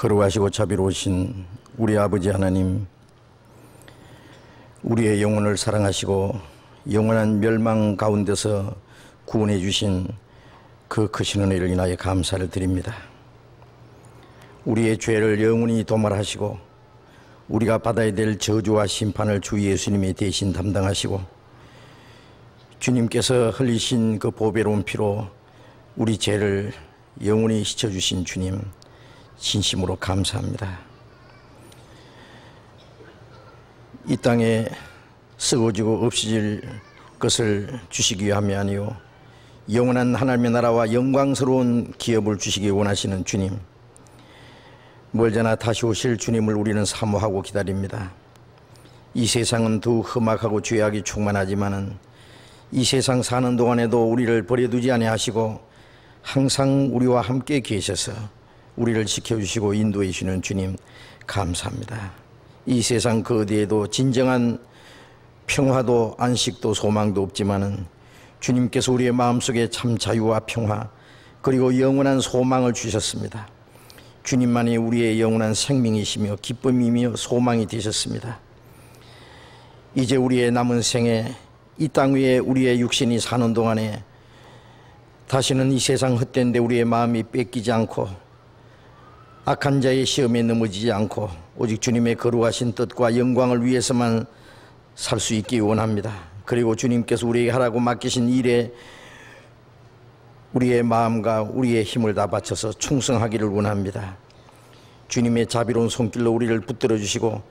거룩하시고 자비로우신 우리 아버지 하나님, 우리의 영혼을 사랑하시고 영원한 멸망 가운데서 구원해 주신 그 크신 은혜를 인하여 감사를 드립니다. 우리의 죄를 영원히 도말하시고 우리가 받아야 될 저주와 심판을 주 예수님이 대신 담당하시고 주님께서 흘리신 그 보배로운 피로 우리 죄를 영원히 씻어주신 주님, 진심으로 감사합니다. 이 땅에 썩어지고 없어질 것을 주시기 위함이 아니요 영원한 하나님의 나라와 영광스러운 기업을 주시기 원하시는 주님, 멀잖아 다시 오실 주님을 우리는 사모하고 기다립니다. 이 세상은 더욱 험악하고 죄악이 충만하지만은 이 세상 사는 동안에도 우리를 버려두지 아니하시고 항상 우리와 함께 계셔서 우리를 지켜주시고 인도해 주시는 주님, 감사합니다. 이 세상 그 어디에도 진정한 평화도 안식도 소망도 없지만은 주님께서 우리의 마음속에 참 자유와 평화 그리고 영원한 소망을 주셨습니다. 주님만이 우리의 영원한 생명이시며 기쁨이며 소망이 되셨습니다. 이제 우리의 남은 생에 이 땅 위에 우리의 육신이 사는 동안에 다시는 이 세상 헛된 데 우리의 마음이 뺏기지 않고 악한 자의 시험에 넘어지지 않고 오직 주님의 거룩하신 뜻과 영광을 위해서만 살 수 있기 원합니다. 그리고 주님께서 우리에게 하라고 맡기신 일에 우리의 마음과 우리의 힘을 다 바쳐서 충성하기를 원합니다. 주님의 자비로운 손길로 우리를 붙들어 주시고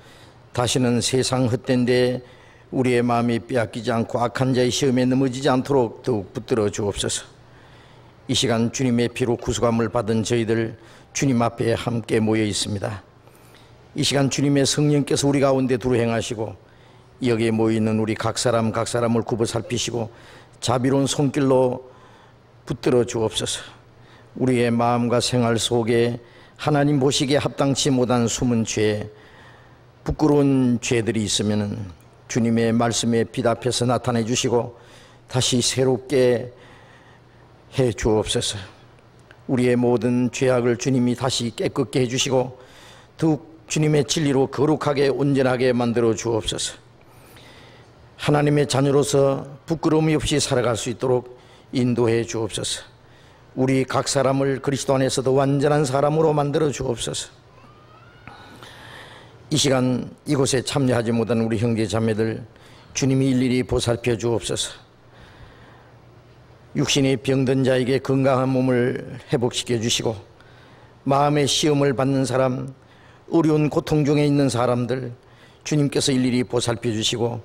다시는 세상 헛된 데 우리의 마음이 빼앗기지 않고 악한 자의 시험에 넘어지지 않도록 더욱 붙들어 주옵소서. 이 시간 주님의 피로 구속함을 받은 저희들 주님 앞에 함께 모여 있습니다. 이 시간 주님의 성령께서 우리 가운데 두루 행하시고 여기에 모여있는 우리 각 사람을 굽어 살피시고 자비로운 손길로 붙들어 주옵소서. 우리의 마음과 생활 속에 하나님 보시기에 합당치 못한 숨은 죄, 부끄러운 죄들이 있으면 주님의 말씀에 빛앞에서 나타내 주시고 다시 새롭게 해 주옵소서. 우리의 모든 죄악을 주님이 다시 깨끗게 해주시고 더욱 주님의 진리로 거룩하게 온전하게 만들어 주옵소서. 하나님의 자녀로서 부끄러움이 없이 살아갈 수 있도록 인도해 주옵소서. 우리 각 사람을 그리스도 안에서도 완전한 사람으로 만들어 주옵소서. 이 시간 이곳에 참여하지 못한 우리 형제 자매들 주님이 일일이 보살펴 주옵소서. 육신이 병든 자에게 건강한 몸을 회복시켜 주시고 마음의 시험을 받는 사람, 어려운 고통 중에 있는 사람들 주님께서 일일이 보살펴 주시고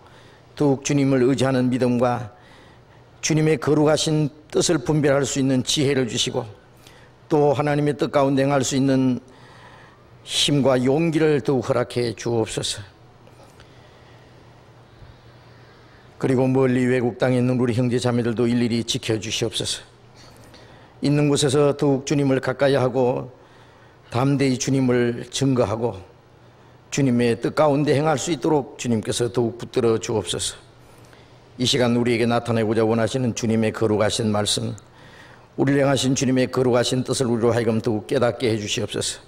더욱 주님을 의지하는 믿음과 주님의 거룩하신 뜻을 분별할 수 있는 지혜를 주시고 또 하나님의 뜻 가운데 행할 수 있는 힘과 용기를 더욱 허락해 주옵소서. 그리고 멀리 외국 땅에 있는 우리 형제 자매들도 일일이 지켜주시옵소서. 있는 곳에서 더욱 주님을 가까이 하고 담대히 주님을 증거하고 주님의 뜻 가운데 행할 수 있도록 주님께서 더욱 붙들어 주옵소서. 이 시간 우리에게 나타내고자 원하시는 주님의 거룩하신 말씀, 우리를 향하신 주님의 거룩하신 뜻을 우리로 하여금 더욱 깨닫게 해주시옵소서.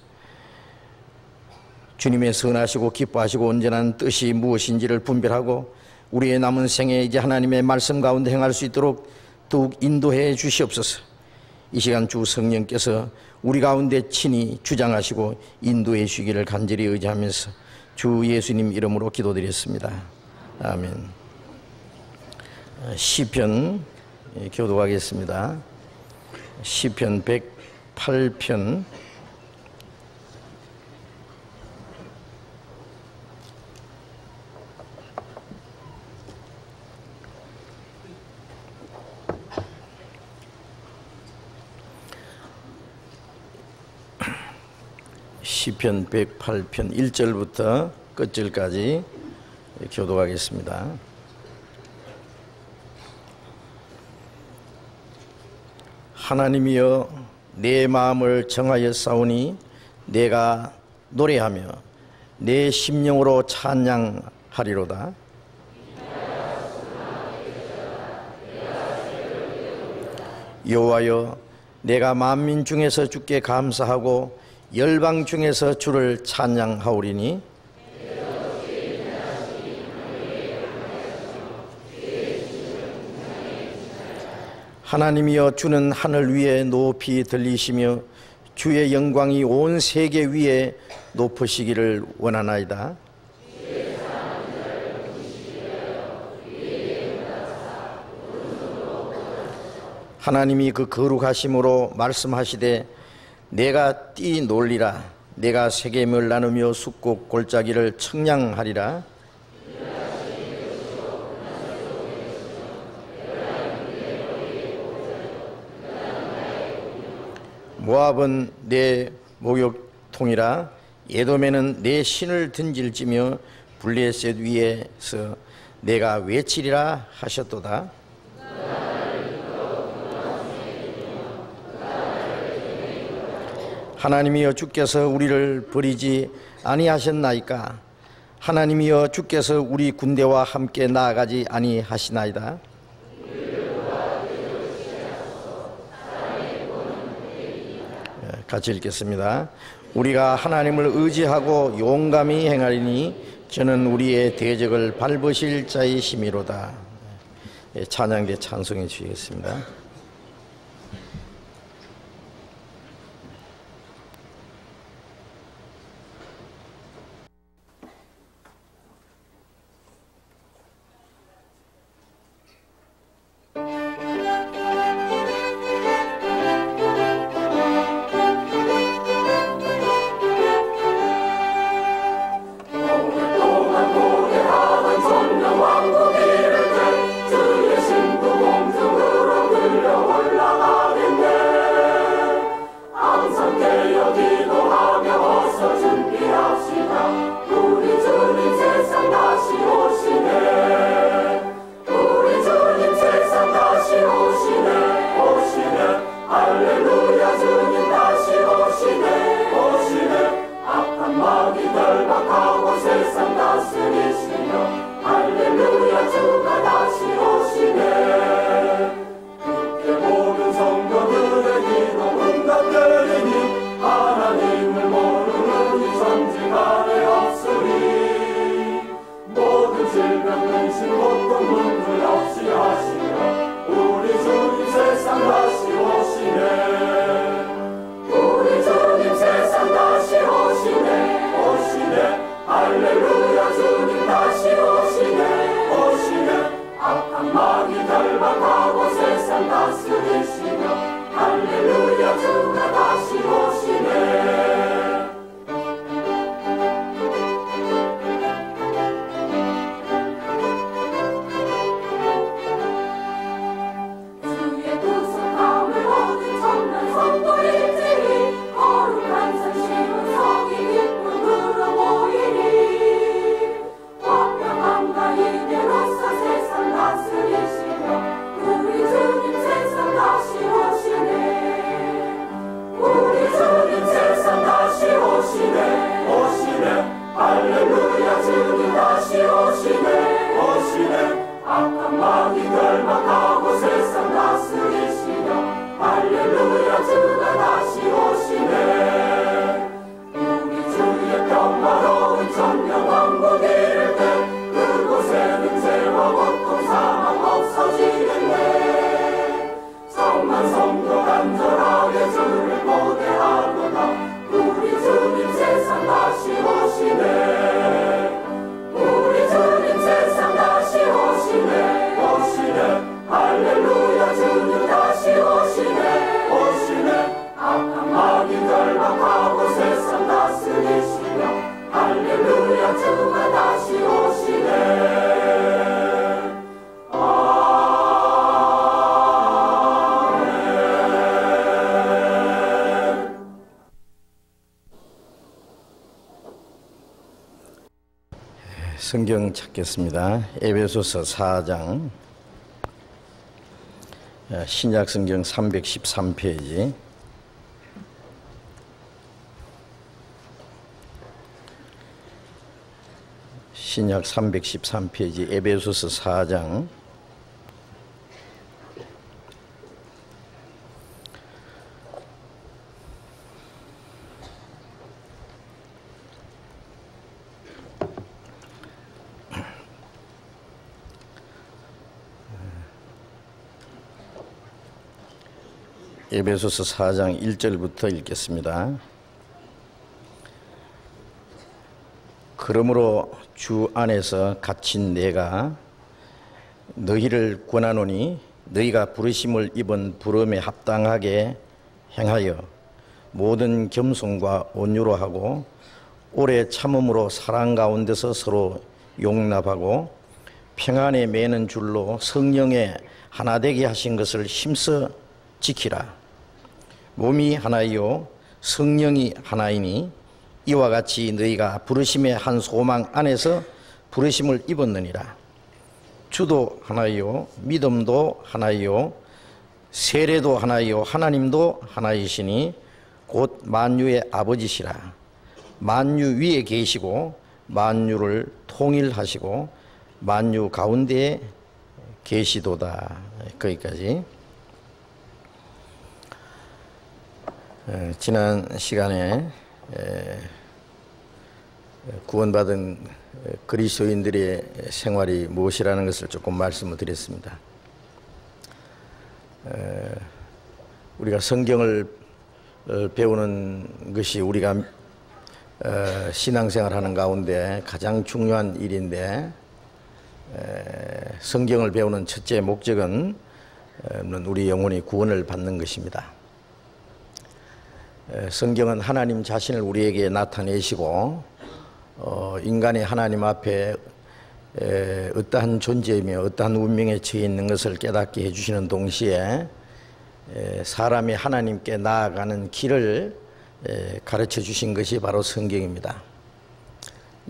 주님의 선하시고 기뻐하시고 온전한 뜻이 무엇인지를 분별하고 우리의 남은 생에 이제 하나님의 말씀 가운데 행할 수 있도록 더욱 인도해 주시옵소서. 이 시간 주 성령께서 우리 가운데 친히 주장하시고 인도해 주시기를 간절히 의지하면서 주 예수님 이름으로 기도드렸습니다. 아멘. 시편 교독하겠습니다. 시편 108편 시편 108편 1절부터 끝절까지 교독하겠습니다. 하나님이여 내 마음을 정하여 싸우니 내가 노래하며 내 심령으로 찬양하리로다. 여호와여 내가 만민 중에서 주께 감사하고 열방 중에서 주를 찬양하오리니 하나님이여 주는 하늘 위에 높이 들리시며 주의 영광이 온 세계 위에 높으시기를 원하나이다. 하나님이 그 거룩하심으로 말씀하시되 내가 뛰놀리라 내가 세겜을 나누며 숫곡 골짜기를 청량하리라. 모압은 내 목욕통이라 에돔에는 내 신을 든질지며 블레셋 위에서 내가 외치리라 하셨도다. 하나님이여 주께서 우리를 버리지 아니하셨나이까. 하나님이여 주께서 우리 군대와 함께 나아가지 아니하시나이다. 같이 읽겠습니다. 우리가 하나님을 의지하고 용감히 행하리니 저는 우리의 대적을 밟으실 자이심이로다. 찬양대 찬송해 주시겠습니다. 성경 찾겠습니다. 에베소서 4장 신약 성경 313페이지 신약 313페이지 에베소서 4장 에베소서 4장 1절부터 읽겠습니다. 그러므로 주 안에서 갇힌 내가 너희를 권하노니 너희가 부르심을 입은 부름에 합당하게 행하여 모든 겸손과 온유로 하고 오래 참음으로 사랑 가운데서 서로 용납하고 평안에 매는 줄로 성령에 하나 되게 하신 것을 힘써 지키라. 몸이 하나이요 성령이 하나이니 이와 같이 너희가 부르심의 한 소망 안에서 부르심을 입었느니라. 주도 하나이요 믿음도 하나이요 세례도 하나이요 하나님도 하나이시니 곧 만유의 아버지시라. 만유 위에 계시고 만유를 통일하시고 만유 가운데에 계시도다. 거기까지. 지난 시간에 구원받은 그리스도인들의 생활이 무엇이라는 것을 조금 말씀을 드렸습니다. 우리가 성경을 배우는 것이 우리가 신앙생활하는 가운데 가장 중요한 일인데, 성경을 배우는 첫째 목적은 우리 영혼이 구원을 받는 것입니다. 성경은 하나님 자신을 우리에게 나타내시고 인간이 하나님 앞에 어떠한 존재이며 어떠한 운명에 처해 있는 것을 깨닫게 해주시는 동시에 사람이 하나님께 나아가는 길을 가르쳐 주신 것이 바로 성경입니다.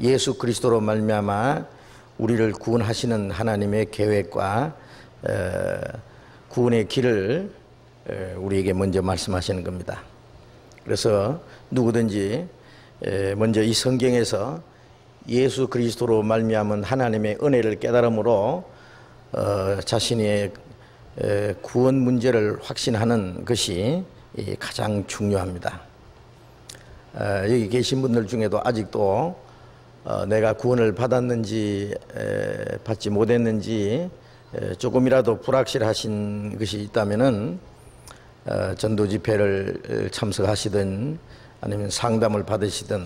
예수 그리스도로 말미암아 우리를 구원하시는 하나님의 계획과 구원의 길을 우리에게 먼저 말씀하시는 겁니다. 그래서 누구든지 먼저 이 성경에서 예수 그리스도로 말미암은 하나님의 은혜를 깨달음으로 자신의 구원 문제를 확신하는 것이 가장 중요합니다. 여기 계신 분들 중에도 아직도 내가 구원을 받았는지 받지 못했는지 조금이라도 불확실하신 것이 있다면은 전도 집회를 참석하시든 아니면 상담을 받으시든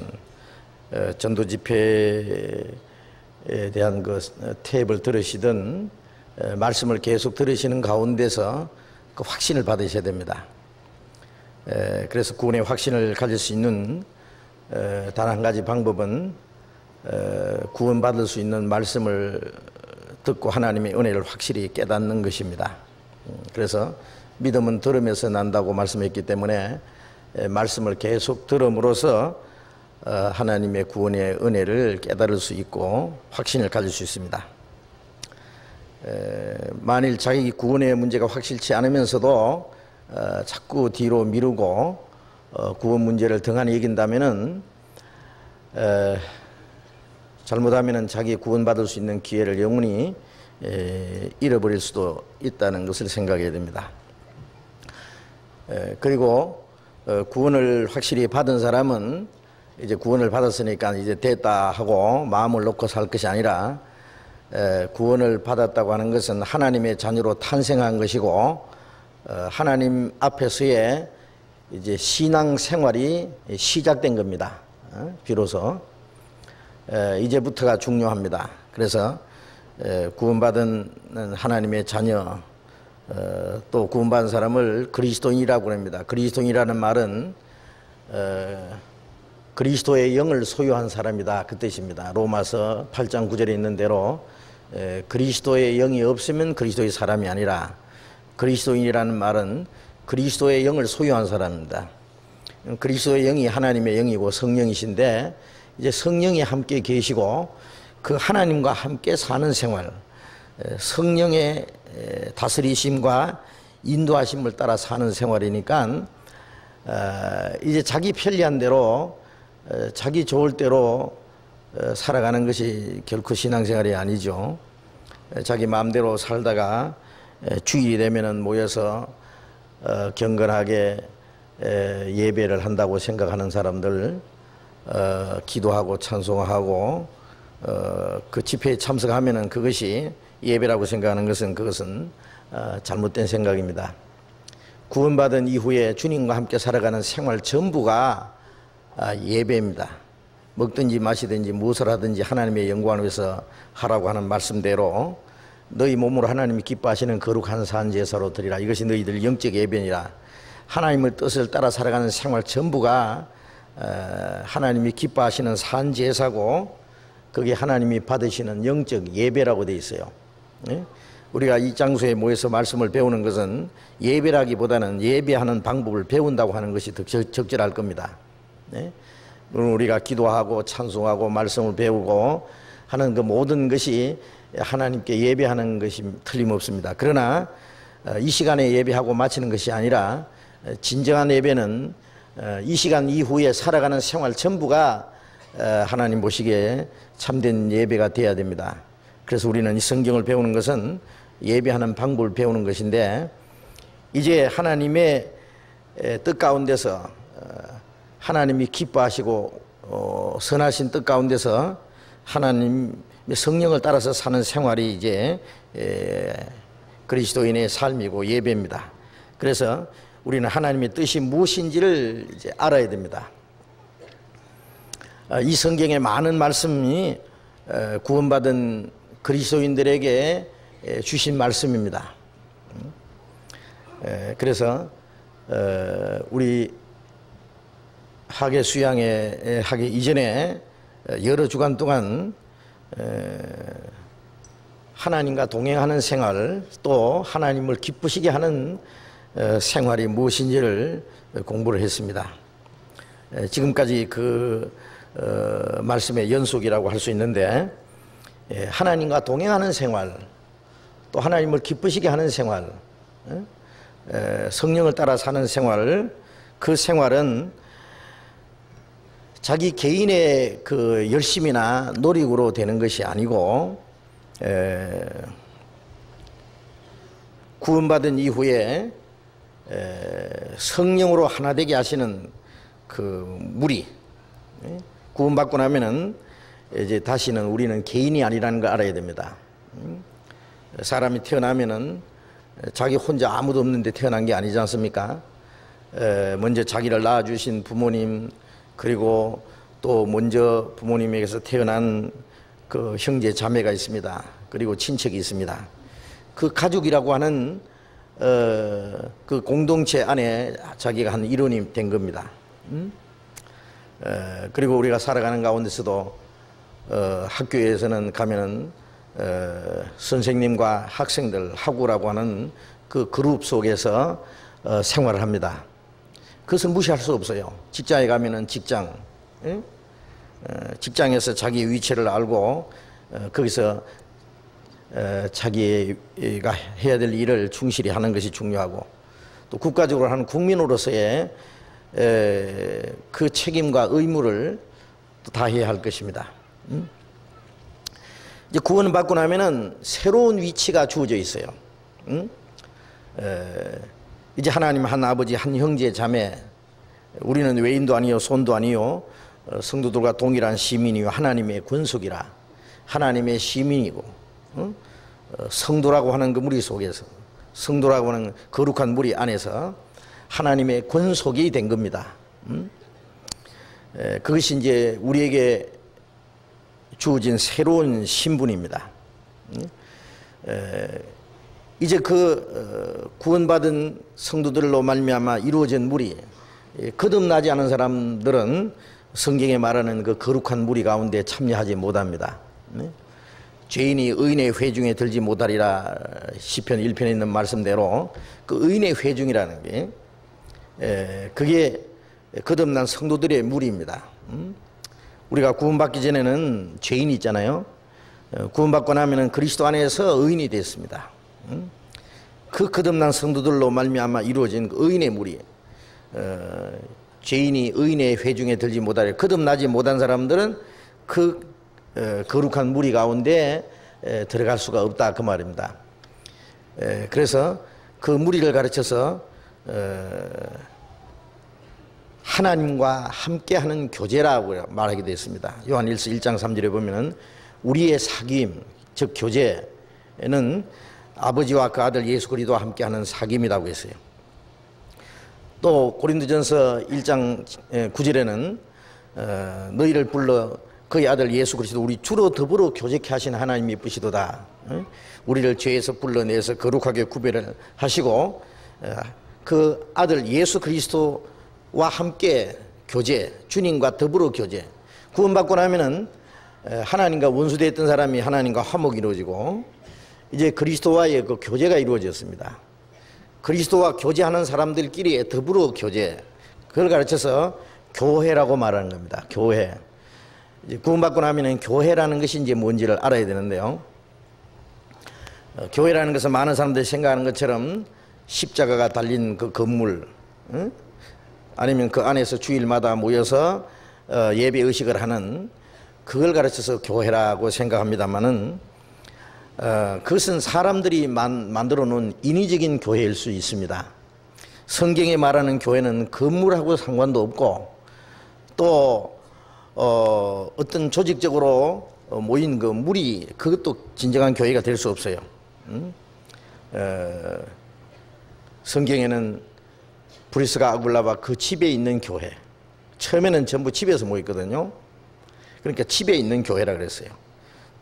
전도 집회에 대한 그 탭을 들으시든 말씀을 계속 들으시는 가운데서 그 확신을 받으셔야 됩니다. 그래서 구원의 확신을 가질 수 있는 단 한 가지 방법은 구원받을 수 있는 말씀을 듣고 하나님의 은혜를 확실히 깨닫는 것입니다. 그래서 믿음은 들으면서 난다고 말씀했기 때문에 말씀을 계속 들음으로써 하나님의 구원의 은혜를 깨달을 수 있고 확신을 가질 수 있습니다. 만일 자기 구원의 문제가 확실치 않으면서도 자꾸 뒤로 미루고 구원 문제를 등한히 여긴다면은 잘못하면은 자기 구원받을 수 있는 기회를 영원히 잃어버릴 수도 있다는 것을 생각해야 됩니다. 그리고 구원을 확실히 받은 사람은 이제 구원을 받았으니까 이제 됐다 하고 마음을 놓고 살 것이 아니라 구원을 받았다고 하는 것은 하나님의 자녀로 탄생한 것이고 하나님 앞에서의 이제 신앙 생활이 시작된 겁니다. 비로소 이제부터가 중요합니다. 그래서 구원받은 하나님의 자녀 또 구원받은 사람을 그리스도인이라고 합니다. 그리스도인이라는 말은 그리스도의 영을 소유한 사람이다, 그 뜻입니다. 로마서 8장 9절에 있는 대로 그리스도의 영이 없으면 그리스도의 사람이 아니라 그리스도인이라는 말은 그리스도의 영을 소유한 사람입니다. 그리스도의 영이 하나님의 영이고 성령이신데 이제 성령이 함께 계시고 그 하나님과 함께 사는 생활, 성령의 다스리심과 인도하심을 따라 사는 생활이니까 이제 자기 편리한 대로 자기 좋을 대로 살아가는 것이 결코 신앙생활이 아니죠. 자기 마음대로 살다가 주일이 되면은 모여서 경건하게 예배를 한다고 생각하는 사람들, 기도하고 찬송하고 그 집회에 참석하면은 그것이 예배라고 생각하는 것은 그것은 잘못된 생각입니다. 구원받은 이후에 주님과 함께 살아가는 생활 전부가 예배입니다. 먹든지 마시든지 무엇을 하든지 하나님의 영광을 위해서 하라고 하는 말씀대로 너희 몸으로 하나님이 기뻐하시는 거룩한 산제사로 드리라. 이것이 너희들 영적 예배니라. 하나님의 뜻을 따라 살아가는 생활 전부가 하나님이 기뻐하시는 산제사고 그게 하나님이 받으시는 영적 예배라고 되어 있어요. 우리가 이 장소에 모여서 말씀을 배우는 것은 예배라기보다는 예배하는 방법을 배운다고 하는 것이 더 적절할 겁니다. 물론 우리가 기도하고 찬송하고 말씀을 배우고 하는 그 모든 것이 하나님께 예배하는 것이 틀림없습니다. 그러나 이 시간에 예배하고 마치는 것이 아니라 진정한 예배는 이 시간 이후에 살아가는 생활 전부가 하나님 보시기에 참된 예배가 되어야 됩니다. 그래서 우리는 이 성경을 배우는 것은 예배하는 방법을 배우는 것인데 이제 하나님의 뜻 가운데서 하나님이 기뻐하시고 선하신 뜻 가운데서 하나님의 성령을 따라서 사는 생활이 이제 그리스도인의 삶이고 예배입니다. 그래서 우리는 하나님의 뜻이 무엇인지를 이제 알아야 됩니다. 이 성경의 많은 말씀이 구원받은 그리스도인들에게 주신 말씀입니다. 그래서 우리 학예 수양회 하기 이전에 여러 주간 동안 하나님과 동행하는 생활 또 하나님을 기쁘시게 하는 생활이 무엇인지를 공부를 했습니다. 지금까지 그 말씀의 연속이라고 할 수 있는데 하나님과 동행하는 생활 또 하나님을 기쁘시게 하는 생활 성령을 따라 사는 생활 그 생활은 자기 개인의 그 열심이나 노력으로 되는 것이 아니고 구원받은 이후에 성령으로 하나 되게 하시는 그 무리 구원받고 나면은 이제 다시는 우리는 개인이 아니라는 걸 알아야 됩니다. 사람이 태어나면은 자기 혼자 아무도 없는데 태어난 게 아니지 않습니까? 먼저 자기를 낳아주신 부모님 그리고 또 먼저 부모님에게서 태어난 그 형제 자매가 있습니다. 그리고 친척이 있습니다. 그 가족이라고 하는 그 공동체 안에 자기가 한 일원이 된 겁니다. 그리고 우리가 살아가는 가운데서도 학교에서는 가면은 선생님과 학생들 학우라고 하는 그 그룹 속에서 생활을 합니다. 그것을 무시할 수 없어요. 직장에 가면은 직장, 직장에서 자기 위치를 알고 거기서 자기가 해야 될 일을 충실히 하는 것이 중요하고 또 국가적으로 하는 국민으로서의 그 책임과 의무를 또 다해야 할 것입니다. 이제 구원을 받고 나면은 새로운 위치가 주어져 있어요. 이제 하나님 한 아버지 한 형제 자매 우리는 외인도 아니요 손도 아니요 성도들과 동일한 시민이요 하나님의 권속이라 하나님의 시민이고 성도라고 하는 그 무리 속에서 성도라고 하는 거룩한 무리 안에서 하나님의 권속이 된 겁니다. 그것이 이제 우리에게 주어진 새로운 신분입니다. 이제 그 구원받은 성도들로 말미암아 이루어진 무리 거듭나지 않은 사람들은 성경에 말하는 그 거룩한 무리 가운데 참여하지 못합니다. 죄인이 의인의 회중에 들지 못하리라 시편 1편에 있는 말씀대로 그 의인의 회중이라는 게 그게 거듭난 성도들의 무리입니다. 우리가 구원받기 전에는 죄인이 있잖아요. 구원받고 나면은 그리스도 안에서 의인이 됐습니다. 그 거듭난 성도들로 말미암아 이루어진 그 의인의 무리 죄인이 의인의 회중에 들지 못하리라 거듭나지 못한 사람들은 그 거룩한 무리 가운데 들어갈 수가 없다 그 말입니다. 그래서 그 무리를 가르쳐서 하나님과 함께하는 교제라고 말하게 되었습니다. 요한일서 1장 3절에 보면은 우리의 사귐 즉 교제는 아버지와 그 아들 예수 그리스도와 함께하는 사귐이라고 했어요. 또 고린도전서 1장 9절에는 너희를 불러 그의 아들 예수 그리스도 우리 주로 더불어 교제케 하신 하나님이 이쁘시도다. 우리를 죄에서 불러내서 거룩하게 구별을 하시고 그 아들 예수 그리스도와 함께 교제, 주님과 더불어 교제. 구원받고 나면은 하나님과 원수되었던 사람이 하나님과 화목이 이루어지고 이제 그리스도와의 그 교제가 이루어졌습니다. 그리스도와 교제하는 사람들끼리의 더불어 교제, 그걸 가르쳐서 교회라고 말하는 겁니다. 교회. 이제 구원받고 나면은 교회라는 것이 이제 뭔지를 알아야 되는데요. 교회라는 것은 많은 사람들이 생각하는 것처럼 십자가가 달린 그 건물, 아니면 그 안에서 주일마다 모여서 예배 의식을 하는, 그걸 가르쳐서 교회라고 생각합니다만은 그것은 사람들이 만들어 놓은 인위적인 교회일 수 있습니다. 성경에 말하는 교회는 건물하고 상관도 없고 또 어떤 조직적으로 모인 그 무리, 그것도 진정한 교회가 될 수 없어요. 성경에는 브리스가 아굴라바 그 집에 있는 교회, 처음에는 전부 집에서 모였거든요. 그러니까 집에 있는 교회라 그랬어요.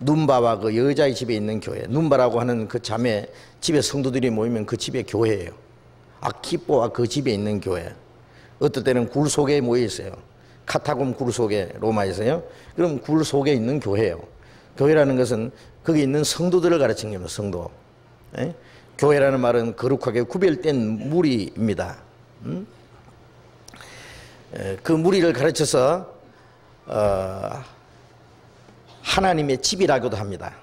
눈바와 그 여자의 집에 있는 교회, 눈바라고 하는 그 자매 집에 성도들이 모이면 그 집에 교회예요. 아키뽀와 그 집에 있는 교회. 어떨 때는 굴 속에 모여 있어요. 카타콤 굴 속에, 로마에서요. 그럼 굴 속에 있는 교회예요. 교회라는 것은 거기 있는 성도들을 가르치는 겁니다. 성도. 예? 교회라는 말은 거룩하게 구별된 무리입니다. 그 무리를 가르쳐서 하나님의 집이라고도 합니다.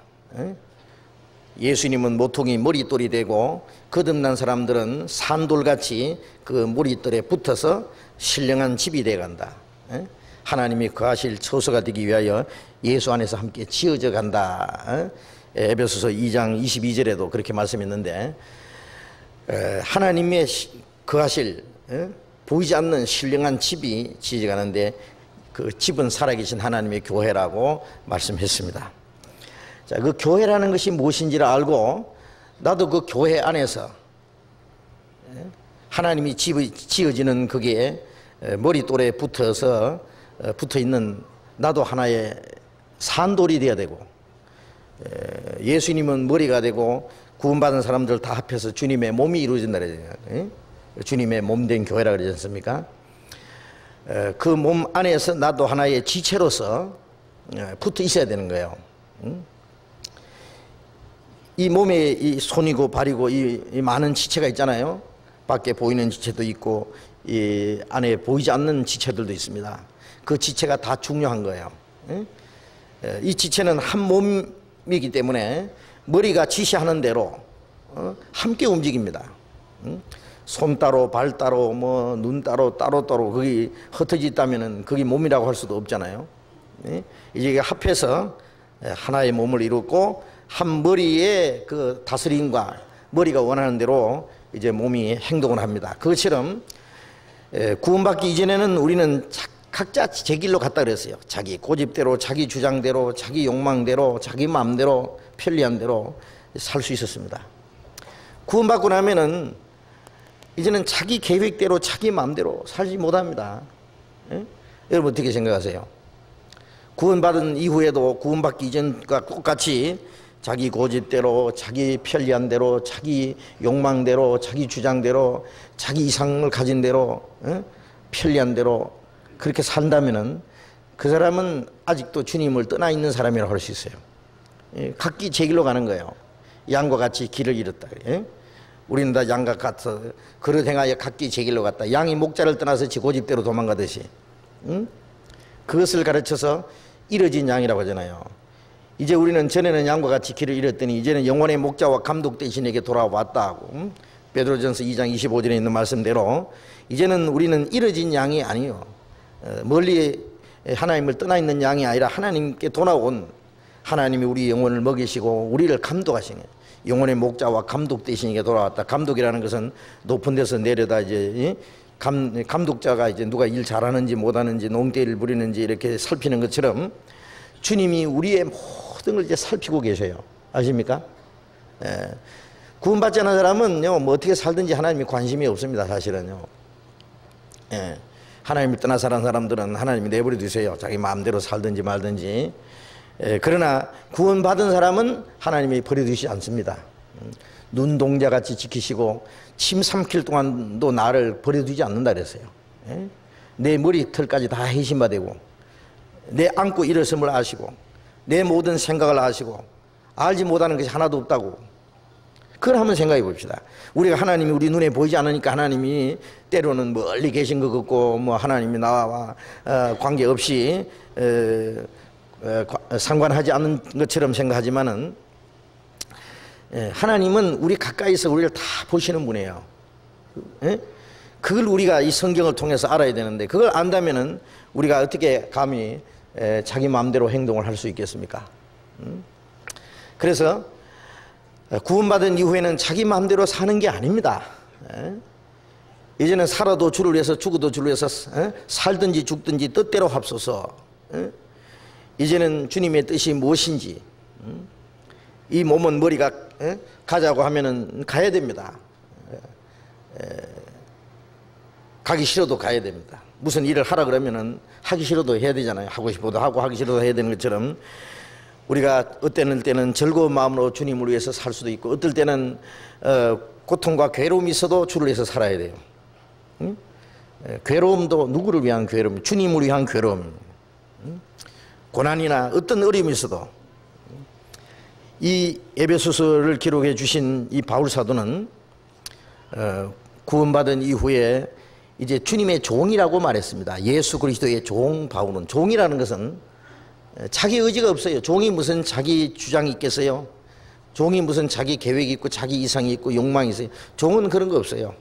예수님은 모퉁이 머릿돌이 되고 거듭난 사람들은 산돌같이 그 머릿돌에 붙어서 신령한 집이 되어간다. 하나님이 거하실 처소가 되기 위하여 예수 안에서 함께 지어져 간다. 에베소서 2장 22절에도 그렇게 말씀했는데, 하나님의 거하실 보이지 않는 신령한 집이 지어져 가는데 그 집은 살아계신 하나님의 교회라고 말씀했습니다. 자, 그 교회라는 것이 무엇인지를 알고 나도 그 교회 안에서 하나님이 집이 지어지는 거기에 머릿돌에 붙어서 붙어 있는 나도 하나의 산돌이 되어야 되고, 예수님은 머리가 되고 구원받은 사람들 다 합해서 주님의 몸이 이루어진다 그러잖아요. 주님의 몸된 교회라 그러지 않습니까? 그 몸 안에서 나도 하나의 지체로서 붙어 있어야 되는 거예요. 이 몸에 이 손이고 발이고 이 많은 지체가 있잖아요. 밖에 보이는 지체도 있고 이 안에 보이지 않는 지체들도 있습니다. 그 지체가 다 중요한 거예요. 이 지체는 한 몸이기 때문에 머리가 지시하는 대로 함께 움직입니다. 손 따로 발 따로 뭐 눈 따로 따로 거기 흩어져 있다면은 그게 몸이라고 할 수도 없잖아요. 이제 합해서 하나의 몸을 이뤘고 한 머리의 그 다스림과 머리가 원하는 대로 이제 몸이 행동을 합니다. 그것처럼 구원받기 이전에는 우리는 각자 제 길로 갔다 그랬어요. 자기 고집대로, 자기 주장대로, 자기 욕망대로, 자기 마음대로, 편리한 대로 살 수 있었습니다. 구원받고 나면은 이제는 자기 계획대로, 자기 마음대로 살지 못합니다. 여러분 어떻게 생각하세요? 구원받은 이후에도 구원받기 이전과 똑같이 자기 고집대로, 자기 편리한 대로, 자기 욕망대로, 자기 주장대로, 자기 이상을 가진 대로, 편리한 대로 그렇게 산다면은 그 사람은 아직도 주님을 떠나 있는 사람이라고 할 수 있어요. 각기 제 길로 가는 거예요. 양과 같이 길을 잃었다. 우리는 다 양과 같아 그릇 행하여 각기 제 길로 갔다. 양이 목자를 떠나서 지 고집대로 도망가듯이. 그것을 가르쳐서 잃어진 양이라고 하잖아요. 이제 우리는 전에는 양과 같이 길을 잃었더니 이제는 영혼의 목자와 감독 대신에게 돌아왔다고. 베드로전서 2장 25절에 있는 말씀대로 이제는 우리는 잃어진 양이 아니요, 멀리 하나님을 떠나 있는 양이 아니라 하나님께 돌아온, 하나님이 우리 영혼을 먹이시고 우리를 감독하시는 영혼의 목자와 감독 대신에게 돌아왔다. 감독이라는 것은 높은 데서 내려다 이제 감독자가 이제 누가 일 잘하는지 못하는지 농대를 부리는지 이렇게 살피는 것처럼 주님이 우리의 모든 걸 이제 살피고 계셔요. 아십니까? 구원받지 않은 사람은요, 뭐 어떻게 살든지 하나님이 관심이 없습니다. 사실은요. 예. 하나님을 떠나 살아난 사람들은 하나님이 내버려 두세요. 자기 마음대로 살든지 말든지. 예. 그러나 구원받은 사람은 하나님이 버려두시지 않습니다. 눈동자같이 지키시고 침 삼킬 동안도 나를 버려두지 않는다 그랬어요. 예? 내 머리털까지 다 해심받되고 내 안고 일어섬을 아시고 내 모든 생각을 아시고 알지 못하는 것이 하나도 없다고. 그걸 한번 생각해 봅시다. 우리가 하나님이 우리 눈에 보이지 않으니까 하나님이 때로는 멀리 계신 것 같고 뭐 하나님이 나와 관계없이 상관하지 않는 것처럼 생각하지만은 하나님은 우리 가까이서 우리를 다 보시는 분이에요. 그걸 우리가 이 성경을 통해서 알아야 되는데 그걸 안다면은 우리가 어떻게 감히 자기 마음대로 행동을 할 수 있겠습니까? 그래서 구원받은 이후에는 자기 마음대로 사는 게 아닙니다. 이제는 살아도 주를 위해서 죽어도 주를 위해서 살든지 죽든지 뜻대로 합소서. 이제는 주님의 뜻이 무엇인지 이 몸은 머리가 가자고 하면은 가야 됩니다. 가기 싫어도 가야 됩니다. 무슨 일을 하라 그러면은 하기 싫어도 해야 되잖아요. 하고 싶어도 하고 하기 싫어도 해야 되는 것처럼 우리가 어떤 때는 즐거운 마음으로 주님을 위해서 살 수도 있고 어떨 때는 고통과 괴로움이 있어도 주를 위해서 살아야 돼요. 괴로움도 누구를 위한 괴로움? 주님을 위한 괴로움. 고난이나 어떤 어려움이 있어도 이 에베소서를 기록해 주신 이 바울 사도는 구원받은 이후에 이제 주님의 종이라고 말했습니다. 예수 그리스도의 종 바울은. 종이라는 것은 자기 의지가 없어요. 종이 무슨 자기 주장이 있겠어요? 종이 무슨 자기 계획이 있고 자기 이상이 있고 욕망이 있어요? 종은 그런 거 없어요.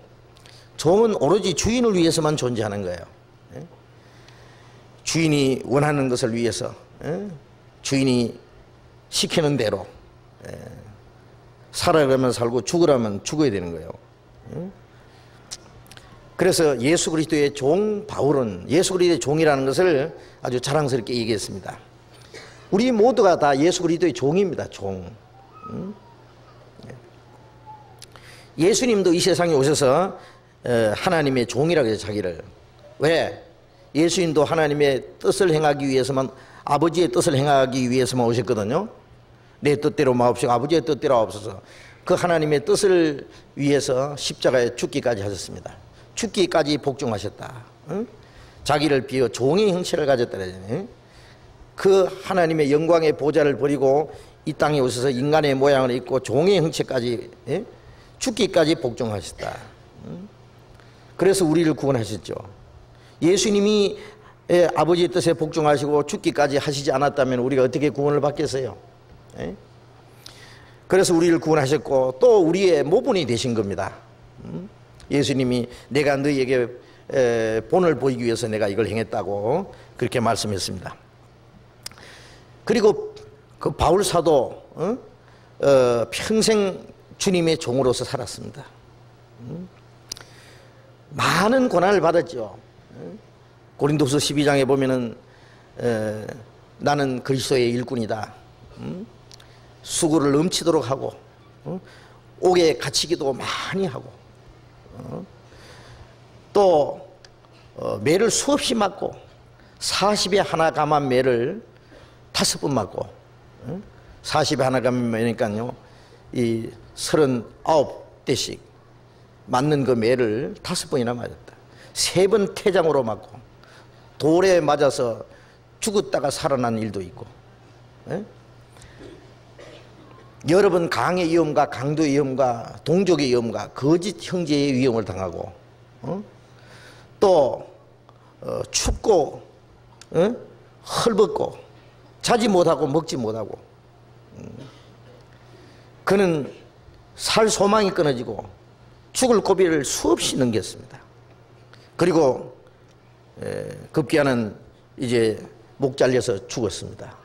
종은 오로지 주인을 위해서만 존재하는 거예요. 주인이 원하는 것을 위해서, 주인이 시키는 대로 살아가면 살고 죽으라면 죽어야 되는 거예요. 그래서 예수 그리스도의 종 바울은 예수 그리스도의 종이라는 것을 아주 자랑스럽게 얘기했습니다. 우리 모두가 다 예수 그리스도의 종입니다. 종. 예수님도 이 세상에 오셔서 하나님의 종이라고 해서 자기를. 왜? 예수님도 하나님의 뜻을 행하기 위해서만, 아버지의 뜻을 행하기 위해서만 오셨거든요. 내 뜻대로 마옵시고 아버지의 뜻대로 하옵소서. 그 하나님의 뜻을 위해서 십자가에 죽기까지 하셨습니다. 죽기까지 복종하셨다. 자기를 비워 종의 형체를 가졌다. 그 하나님의 영광의 보좌를 버리고 이 땅에 오셔서 인간의 모양을 입고 종의 형체까지 죽기까지 복종하셨다. 그래서 우리를 구원하셨죠. 예수님이 아버지의 뜻에 복종하시고 죽기까지 하시지 않았다면 우리가 어떻게 구원을 받겠어요? 그래서 우리를 구원하셨고 또 우리의 모분이 되신 겁니다. 예수님이 내가 너희에게 본을 보이기 위해서 내가 이걸 행했다고 그렇게 말씀했습니다. 그리고 그 바울 사도 평생 주님의 종으로서 살았습니다. 많은 고난을 받았죠. 고린도서 12장에 보면은 나는 그리스도의 일꾼이다. 수고를 넘치도록 하고 옥에 갇히기도 많이 하고 또 매를 수없이 맞고 40에 하나 감한 매를 5번 맞고 40에 하나 감한 매니까요 이 39대씩 맞는 그 매를 5번이나 맞았다. 3번 태장으로 맞고 돌에 맞아서 죽었다가 살아난 일도 있고 여러 번 강의 위험과 강도의 위험과 동족의 위험과 거짓 형제의 위험을 당하고 또 춥고 헐벗고 자지 못하고 먹지 못하고 그는 살 소망이 끊어지고 죽을 고비를 수없이 넘겼습니다. 그리고 급기야는 이제 목 잘려서 죽었습니다.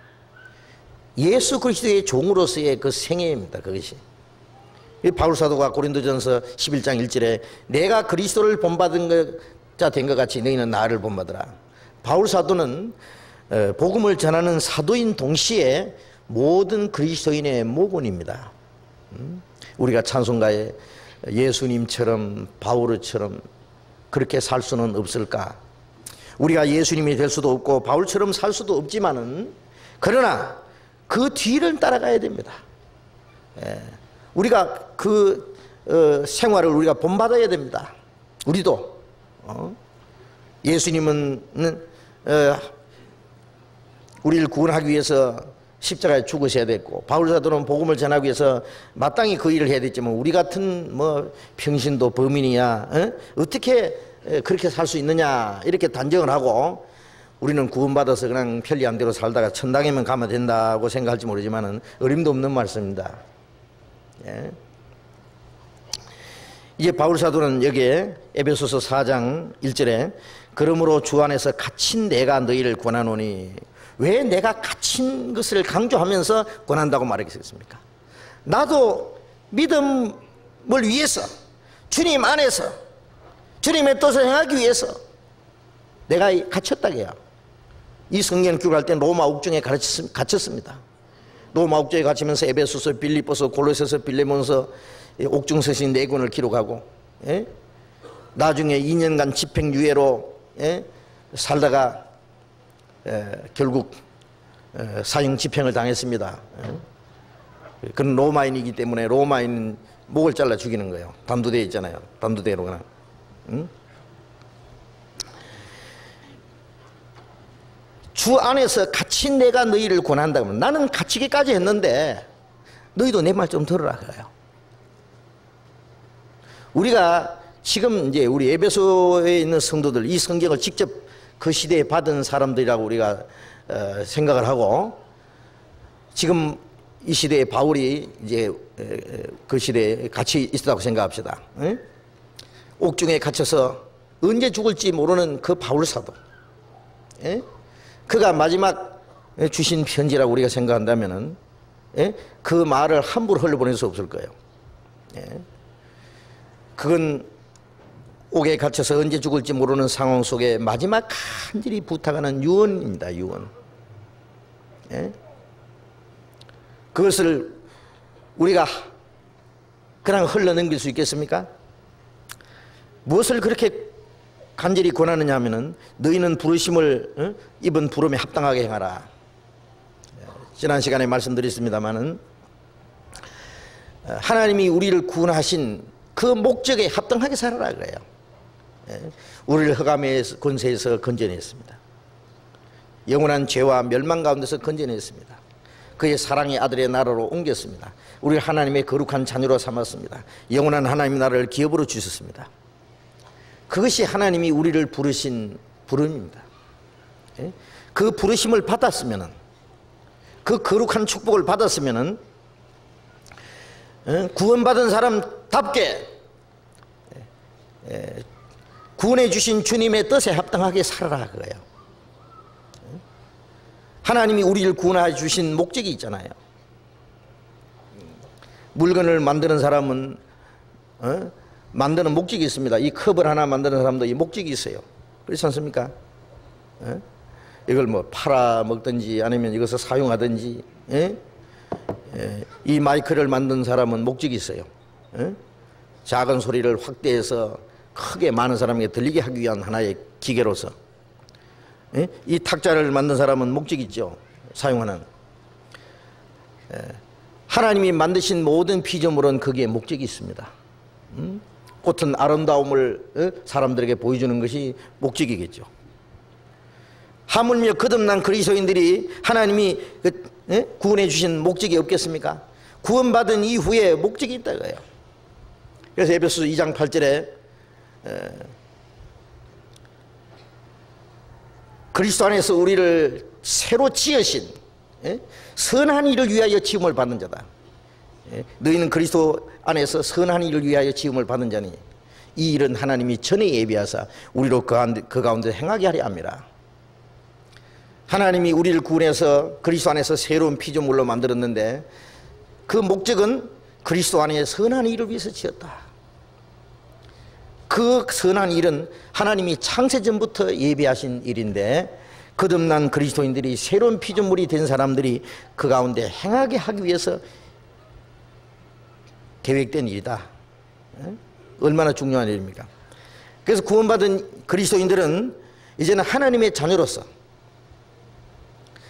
예수 그리스도의 종으로서의 그 생애입니다. 그것이 바울 사도가 고린도전서 11장 1절에 내가 그리스도를 본받은 자 된 것 같이 너희는 나를 본받으라. 바울 사도는 복음을 전하는 사도인 동시에 모든 그리스도인의 모본입니다. 우리가 찬송가에 예수님처럼 바울처럼 그렇게 살 수는 없을까? 우리가 예수님이 될 수도 없고 바울처럼 살 수도 없지만은, 그러나 그 뒤를 따라가야 됩니다. 우리가 그 생활을 우리가 본받아야 됩니다. 우리도 예수님은 우리를 구원하기 위해서 십자가에 죽으셔야 됐고, 바울 사도는 복음을 전하기 위해서 마땅히 그 일을 해야 됐지만, 우리 같은 뭐 평신도 범인이야 어떻게 그렇게 살 수 있느냐 이렇게 단정을 하고, 우리는 구원받아서 그냥 편리한 대로 살다가 천당에만 가면 된다고 생각할지 모르지만은 어림도 없는 말씀입니다. 예. 이제 바울 사도는 여기에 에베소서 4장 1절에 그러므로 주 안에서 갇힌 내가 너희를 권하노니, 왜 내가 갇힌 것을 강조하면서 권한다고 말하겠습니까? 나도 믿음을 위해서, 주님 안에서 주님의 뜻을 행하기 위해서 내가 갇혔다고요. 이 성경 교육할 때 로마 옥중에 갇혔습니다. 로마 옥중에 갇히면서 에베소서, 빌립보서, 골로새서, 빌레몬서 옥중 서신 4권을 기록하고, 예? 나중에 2년간 집행유예로 살다가 결국 사형 집행을 당했습니다. 그는 로마인이기 때문에 로마인 목을 잘라 죽이는 거예요. 단두대 있잖아요. 단두대로 그냥. 주 안에서 갇힌 내가 너희를 권한다 그러면, 나는 갇히기까지 했는데 너희도 내 말 좀 들으라 그래요. 우리가 지금 이제 우리 에베소에 있는 성도들, 이 성경을 직접 그 시대에 받은 사람들이라고 우리가 생각을 하고, 지금 이 시대에 바울이 이제 그 시대에 같이 있었다고 생각합시다. 옥중에 갇혀서 언제 죽을지 모르는 그 바울 사도, 그가 마지막 주신 편지라고 우리가 생각한다면은 그 말을 함부로 흘려보낼 수 없을 거예요. 그건 옥에 갇혀서 언제 죽을지 모르는 상황 속에 마지막 간절히 부탁하는 유언입니다. 유언. 그것을 우리가 그냥 흘러넘길 수 있겠습니까? 무엇을 그렇게 간절히 권하느냐 하면은, 너희는 부르심을 입은 부름에 합당하게 행하라. 지난 시간에 말씀드렸습니다마는, 하나님이 우리를 구원하신 그 목적에 합당하게 살아라 그래요. 우리를 흑암의 권세에서 건져냈습니다. 영원한 죄와 멸망 가운데서 건져냈습니다. 그의 사랑의 아들의 나라로 옮겼습니다. 우리를 하나님의 거룩한 자녀로 삼았습니다. 영원한 하나님의 나라를 기업으로 주셨습니다. 그것이 하나님이 우리를 부르신 부름입니다. 그 부르심을 받았으면은, 그 거룩한 축복을 받았으면은 구원받은 사람답게 구원해 주신 주님의 뜻에 합당하게 살아라 그거예요. 하나님이 우리를 구원해 주신 목적이 있잖아요. 물건을 만드는 사람은 만드는 목적이 있습니다. 이 컵을 하나 만드는 사람도 이 목적이 있어요. 그렇지 않습니까? 이걸 뭐 팔아 먹든지 아니면 이것을 사용하든지, 이 마이크를 만든 사람은 목적이 있어요. 작은 소리를 확대해서 크게 많은 사람에게 들리게 하기 위한 하나의 기계로서, 이 탁자를 만든 사람은 목적이 있죠. 사용하는. 하나님이 만드신 모든 피조물은 거기에 목적이 있습니다. 꽃은 아름다움을 사람들에게 보여주는 것이 목적이겠죠. 하물며 거듭난 그리스도인들이 하나님이 구원해 주신 목적이 없겠습니까? 구원받은 이후에 목적이 있다고요. 그래서 에베소서 2장 8절에 그리스도 안에서 우리를 새로 지으신 선한 일을 위하여 지음을 받는 자다. 너희는 그리스도 안에서 선한 일을 위하여 지음을 받는 자니 이 일은 하나님이 전에 예비하사 우리로 그 가운데 행하게 하려 함이라. 하나님이 우리를 구원해서 그리스도 안에서 새로운 피조물로 만들었는데, 그 목적은 그리스도 안에 선한 일을 위해서 지었다. 그 선한 일은 하나님이 창세전부터 예비하신 일인데, 거듭난 그리스도인들이 새로운 피조물이 된 사람들이 그 가운데 행하게 하기 위해서 계획된 일이다. 얼마나 중요한 일입니까? 그래서 구원받은 그리스도인들은 이제는 하나님의 자녀로서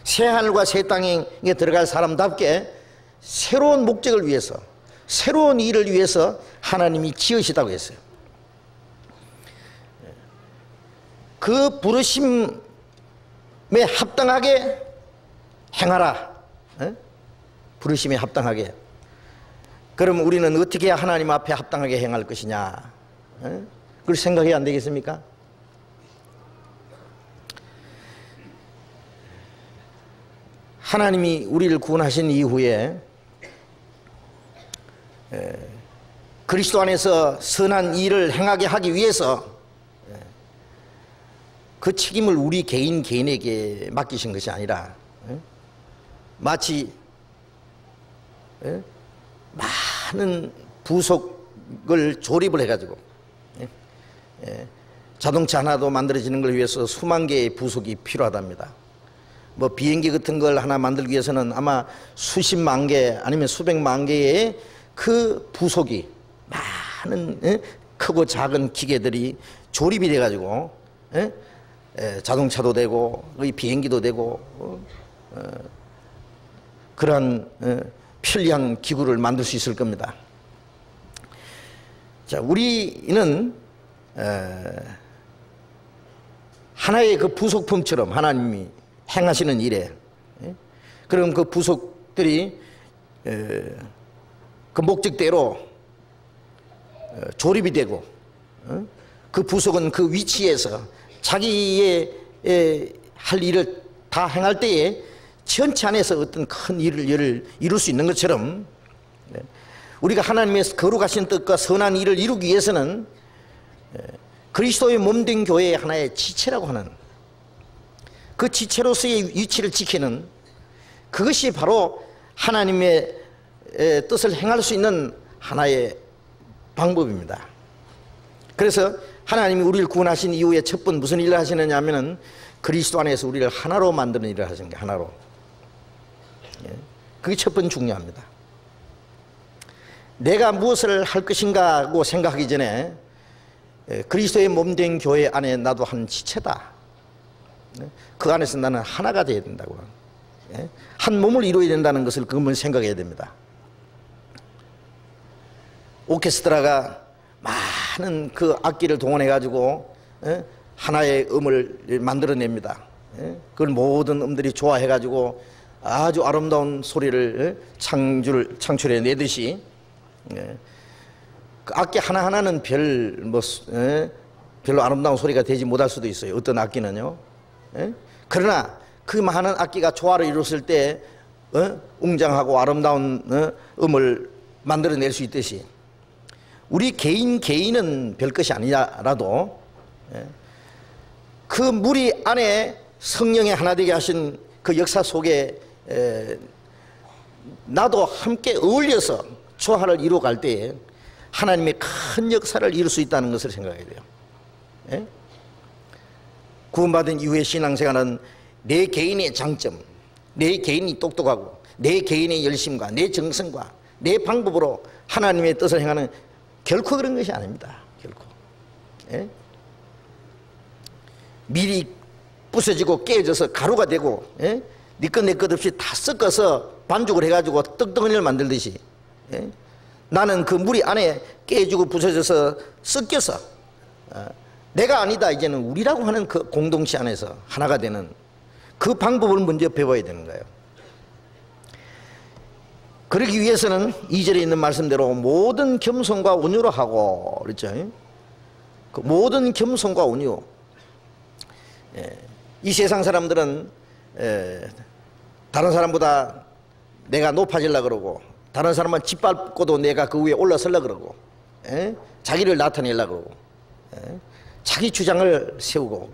새 하늘과 새 땅에 들어갈 사람답게 새로운 목적을 위해서, 새로운 일을 위해서 하나님이 지으시다고 했어요. 그 부르심에 합당하게 행하라. 부르심에 합당하게. 그럼 우리는 어떻게 하나님 앞에 합당하게 행할 것이냐? 그걸 생각해야 안 되겠습니까? 하나님이 우리를 구원하신 이후에 그리스도 안에서 선한 일을 행하게 하기 위해서 그 책임을 우리 개인에게 맡기신 것이 아니라 마치 많은 부속을 조립을 해가지고 자동차 하나도 만들어지는 걸 위해서 수만 개의 부속이 필요하답니다. 뭐 비행기 같은 걸 하나 만들기 위해서는 아마 수십만 개 아니면 수백만 개의 그 부속이 많은 크고 작은 기계들이 조립이 돼가지고 자동차도 되고 비행기도 되고 그러한 편리한 기구를 만들 수 있을 겁니다. 자, 우리는 하나의 그 부속품처럼 하나님이 행하시는 일에 그럼 그 부속들이 그 목적대로 조립이 되고 그 부속은 그 위치에서 자기의 할 일을 다 행할 때에 전체 안에서 어떤 큰 일을 이룰 수 있는 것처럼 우리가 하나님의 거룩하신 뜻과 선한 일을 이루기 위해서는 그리스도의 몸된 교회의 하나의 지체라고 하는 그 지체로서의 위치를 지키는 그것이 바로 하나님의 뜻을 행할 수 있는 하나의 방법입니다. 그래서 하나님이 우리를 구원하신 이후에 첫 번 무슨 일을 하시느냐 하면은 그리스도 안에서 우리를 하나로 만드는 일을 하시는 게 하나로. 그게 첫 번 중요합니다. 내가 무엇을 할 것인가 하고 생각하기 전에 그리스도의 몸된 교회 안에 나도 한 지체다. 그 안에서 나는 하나가 되어야 된다고. 한 몸을 이루어야 된다는 것을 그걸 생각해야 됩니다. 오케스트라가 많은 그 악기를 동원해 가지고 하나의 음을 만들어냅니다. 그걸 모든 음들이 좋아해 가지고 아주 아름다운 소리를 창출해 내듯이 그 악기 하나하나는 별로 아름다운 소리가 되지 못할 수도 있어요. 어떤 악기는요. 그러나 그 많은 악기가 조화를 이뤘을 때 웅장하고 아름다운 음을 만들어낼 수 있듯이 우리 개인은 별 것이 아니라도 그 무리 안에 성령의 하나 되게 하신 그 역사 속에 나도 함께 어울려서 조화를 이루어갈 때에 하나님의 큰 역사를 이룰 수 있다는 것을 생각해야 돼요. 구원받은 이후의 신앙생활은 내 개인의 장점, 내 개인이 똑똑하고 내 개인의 열심과 내 정성과 내 방법으로 하나님의 뜻을 행하는 결코 그런 것이 아닙니다. 결코. 밀이 부서지고 깨져서 가루가 되고 네 것 내 것 없이 다 섞어서 반죽을 해가지고 떡덩어리를 만들듯이 나는 그 물이 안에 깨지고 부서져서 섞여서 내가 아니다 이제는 우리라고 하는 그 공동체 안에서 하나가 되는 그 방법을 먼저 배워야 되는 거예요. 그러기 위해서는 2절에 있는 말씀대로 모든 겸손과 온유로 하고 그랬죠. 그 모든 겸손과 온유. 이 세상 사람들은 다른 사람보다 내가 높아지려고 그러고 다른 사람은 짓밟고도 내가 그 위에 올라서려고 그러고 자기를 나타내려고 그러고 자기 주장을 세우고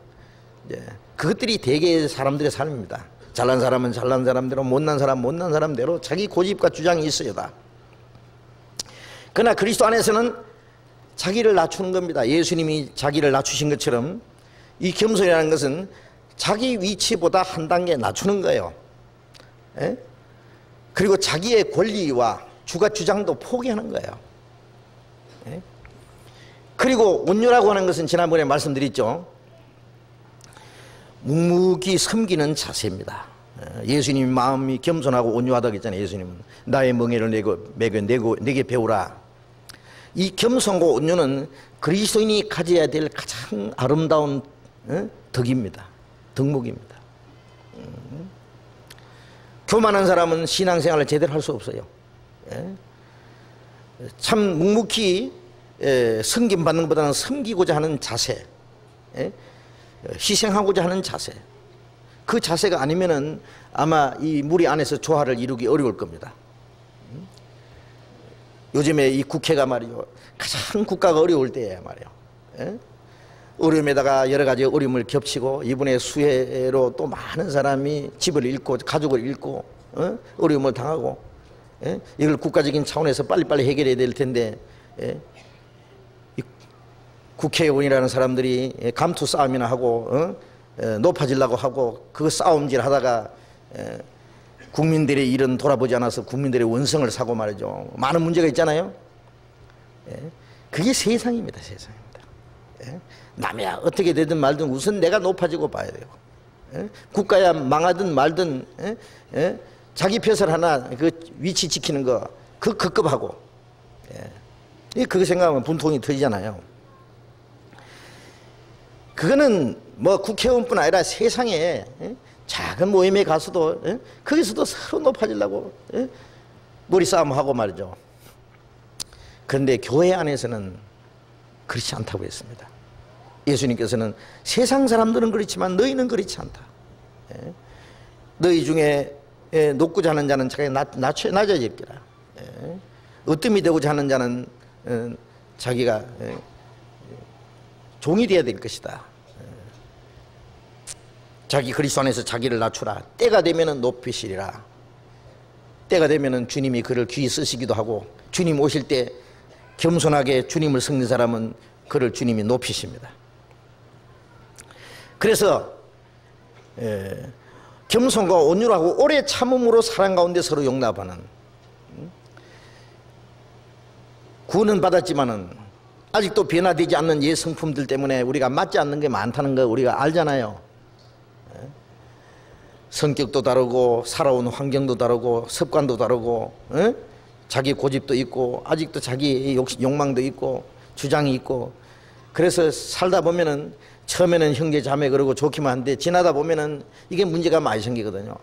그것들이 대개 사람들의 삶입니다. 잘난 사람은 잘난 사람대로 못난 사람은 못난 사람대로 자기 고집과 주장이 있어요 다. 그러나 그리스도 안에서는 자기를 낮추는 겁니다. 예수님이 자기를 낮추신 것처럼 이 겸손이라는 것은 자기 위치보다 한 단계 낮추는 거예요. 그리고 자기의 권리와 주장도 포기하는 거예요. 그리고 온유라고 하는 것은 지난번에 말씀드렸죠. 묵묵히 섬기는 자세입니다. 예수님 마음이 겸손하고 온유하다고 했잖아요. 예수님은 나의 멍에를 내게 배우라. 이 겸손과 온유는 그리스도인이 가져야 될 가장 아름다운 덕입니다. 덕목입니다. 교만한 사람은 신앙생활을 제대로 할 수 없어요. 참 묵묵히 섬김받는 것보다는 섬기고자 하는 자세, 희생하고자 하는 자세, 그 자세가 아니면은 아마 이 무리 안에서 조화를 이루기 어려울 겁니다. 요즘에 이 국회가 말이요, 가장 국가가 어려울 때에 말이요, 어려움에다가 여러 가지 어려움을 겹치고 이번에 수해로 또 많은 사람이 집을 잃고 가족을 잃고 어려움을 당하고, 이걸 국가적인 차원에서 빨리빨리 해결해야 될 텐데, 국회의원이라는 사람들이 감투 싸움이나 하고 높아지려고 하고 그 싸움질 하다가 국민들의 일은 돌아보지 않아서 국민들의 원성을 사고 말이죠. 많은 문제가 있잖아요. 그게 세상입니다. 세상입니다. 남이야 어떻게 되든 말든 우선 내가 높아지고 봐야 되고, 국가야 망하든 말든 자기 벼슬 하나 그 위치 지키는 거 그 급급하고, 그거 생각하면 분통이 터지잖아요. 그거는 뭐 국회의원뿐 아니라 세상에 작은 모임에 가서도 거기서도 서로 높아지려고 머리 싸움하고 말이죠. 그런데 교회 안에서는 그렇지 않다고 했습니다. 예수님께서는 세상 사람들은 그렇지만 너희는 그렇지 않다. 너희 중에 높고자 하는 자는 자기 낮아질기라. 으뜸이 되고자 하는 자는 자기가 종이 되어야 될 것이다. 자기 그리스도 안에서 자기를 낮추라. 때가 되면은 높이시리라. 때가 되면은 주님이 그를 귀히 쓰시기도 하고, 주님 오실 때 겸손하게 주님을 섬긴 사람은 그를 주님이 높이십니다. 그래서 겸손과 온유하고 오래 참음으로 사랑 가운데 서로 용납하는, 구원은 받았지만은 아직도 변화되지 않는 옛 성품들 때문에 우리가 맞지 않는 게 많다는 거 우리가 알잖아요. 성격도 다르고 살아온 환경도 다르고 습관도 다르고, 자기 고집도 있고 아직도 자기 욕망도 있고 주장이 있고, 그래서 살다 보면은 처음에는 형제 자매 그러고 좋기만 한데 지나다 보면은 이게 문제가 많이 생기거든요.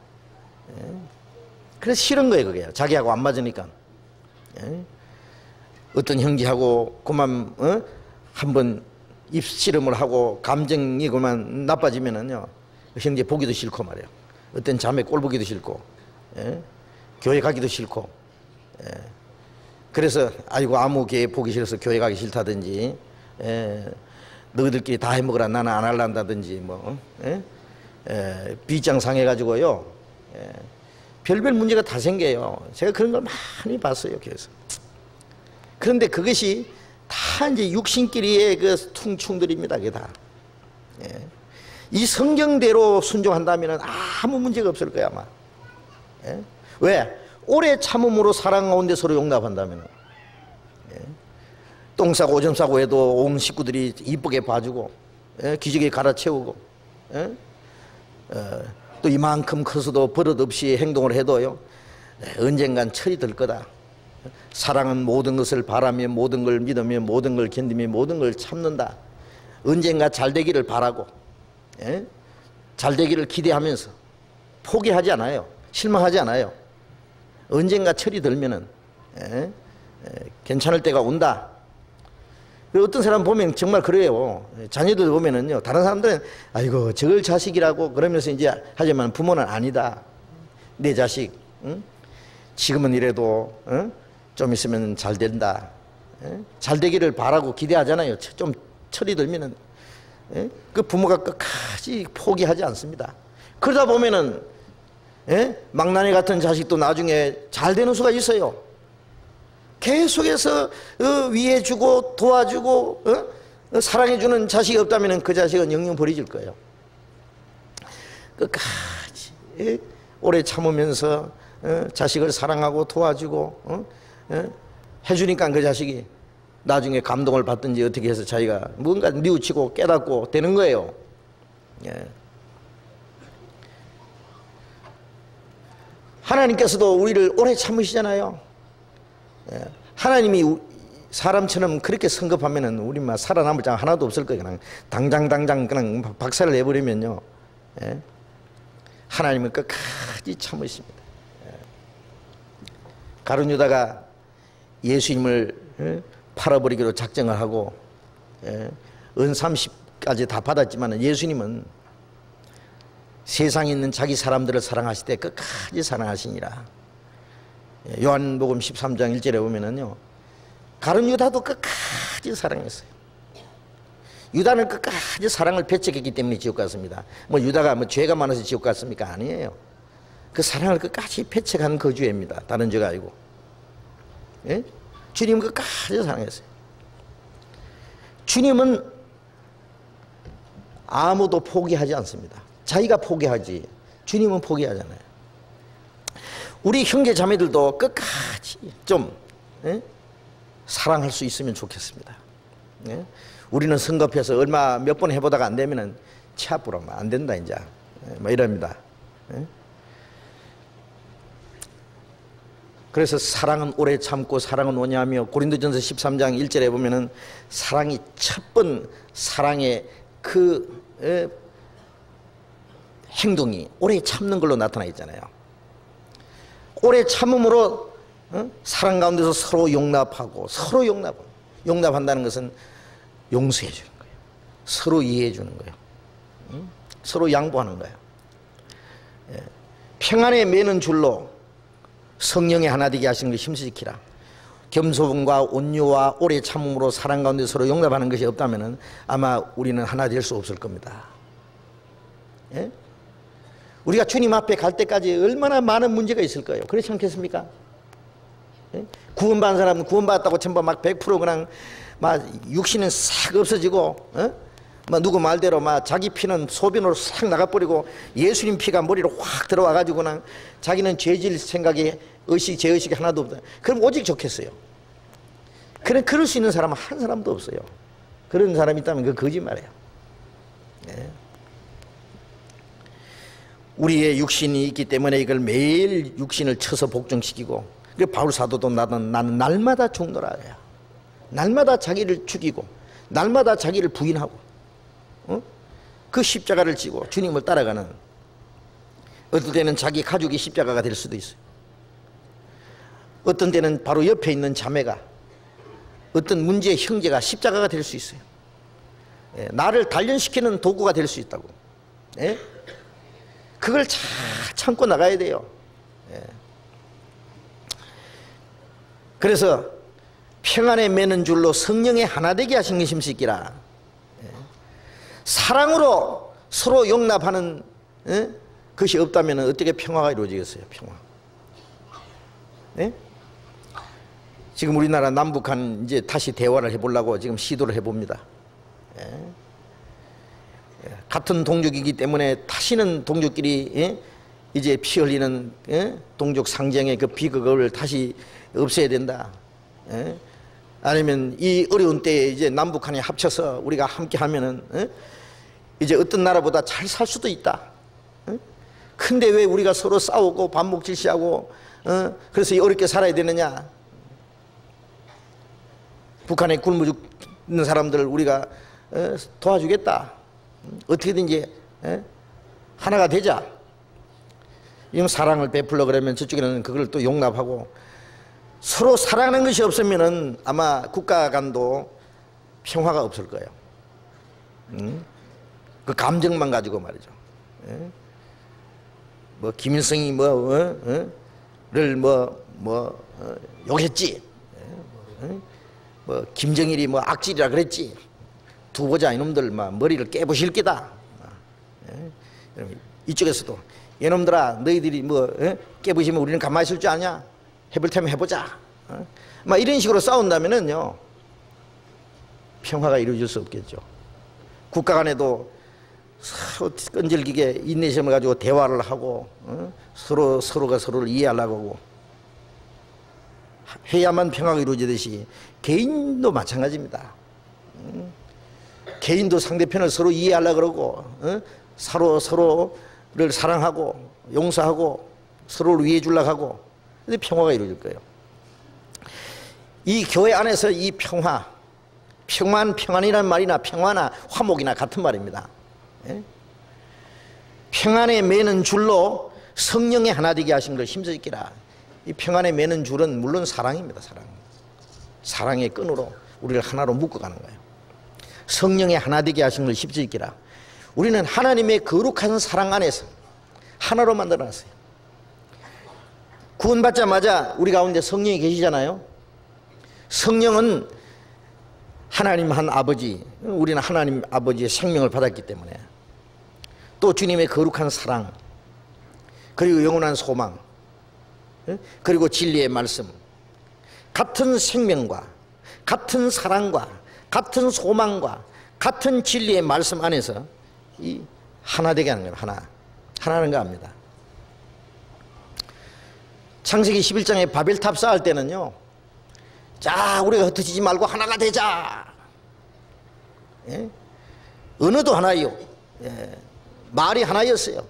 그래서 싫은 거예요. 그게 자기하고 안 맞으니까. 어떤 형제하고 그만 한번 입씨름을 하고 감정이 그만 나빠지면은요, 형제 보기도 싫고 말이에요. 어떤 자매 꼴 보기도 싫고, 교회 가기도 싫고, 그래서 아이고 아무 교회 보기 싫어서 교회 가기 싫다든지, 너희들끼리 다 해먹으라 나는 안 할란다든지, 뭐 빗장 상해가지고요, 별별 문제가 다 생겨요. 제가 그런 걸 많이 봤어요. 그래서 그런데 그것이 다 이제 육신끼리의 그 퉁충들입니다. 그게 다. 이 성경대로 순종한다면 아무 문제가 없을 거야 아마. 왜? 오래 참음으로 사랑 가운데 서로 용납한다면. 똥 싸고 오줌 싸고 해도 온 식구들이 이쁘게 봐주고, 기저귀 갈아채우고, 또 이만큼 커서도 버릇없이 행동을 해도요, 언젠간 철이 들 거다. 사랑은 모든 것을 바라며 모든 걸 믿으며 모든 걸 견디며 모든 걸 참는다. 언젠가 잘 되기를 바라고, 잘 되기를 기대하면서 포기하지 않아요. 실망하지 않아요. 언젠가 철이 들면은 괜찮을 때가 온다. 어떤 사람 보면 정말 그래요. 자녀들 보면은요, 다른 사람들은 아이고 저걸 자식이라고 그러면서 이제 하지만 부모는 아니다. 내 자식, 지금은 이래도 좀 있으면 잘 된다. 잘 되기를 바라고 기대하잖아요. 좀 철이 들면은 그 부모가 끝까지 포기하지 않습니다. 그러다 보면은 망나니 같은 자식도 나중에 잘 되는 수가 있어요. 계속해서 위해주고 도와주고 사랑해주는 자식이 없다면 그 자식은 영영 버려질 거예요. 끝까지 오래 참으면서 자식을 사랑하고 도와주고 해주니까 그 자식이 나중에 감동을 받든지 어떻게 해서 자기가 뭔가 뉘우치고 깨닫고 되는 거예요. 예. 하나님께서도 우리를 오래 참으시잖아요. 예. 하나님이 사람처럼 그렇게 성급하면은 우리 막 살아남을 장 하나도 없을 거예요. 그냥 당장 그냥 박살을 내버리면요. 예. 하나님은 끝까지 참으십니다. 예. 가룟 유다가 예수님을 팔아버리기로 작정을 하고 은 30까지 다 받았지만 예수님은 세상에 있는 자기 사람들을 사랑하실 때 끝까지 사랑하시니라. 요한복음 13장 1절에 보면은요, 가룟 유다도 끝까지 사랑했어요. 유다는 끝까지 사랑을 배척했기 때문에 지옥 갔습니다. 뭐 유다가 뭐 죄가 많아서 지옥 갔습니까? 아니에요. 그 사랑을 끝까지 배척한 그 죄입니다. 다른 죄가 아니고. 예? 주님은 끝까지 사랑했어요. 주님은 아무도 포기하지 않습니다. 자기가 포기하지 주님은 포기하잖아요. 우리 형제 자매들도 끝까지 좀 사랑할 수 있으면 좋겠습니다. 예? 우리는 성급해서 얼마 몇 번 해보다가 안 되면은 치아부러 안 된다 이제 뭐 이럽니다. 예? 그래서 사랑은 오래 참고 사랑은 오냐며 고린도전서 13장 1절에 보면은 사랑이 첫 번 사랑의 그 행동이 오래 참는 걸로 나타나 있잖아요. 오래 참음으로 사랑 가운데서 서로 용납하고 서로 용납한다는 것은 용서해 주는 거예요. 서로 이해해 주는 거예요. 서로 양보하는 거예요. 평안에 매는 줄로 성령의 하나 되게 하시는 것을 힘쓰시키라. 겸손과 온유와 오래 참음으로 사랑 가운데 서로 용납하는 것이 없다면 아마 우리는 하나 될 수 없을 겁니다. 예? 우리가 주님 앞에 갈 때까지 얼마나 많은 문제가 있을 거예요. 그렇지 않겠습니까? 예? 구원받은 사람은 구원받았다고 전부 막 100% 그냥 막 육신은 싹 없어지고, 막 누구 말대로 막 자기 피는 소변으로 싹 나가버리고 예수님 피가 머리로 확 들어와가지고 그냥 자기는 죄질 생각에 죄의식이 하나도 없다. 그럼 오직 좋겠어요. 그럴 수 있는 사람은 한 사람도 없어요. 그런 사람이 있다면 그 거짓말이에요. 네. 우리의 육신이 있기 때문에 이걸 매일 육신을 쳐서 복종시키고, 그 바울 사도도 나는 날마다 죽노라 해요. 날마다 자기를 죽이고 날마다 자기를 부인하고 그 십자가를 지고 주님을 따라가는, 어떨 때는 자기 가족이 십자가가 될 수도 있어요. 어떤 때는 바로 옆에 있는 자매가, 어떤 문제의 형제가 십자가가 될 수 있어요. 예, 나를 단련시키는 도구가 될 수 있다고. 예? 그걸 잘 참고 나가야 돼요. 예. 그래서 평안에 매는 줄로 성령의 하나 되게 하신 것이 힘쓰기라. 예. 사랑으로 서로 용납하는 것이 없다면 어떻게 평화가 이루어지겠어요? 평화. 네? 지금 우리나라 남북한 이제 다시 대화를 해보려고 지금 시도를 해봅니다. 예. 같은 동족이기 때문에 다시는 동족끼리 이제 피 흘리는 동족 상정의 그 비극을 다시 없애야 된다. 아니면 이 어려운 때에 이제 남북한이 합쳐서 우리가 함께 하면은 이제 어떤 나라보다 잘 살 수도 있다. 근데 왜 우리가 서로 싸우고 반목질시하고 그래서 어렵게 살아야 되느냐. 북한에 굶어 죽는 사람들을 우리가 도와주겠다. 어떻게든지 하나가 되자. 이런 사랑을 베풀려 그러면 저쪽에는 그걸 또 용납하고, 서로 사랑하는 것이 없으면은 아마 국가 간도 평화가 없을 거예요. 그 감정만 가지고 말이죠. 뭐 김일성이 를 욕했지. 뭐 김정일이 뭐 악질이라 그랬지. 두고 보자 이놈들 막 머리를 깨부실 게다. 이쪽에서도 이놈들아 너희들이 뭐 깨부시면 우리는 가만히 있을 줄 아냐? 해볼 테면 해보자. 막 이런 식으로 싸운다면은요 평화가 이루어질 수 없겠죠. 국가 간에도 서로 끈질기게 인내심을 가지고 대화를 하고 서로가 서로를 이해하려고 하고, 해야만 평화가 이루어지듯이 개인도 마찬가지입니다. 개인도 상대편을 서로 이해하려고 그러고 서로를 사랑하고 용서하고 서로를 위해 주려고 하고, 근데 평화가 이루어질 거예요. 이 교회 안에서 이 평안이라는 말이나 평화나 화목이나 같은 말입니다. 평안에 매는 줄로 성령의 하나 되게 하신 걸 힘써 지키라. 이 평안에 매는 줄은 물론 사랑입니다. 사랑의 끈으로 우리를 하나로 묶어가는 거예요. 성령의 하나 되게 하신 걸 힘써 지키라. 우리는 하나님의 거룩한 사랑 안에서 하나로 만들어놨어요. 구원받자마자 우리 가운데 성령이 계시잖아요. 성령은 하나님 한 아버지, 우리는 하나님 아버지의 생명을 받았기 때문에, 또 주님의 거룩한 사랑, 그리고 영원한 소망, 그리고 진리의 말씀, 같은 생명과 같은 사랑과 같은 소망과 같은 진리의 말씀 안에서 이 하나 되게 하는 거예요. 하나는 거 합니다. 창세기 11장에 바벨탑 쌓을 때는요, 자, 우리가 흩어지지 말고 하나가 되자. 예? 언어도 하나요. 예. 말이 하나였어요.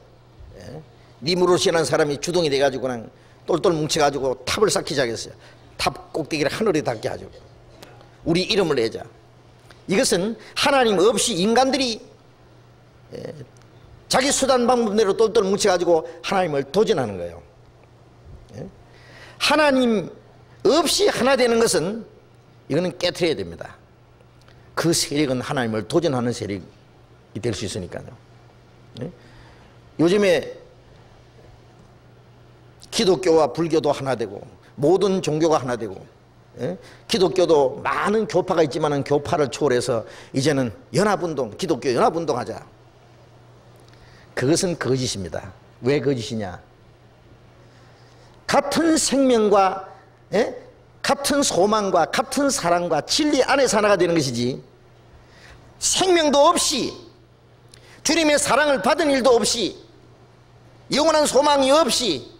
예. 니무롯이라는 사람이 주동이 돼가지고 그냥 똘똘 뭉쳐가지고 탑을 쌓기 시작했어요. 탑 꼭대기를 하늘에 닿게 하죠. 우리 이름을 내자. 이것은 하나님 없이 인간들이 자기 수단 방법대로 똘똘 뭉쳐가지고 하나님을 도전하는 거예요. 하나님 없이 하나 되는 것은 이거는 깨트려야 됩니다. 그 세력은 하나님을 도전하는 세력이 될 수 있으니까요. 요즘에 기독교와 불교도 하나 되고 모든 종교가 하나 되고, 기독교도 많은 교파가 있지만 교파를 초월해서 이제는 연합운동, 기독교 연합운동 하자. 그것은 거짓입니다. 왜 거짓이냐? 같은 생명과 같은 소망과 같은 사랑과 진리 안에서 하나가 되는 것이지, 생명도 없이 주님의 사랑을 받은 일도 없이 영원한 소망이 없이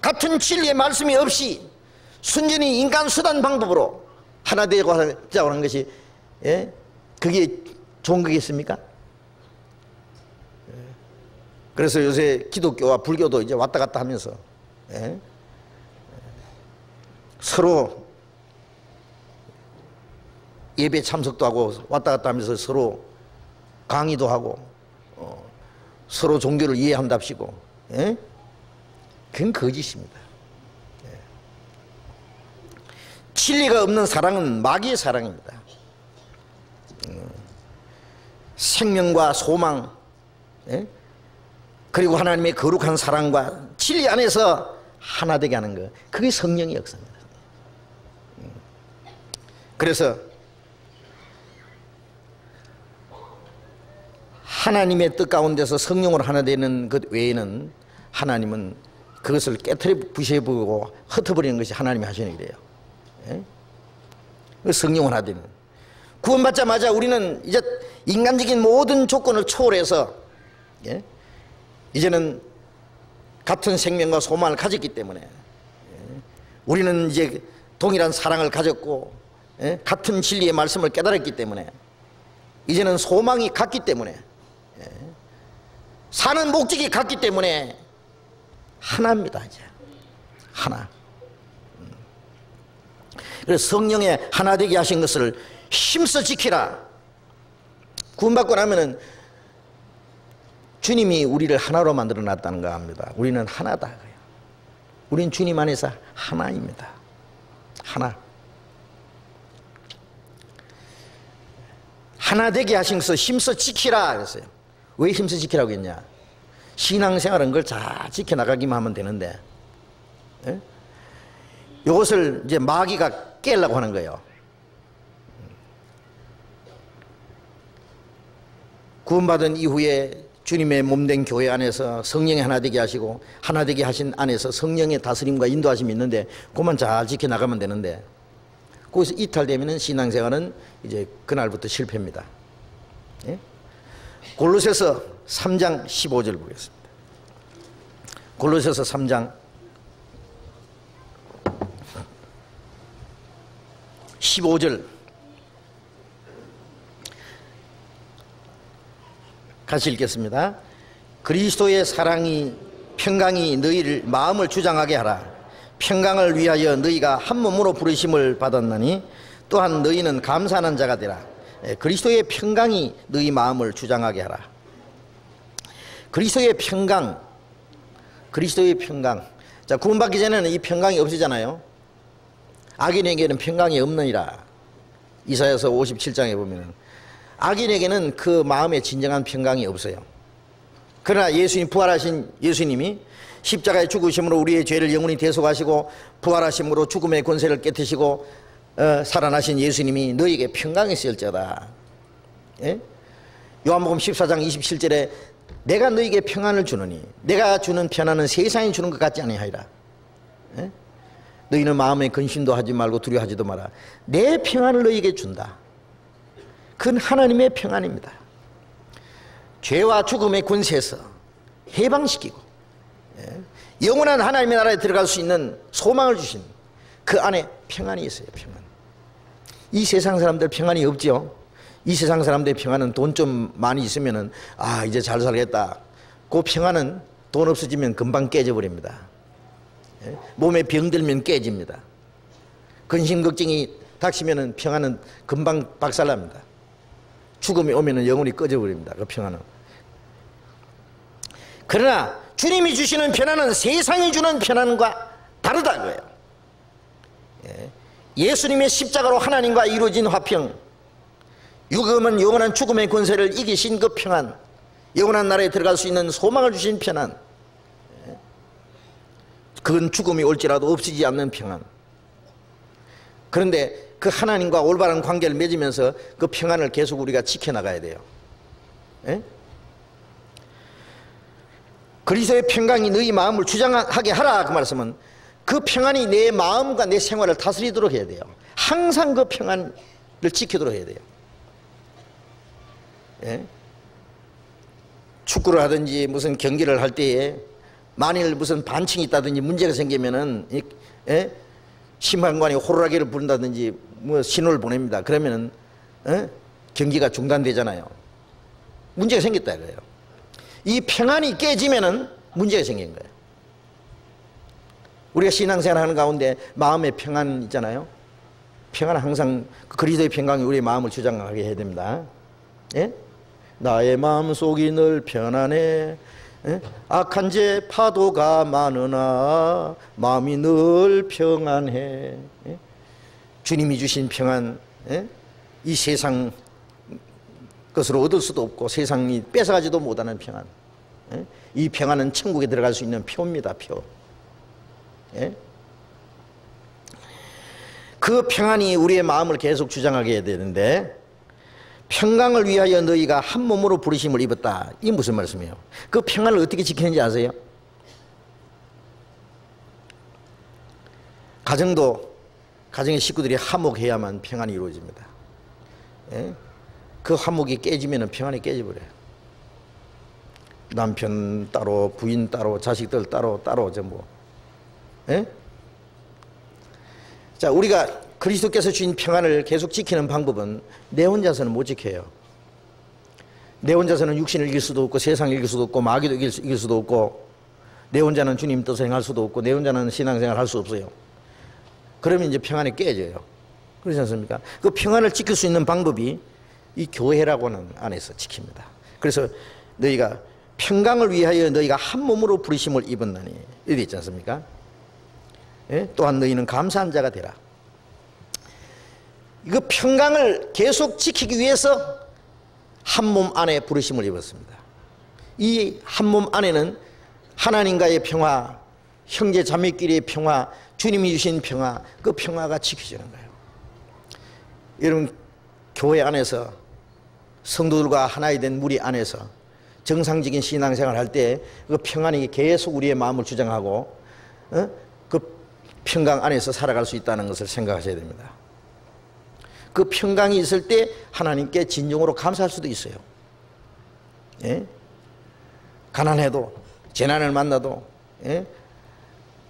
같은 진리의 말씀이 없이 순전히 인간 수단 방법으로 하나 되고 하자고 하는 것이 그게 좋은 거겠습니까? 그래서 요새 기독교와 불교도 이제 왔다 갔다 하면서 서로 예배 참석도 하고 왔다 갔다 하면서 서로 강의도 하고 서로 종교를 이해한답시고, 그건 거짓입니다. 진리가 없는 사랑은 마귀의 사랑입니다. 생명과 소망, 그리고 하나님의 거룩한 사랑과 진리 안에서 하나 되게 하는 것, 그게 성령의 역사입니다. 그래서 하나님의 뜻 가운데서 성령으로 하나 되는 것 외에는 하나님은 그것을 깨트려 부셔버리고 흩어버리는 것이 하나님이 하시는 일이에요. 성령으로 하나 되는, 구원받자마자 우리는 이제 인간적인 모든 조건을 초월해서 이제는 같은 생명과 소망을 가졌기 때문에 우리는 이제 동일한 사랑을 가졌고 같은 진리의 말씀을 깨달았기 때문에 이제는 소망이 같기 때문에 사는 목적이 같기 때문에 하나입니다. 이제 하나. 그래서 성령의 하나 되게 하신 것을 힘써 지키라. 구원받고 나면은 주님이 우리를 하나로 만들어 놨다는 거 압니다. 우리는 하나다. 우리는 주님 안에서 하나입니다. 하나. 하나 되게 하신 것을 힘써 지키라 그랬어요. 왜 힘써 지키라고 했냐? 신앙생활은 그걸 잘 지켜나가기만 하면 되는데, 이것을 이제 마귀가 깨려고 하는 거예요. 구원받은 이후에 주님의 몸된 교회 안에서 성령이 하나 되게 하시고 하나 되게 하신 안에서 성령의 다스림과 인도하심이 있는데 그것만 잘 지켜나가면 되는데, 거기서 이탈되면 신앙생활은 이제 그날부터 실패입니다. 골로새서 3장 15절 보겠습니다. 골로새서 3장 15절 같이 읽겠습니다. 그리스도의 사랑이 평강이 너희를 마음을 주장하게 하라. 평강을 위하여 너희가 한 몸으로 부르심을 받았나니 또한 너희는 감사하는 자가 되라. 그리스도의 평강이 너희 마음을 주장하게 하라. 그리스도의 평강, 그리스도의 평강. 자, 구원받기 전에는 이 평강이 없었잖아요. 악인에게는 평강이 없느니라. 이사야서 57장에 보면 악인에게는 그 마음에 진정한 평강이 없어요. 그러나 예수님, 부활하신 예수님이 십자가의 죽으심으로 우리의 죄를 영원히 대속하시고 부활하심으로 죽음의 권세를 깨뜨리시고 살아나신 예수님이 너희에게 평강이 있을지어다. 예? 요한복음 14장 27절에 내가 너희에게 평안을 주노니 내가 주는 평안은 세상이 주는 것 같지 아니하리라. 예? 너희는 마음에 근심도 하지 말고 두려워하지도 마라. 내 평안을 너희에게 준다. 그건 하나님의 평안입니다. 죄와 죽음의 권세에서 해방시키고 영원한 하나님의 나라에 들어갈 수 있는 소망을 주신 그 안에 평안이 있어요. 평안. 이 세상 사람들 평안이 없죠. 이 세상 사람들의 평안은 돈 좀 많이 있으면은 이제 잘 살겠다. 그 평안은 돈 없어지면 금방 깨져버립니다. 몸에 병 들면 깨집니다. 근심 걱정이 닥치면은 평안은 금방 박살납니다. 죽음이 오면은 영혼이 꺼져버립니다. 그 평안은. 그러나 주님이 주시는 평안은 세상이 주는 평안과 다르다 거예요. 예수님의 십자가로 하나님과 이루어진 화평, 유금은 영원한 죽음의 권세를 이기신 그 평안, 영원한 나라에 들어갈 수 있는 소망을 주신 평안, 그건 죽음이 올지라도 없어지지 않는 평안. 그런데 그 하나님과 올바른 관계를 맺으면서 그 평안을 계속 우리가 지켜나가야 돼요. 그리스도의 평강이 너희 마음을 주장하게 하라. 그 말씀은 그 평안이 내 마음과 내 생활을 다스리도록 해야 돼요. 항상 그 평안을 지키도록 해야 돼요. 축구를 하든지 무슨 경기를 할 때에 만일 무슨 반칙이 있다든지 문제가 생기면은 심판관이 호루라기를 부른다든지 뭐 신호를 보냅니다. 그러면은 경기가 중단되잖아요. 문제가 생겼다 이거예요. 이 평안이 깨지면은 문제가 생긴 거예요. 우리가 신앙생활 하는 가운데 마음의 평안 있잖아요. 평안은 항상 그리스도의 평강이 우리의 마음을 주장하게 해야 됩니다. 예? 나의 마음속이 늘 편안해. 악한 죄 파도가 많으나 마음이 늘 평안해. 주님이 주신 평안, 이 세상 것으로 얻을 수도 없고 세상이 뺏어가지도 못하는 평안. 이 평안은 천국에 들어갈 수 있는 표입니다. 표. 그 평안이 우리의 마음을 계속 주장하게 해야 되는데, 평강을 위하여 너희가 한 몸으로 부르심을 입었다. 이게 무슨 말씀이에요? 그 평안을 어떻게 지키는지 아세요? 가정의 식구들이 화목해야만 평안이 이루어집니다. 그 화목이 깨지면 평안이 깨져버려요. 남편 따로, 부인 따로, 자식들 따로 전부. 자, 우리가 그리스도께서 주신 평안을 계속 지키는 방법은 내 혼자서는 못 지켜요. 내 혼자서는 육신을 이길 수도 없고 세상을 이길 수도 없고 마귀도 이길 수도 없고, 내 혼자는 주님 뜻을 행할 수도 없고 내 혼자는 신앙생활 할 수 없어요. 그러면 이제 평안이 깨져요. 그렇지 않습니까? 그 평안을 지킬 수 있는 방법이 이 교회라고 하는 안에서 지킵니다. 그래서 너희가 평강을 위하여 너희가 한 몸으로 부르심을 입었나니, 이렇게 있지 않습니까? 또한 너희는 감사한 자가 되라. 이거 평강을 계속 지키기 위해서 한 몸 안에 부르심을 입었습니다. 이 한 몸 안에는 하나님과의 평화, 형제 자매끼리의 평화, 주님이 주신 평화, 그 평화가 지켜지는 거예요. 여러분, 교회 안에서 성도들과 하나이 된 무리 안에서 정상적인 신앙생활을 할 때 그 평안이 계속 우리의 마음을 주장하고 그 평강 안에서 살아갈 수 있다는 것을 생각하셔야 됩니다. 그 평강이 있을 때 하나님께 진정으로 감사할 수도 있어요. 가난해도, 재난을 만나도,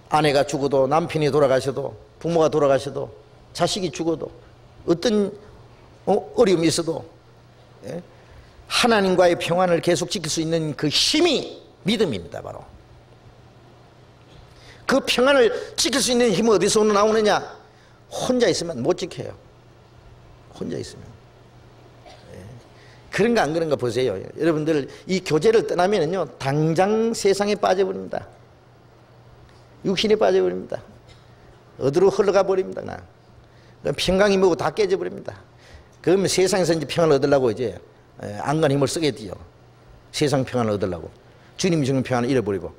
아내가 죽어도, 남편이 돌아가셔도, 부모가 돌아가셔도, 자식이 죽어도 어떤 어려움이 있어도 하나님과의 평안을 계속 지킬 수 있는 그 힘이 믿음입니다. 바로 그 평안을 지킬 수 있는 힘은 어디서 나오느냐? 혼자 있으면 못 지켜요. 혼자 있으면. 그런가 안 그런가 보세요. 여러분들 이 교제를 떠나면은요 당장 세상에 빠져버립니다. 육신에 빠져버립니다. 어디로 흘러가 버립니다. 평강이 뭐고 다 깨져버립니다. 그러면 세상에서 이제 평안을 얻으려고 이제 안간 힘을 쓰게 돼요. 세상 평안을 얻으려고. 주님이 주는 평안을 잃어버리고.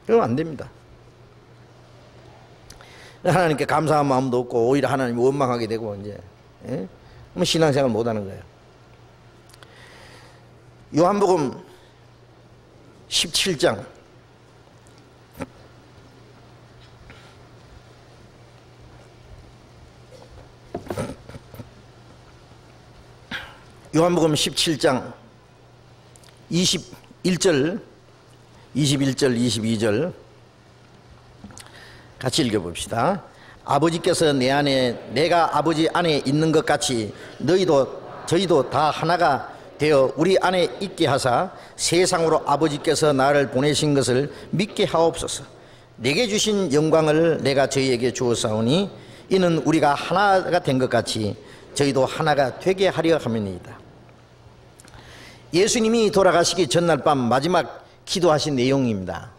그러면 안 됩니다. 하나님께 감사한 마음도 없고 오히려 하나님을 원망하게 되고 이제 신앙생활 못하는 거예요. 요한복음 17장 요한복음 17장 21절 22절 같이 읽어봅시다. 아버지께서 내 안에 내가 아버지 안에 있는 것 같이 저희도 다 하나가 되어 우리 안에 있게 하사 세상으로 아버지께서 나를 보내신 것을 믿게 하옵소서. 내게 주신 영광을 내가 저희에게 주었사오니 이는 우리가 하나가 된 것 같이 저희도 하나가 되게 하려 함이니이다. 예수님이 돌아가시기 전날 밤 마지막 기도하신 내용입니다.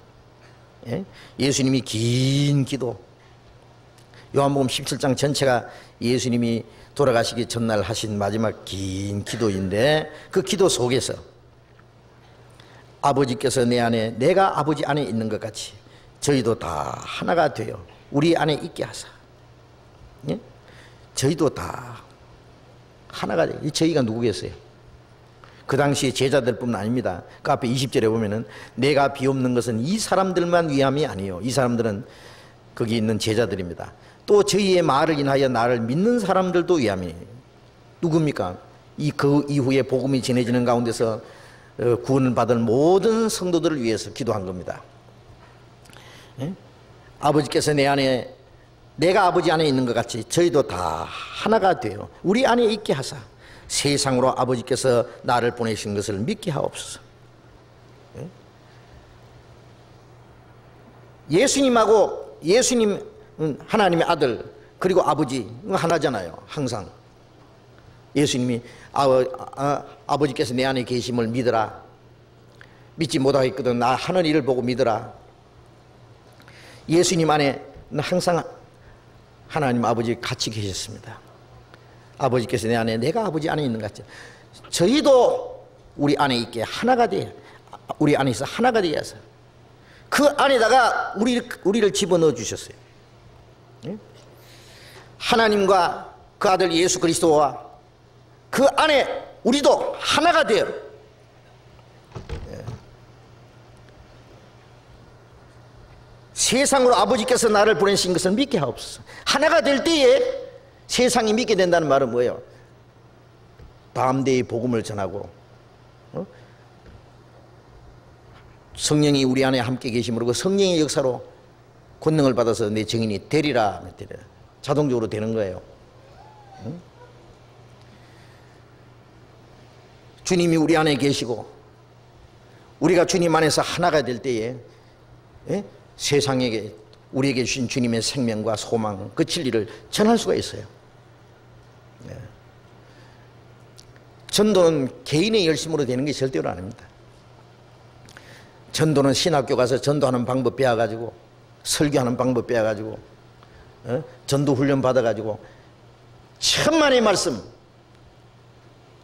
예수님이 긴 기도, 요한복음 17장 전체가 예수님이 돌아가시기 전날 하신 마지막 긴 기도인데 그 기도 속에서 아버지께서 내 안에 내가 아버지 안에 있는 것 같이 저희도 다 하나가 되어 우리 안에 있게 하사. 저희도 다 하나가 돼요. 이 저희가 누구겠어요? 그 당시에 제자들뿐만 아닙니다. 그 앞에 20절에 보면은 내가 비옵는 것은 이 사람들만 위함이 아니요 이 사람들은 거기 있는 제자들입니다. 또 저희의 말을 인하여 나를 믿는 사람들도 위함이. 누굽니까? 그 이후에 복음이 전해지는 가운데서 구원을 받은 모든 성도들을 위해서 기도한 겁니다. 아버지께서 내 안에 내가 아버지 안에 있는 것 같이 저희도 다 하나가 되어 우리 안에 있게 하사 세상으로 아버지께서 나를 보내신 것을 믿게 하옵소서. 예수님하고 예수님 하나님의 아들 그리고 아버지 하나잖아요. 항상 예수님이 아버지께서 내 안에 계심을 믿어라. 믿지 못하겠거든 나 하는 일을 보고 믿어라. 예수님 안에 항상 하나님 아버지 같이 계셨습니다. 아버지께서 내 안에 내가 아버지 안에 있는 것 같죠. 저희도 우리 안에 있게 하나가 돼 우리 안에 있어 하나가 되게 해서 그 안에다가 우리를 집어넣어 주셨어요. 하나님과 그 아들 예수 그리스도와 그 안에 우리도 하나가 돼요. 세상으로 아버지께서 나를 보내신 것을 믿게 하옵소서. 하나가 될 때에 세상이 믿게 된다는 말은 뭐예요? 담대히 복음을 전하고 성령이 우리 안에 함께 계심으로 그 성령의 역사로 권능을 받아서 내 증인이 되리라 자동적으로 되는 거예요. 주님이 우리 안에 계시고 우리가 주님 안에서 하나가 될 때에 세상에게 우리에게 주신 주님의 생명과 소망 그 진리를 전할 수가 있어요. 전도는 개인의 열심으로 되는 게 절대로 아닙니다. 전도는 신학교 가서 전도하는 방법 배워가지고 설교하는 방법 배워가지고 전도 훈련 받아가지고 천만의 말씀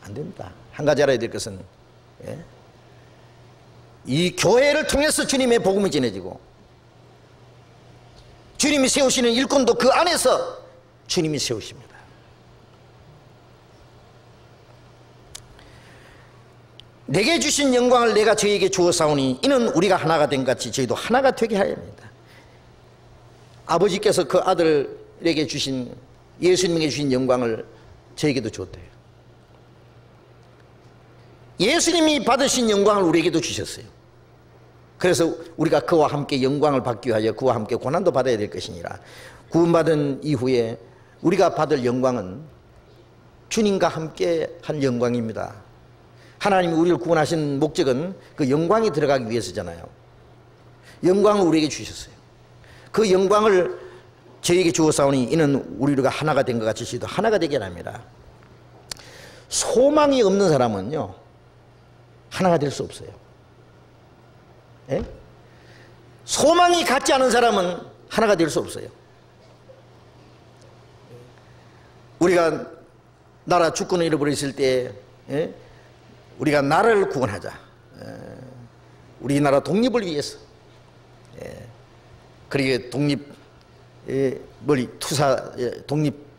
안 됩니다. 한 가지 알아야 될 것은 이 교회를 통해서 주님의 복음이 전해지고 주님이 세우시는 일꾼도 그 안에서 주님이 세우십니다. 내게 주신 영광을 내가 저희에게 주었사오니 이는 우리가 하나가 된 같이 저희도 하나가 되게 하야 합니다. 아버지께서 그 아들에게 주신 예수님에게 주신 영광을 저에게도 주었대요. 예수님이 받으신 영광을 우리에게도 주셨어요. 그래서 우리가 그와 함께 영광을 받기 위하여 그와 함께 고난도 받아야 될 것이니라. 구원받은 이후에 우리가 받을 영광은 주님과 함께 한 영광입니다. 하나님이 우리를 구원하신 목적은 그 영광이 들어가기 위해서잖아요. 영광을 우리에게 주셨어요. 그 영광을 저에게 주었사오니 이는 우리가 하나가 된 것 같이 저희도 하나가 되게 합니다. 소망이 없는 사람은요, 하나가 될 수 없어요. 예? 소망이 갖지 않은 사람은 하나가 될 수 없어요. 우리가 나라 주권을 잃어버렸을 때, 예? 우리가 나라를 구원하자. 우리나라 독립을 위해서. 그리고 독립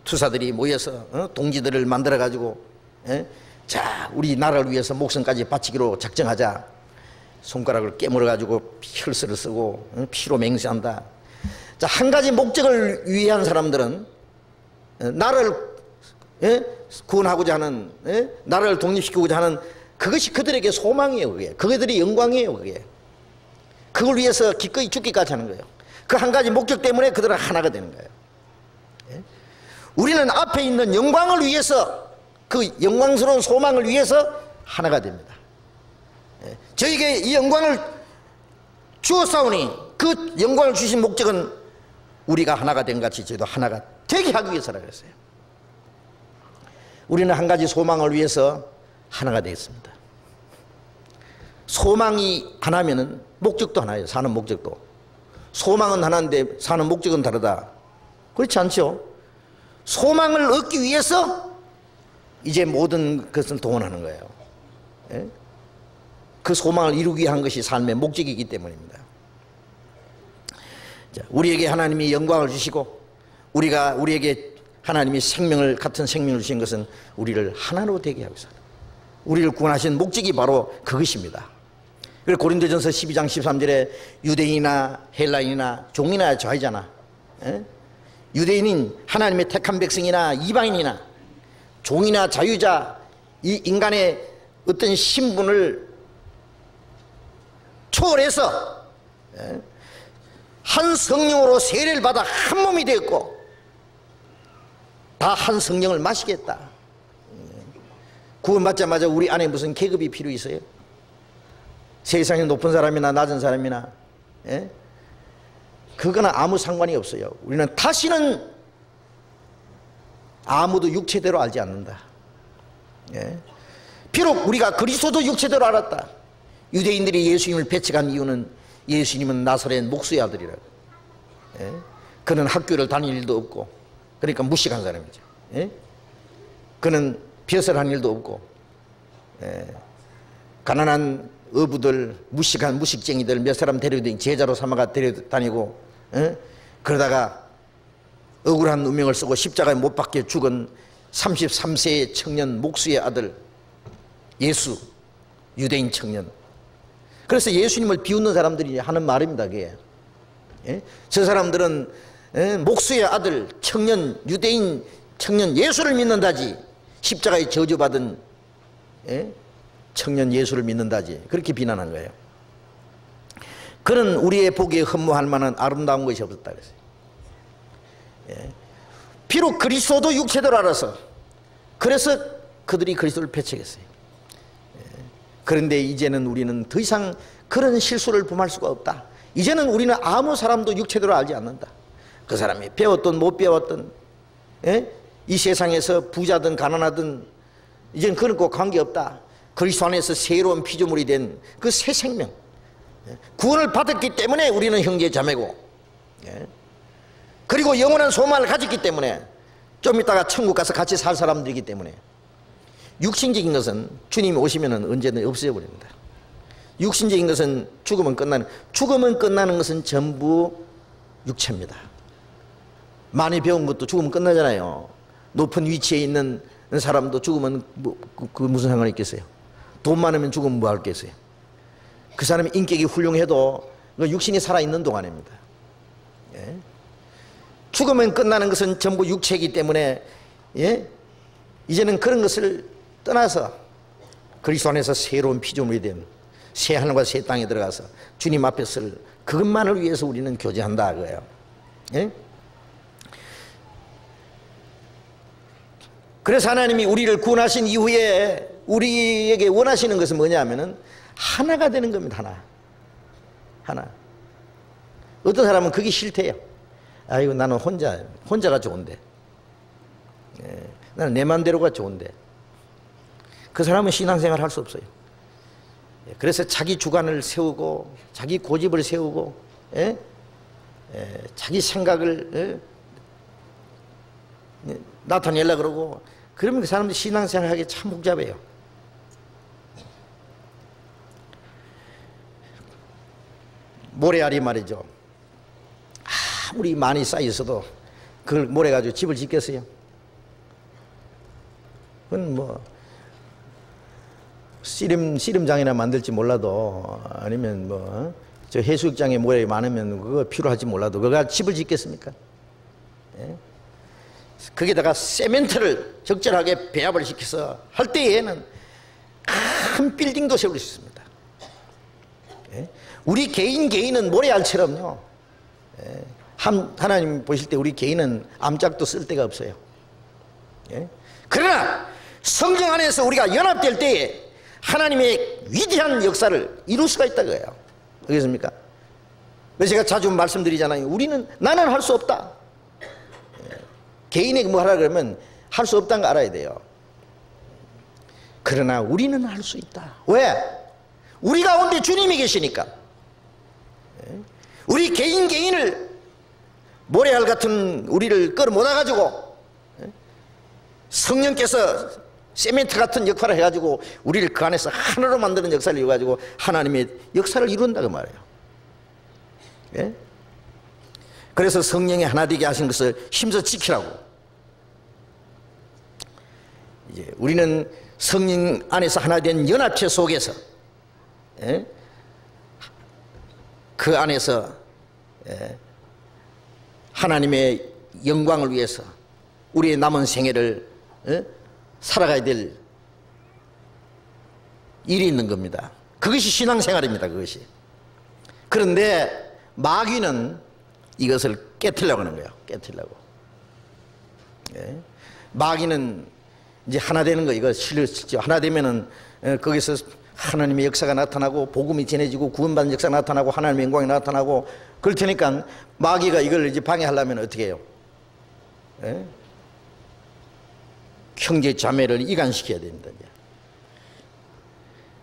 투사들이 모여서 동지들을 만들어 가지고, 자, 우리 나라를 위해서 목숨까지 바치기로 작정하자. 손가락을 깨물어 가지고 혈서를 쓰고 피로 맹세한다. 자, 한 가지 목적을 위한 사람들은 나라를 구원하고자 하는, 나라를 독립시키고자 하는 그것이 그들에게 소망이에요. 그게 그들의 영광이에요. 그게 그걸 위해서 기꺼이 죽기까지 하는 거예요. 그 한 가지 목적 때문에 그들은 하나가 되는 거예요. 우리는 앞에 있는 영광을 위해서, 그 영광스러운 소망을 위해서 하나가 됩니다. 저에게 이 영광을 주었사오니 그 영광을 주신 목적은 우리가 하나가 된 같이 저희도 하나가 되게 하기 위해서라고 했어요. 우리는 한 가지 소망을 위해서 하나가 되었습니다. 소망이 하나면은 목적도 하나예요. 사는 목적도. 소망은 하나인데 사는 목적은 다르다. 그렇지 않죠? 소망을 얻기 위해서 이제 모든 것을 동원하는 거예요. 예? 그 소망을 이루기 위한 것이 삶의 목적이기 때문입니다. 자, 우리에게 하나님이 영광을 주시고 우리에게 하나님이 생명을 같은 생명을 주신 것은 우리를 하나로 되게 하고 있어요. 우리를 구원하신 목적이 바로 그것입니다. 그래서 고린도전서 12장 13절에 유대인이나 헬라인이나 종이나 자유자나, 유대인인 하나님의 택한 백성이나 이방인이나 종이나 자유자, 이 인간의 어떤 신분을 초월해서 한 성령으로 세례를 받아 한 몸이 되었고 다 한 성령을 마시겠다. 구원받자마자 우리 안에 무슨 계급이 필요 있어요? 세상에 높은 사람이나 낮은 사람이나, 그거는 아무 상관이 없어요. 우리는 다시는 아무도 육체대로 알지 않는다. 비록 우리가 그리스도도 육체대로 알았다. 유대인들이 예수님을 배척한 이유는 예수님은 나사렛 목수의 아들이라고. 그는 학교를 다닐 일도 없고, 그러니까 무식한 사람이죠. 그는 벼슬 한 일도 없고, 가난한 어부들, 무식한 무식쟁이들 몇 사람 데려다니 제자로 삼아가 데려다니고, 그러다가 억울한 운명을 쓰고 십자가에 못 박혀 죽은 33세의 청년 목수의 아들 예수, 유대인 청년. 그래서 예수님을 비웃는 사람들이 하는 말입니다. 그게. 저 사람들은 목수의 아들 청년, 유대인 청년 예수를 믿는다지, 십자가에 저주받은 청년 예수를 믿는다지, 그렇게 비난한 거예요. 그는 우리의 보기에 흠모할 만한 아름다운 것이 없었다 그랬어요. 비록 그리스도도 육체대로 알아서, 그래서 그들이 그리스도를 배척했어요. 그런데 이제는 우리는 더 이상 그런 실수를 범할 수가 없다. 이제는 우리는 아무 사람도 육체대로 알지 않는다. 그 사람이 배웠든 못 배웠든, 이 세상에서 부자든 가난하든 이제는 그런 거 관계없다. 그리스도 안에서 새로운 피조물이 된 그 새 생명, 구원을 받았기 때문에 우리는 형제 자매고, 그리고 영원한 소망을 가졌기 때문에 좀 이따가 천국 가서 같이 살 사람들이기 때문에 육신적인 것은 주님이 오시면 언제든 없어져 버립니다. 육신적인 것은 죽으면 끝나는 것은 전부 육체입니다. 많이 배운 것도 죽으면 끝나잖아요. 높은 위치에 있는 사람도 죽으면 그 무슨 상관이 있겠어요? 돈 많으면 죽으면 뭐 할겠어요? 그 사람이 인격이 훌륭해도 육신이 살아있는 동안입니다. 죽으면 끝나는 것은 전부 육체이기 때문에, 이제는 그런 것을 떠나서 그리스도 안에서 새로운 피조물이 된 새 하늘과 새 땅에 들어가서 주님 앞에 설 그것만을 위해서 우리는 교제한다 그거예요. 그래서 하나님이 우리를 구원하신 이후에 우리에게 원하시는 것은 뭐냐면은 하나가 되는 겁니다. 하나. 어떤 사람은 그게 싫대요. 아이고 나는 혼자가 좋은데, 나는 내 마음대로가 좋은데. 그 사람은 신앙생활 할 수 없어요. 그래서 자기 주관을 세우고 자기 고집을 세우고 자기 생각을 나타내려고 그러고, 그러면 그 사람들 신앙생활 하기 참 복잡해요. 모래알이 말이죠. 아무리 많이 쌓여 있어도 그걸 모래 가지고 집을 짓겠어요? 그건 뭐 씨름장이나 만들지 몰라도, 아니면 뭐 저 해수욕장에 모래 많으면 그거 필요할지 몰라도 그거 집을 짓겠습니까? 거기다가 세멘트를 적절하게 배합을 시켜서 할 때에는 큰 빌딩도 세울 수 있습니다. 우리 개인은 모래알처럼요, 하나님 보실 때 우리 개인은 암짝도 쓸 데가 없어요. 그러나 성경 안에서 우리가 연합될 때에 하나님의 위대한 역사를 이룰 수가 있다 그래요. 알겠습니까? 그래서 제가 자주 말씀드리잖아요. 나는 할 수 없다. 개인에게 뭐 하라 그러면 할 수 없다는 거 알아야 돼요. 그러나 우리는 할 수 있다. 왜? 우리 가운데 주님이 계시니까. 우리 개인을 모래알 같은 우리를 끌어모아 가지고 성령께서 세멘트 같은 역할을 해가지고 우리를 그 안에서 하나로 만드는 역사를 이루어가지고 하나님의 역사를 이룬다고 말해요. 그래서 성령이 하나 되게 하신 것을 힘써 지키라고. 이제 우리는 성령 안에서 하나 된 연합체 속에서 그 안에서 하나님의 영광을 위해서 우리의 남은 생애를 살아가야 될 일이 있는 겁니다. 그것이 신앙생활입니다. 그것이. 그런데 마귀는 이것을 깨트리려고 하는 거예요. 깨트리려고. 마귀는 이제 하나 되는 거, 이거 실죠. 하나 되면은 거기서 하나님의 역사가 나타나고 복음이 전해지고 구원받는 역사가 나타나고 하나님의 영광이 나타나고 그럴 테니까 마귀가 이걸 이제 방해하려면 어떻게 해요? 형제 자매를 이간시켜야 됩니다.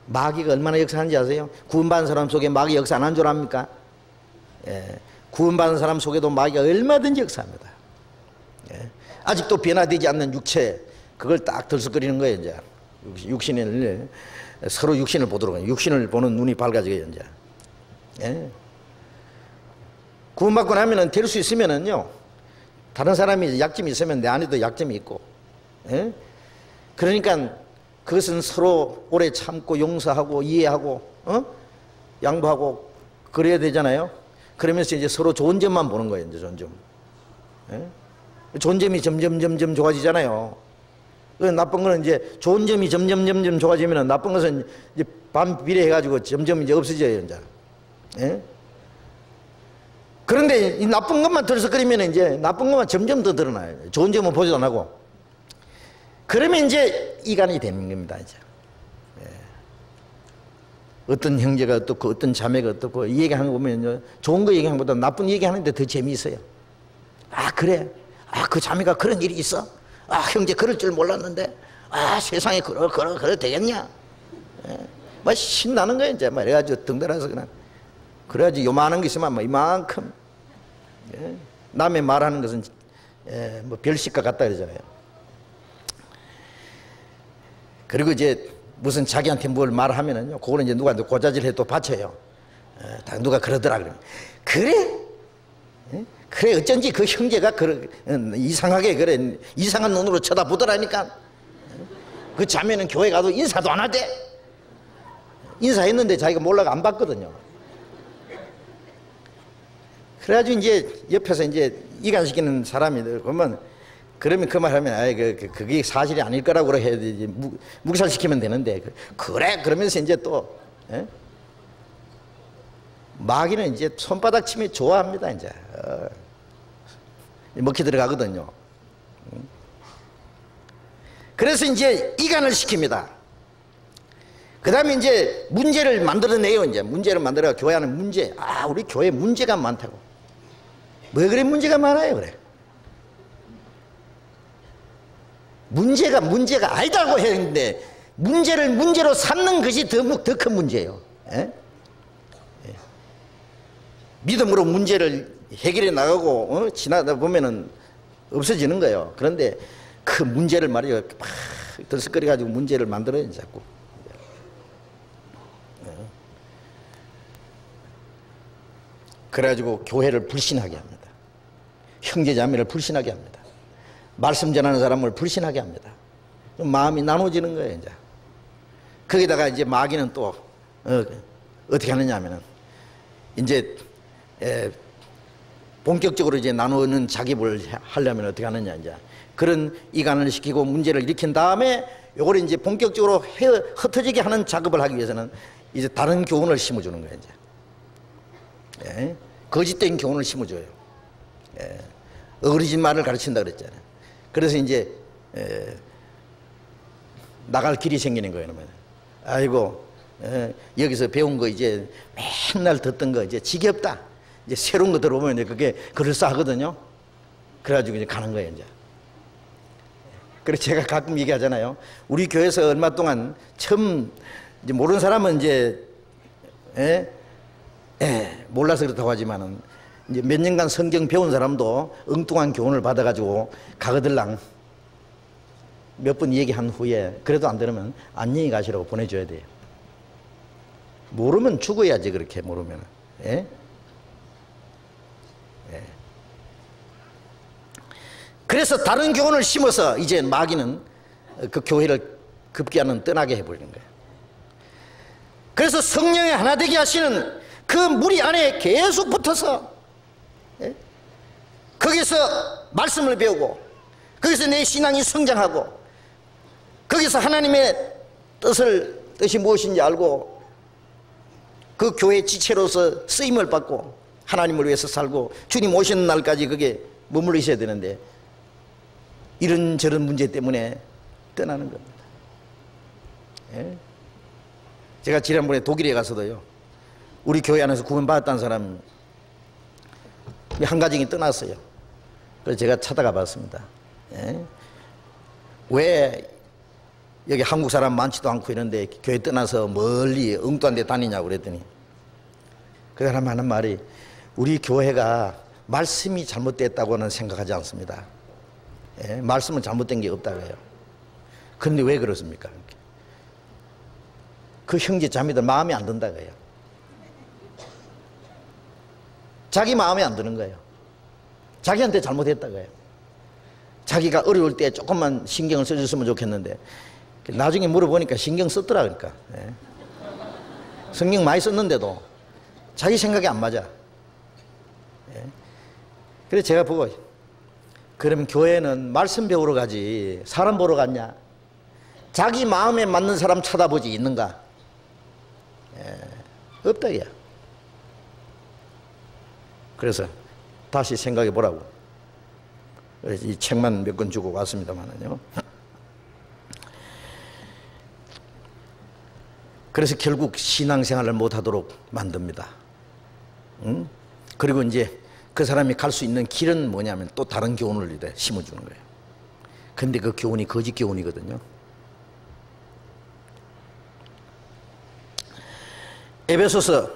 마귀가 얼마나 역사하는지 아세요? 구원받은 사람 속에 마귀 역사 안 한 줄 압니까? 구원받은 사람 속에도 마귀가 얼마든지 역사합니다. 아직도 변화되지 않는 육체, 그걸 딱 들썩거리는 거예요. 이제 육신을, 서로 육신을 보도록 해요. 육신을 보는 눈이 밝아져요. 이제 구원받고 나면은 될 수 있으면은요, 다른 사람이 약점이 있으면 내 안에도 약점이 있고, 그러니까 그것은 서로 오래 참고 용서하고 이해하고 양보하고 그래야 되잖아요. 그러면서 이제 서로 좋은 점만 보는 거예요. 이제 좋은 점. 좋은 점이 점점 좋아지잖아요. 나쁜 거는 이제 좋은 점이 점점 좋아지면 나쁜 것은 이제 반비례해가지고 점점 이제 없어져요. 이제. 그런데 이 나쁜 것만 들썩거리면 이제 나쁜 것만 점점 더 드러나요. 좋은 점은 보지도 안 하고. 그러면 이제 이간이 되는 겁니다. 이제. 어떤 형제가 어떻고 어떤 자매가 어떻고 이 얘기하는 거 보면 좋은 거 얘기하는 것보다 나쁜 얘기하는데 더 재미있어요. 아 그래? 아 그 자매가 그런 일이 있어? 아 형제 그럴 줄 몰랐는데 아 세상에 그래 되겠냐? 막 신나는 거야 이제. 막 이래가지고 등달아서 그냥 그래야지 요만한 게 있으면 뭐 이만큼 남의 말하는 것은 뭐 별식과 같다 그러잖아요. 그리고 이제 무슨 자기한테 뭘 말하면은요, 그거는 이제 누구한테 고자질해도 받쳐요. 누가 그러더라 그러면 그래 어쩐지 그 형제가 이상하게 그래 이상한 눈으로 쳐다보더라니까. 그 자매는 교회 가도 인사도 안 하대. 인사했는데 자기가 몰라가 안 받거든요. 그래가지고 이제 옆에서 이제 이간시키는 사람이 보면 그러면 그 말 하면 아이 그게 사실이 아닐 거라고 해야 되지. 묵살시키면 되는데 그래 그러면서 이제 또 마귀는 이제 손바닥 치면 좋아합니다. 이제 먹히 들어가거든요. 그래서 이제 이간을 시킵니다. 그 다음에 이제 문제를 만들어내요. 이제 문제를 만들어 교회 안에 문제. 우리 교회 문제가 많다고. 왜 그래 문제가 많아요 그래? 문제가 아니다고 했는데 문제를 문제로 삼는 것이 더 큰 문제예요. 예? 예. 믿음으로 문제를 해결해 나가고 지나다 보면은 없어지는 거예요. 그런데 그 문제를 말이에요. 막 들썩거려 가지고 문제를 만들어요 자꾸. 그래가지고 교회를 불신하게 합니다. 형제자매를 불신하게 합니다. 말씀 전하는 사람을 불신하게 합니다. 마음이 나눠지는 거예요 이제. 거기다가 이제 마귀는 또 어떻게 하느냐 하면은 이제 본격적으로 이제 나누는 작업을 하려면 어떻게 하느냐 이제 그런 이간을 시키고 문제를 일으킨 다음에 요걸 이제 본격적으로 흩어지게 하는 작업을 하기 위해서는 이제 다른 교훈을 심어주는 거예요 이제. 예? 거짓된 교훈을 심어줘요. 예. 어그러진 말을 가르친다 그랬잖아요. 그래서 이제 나갈 길이 생기는 거예요. 그러면 아이고 여기서 배운 거 이제 맨날 듣던 거 이제 지겹다. 이제 새로운 거 들어보면 그게 그럴싸하거든요. 그래가지고 이제 가는 거예요 이제. 그래서 제가 가끔 얘기하잖아요. 우리 교회에서 얼마 동안 처음 이제 모르는 사람은 이제 몰라서 그렇다고 하지만은 이제 몇 년간 성경 배운 사람도 엉뚱한 교훈을 받아가지고 가거들랑 몇 번 얘기한 후에 그래도 안 되면 안녕히 가시라고 보내줘야 돼요. 모르면 죽어야지 그렇게 모르면. 예? 예. 그래서 다른 교훈을 심어서 이제 마귀는 그 교회를 급기야는 떠나게 해버리는 거예요. 그래서 성령의 하나 되게 하시는 그 무리 안에 계속 붙어서 거기서 말씀을 배우고 거기서 내 신앙이 성장하고 거기서 하나님의 뜻이 무엇인지 알고 그 교회 지체로서 쓰임을 받고 하나님을 위해서 살고 주님 오시는 날까지 그게 머물러 있어야 되는데 이런저런 문제 때문에 떠나는 겁니다. 예? 제가 지난번에 독일에 가서도요 우리 교회 안에서 구원받았다는 사람 한 가정이 떠났어요. 그래서 제가 찾아가 봤습니다. 예? 왜 여기 한국 사람 많지도 않고 이런데 교회 떠나서 멀리 엉뚱한 데 다니냐고 그랬더니 그 사람 하는 말이 우리 교회가 말씀이 잘못됐다고는 생각하지 않습니다. 예? 말씀은 잘못된 게 없다고 해요. 그런데 왜 그렇습니까? 그 형제 자매들 마음에 안 든다고 해요. 자기 마음에 안 드는 거예요. 자기한테 잘못했다고 해요. 자기가 어려울 때 조금만 신경을 써줬으면 좋겠는데 나중에 물어보니까 신경 썼더라 그러니까. 예. 성경 많이 썼는데도 자기 생각이 안 맞아. 예. 그래서 제가 보고 그럼 교회는 말씀 배우러 가지 사람 보러 갔냐? 자기 마음에 맞는 사람 찾아보지 있는가? 예. 없다 이야. 그래서 다시 생각해 보라고 이 책만 몇 권 주고 왔습니다만요. 그래서 결국 신앙생활을 못하도록 만듭니다. 응? 그리고 이제 그 사람이 갈 수 있는 길은 뭐냐면 또 다른 교훈을 이제 심어주는 거예요. 근데 그 교훈이 거짓 교훈이거든요. 에베소서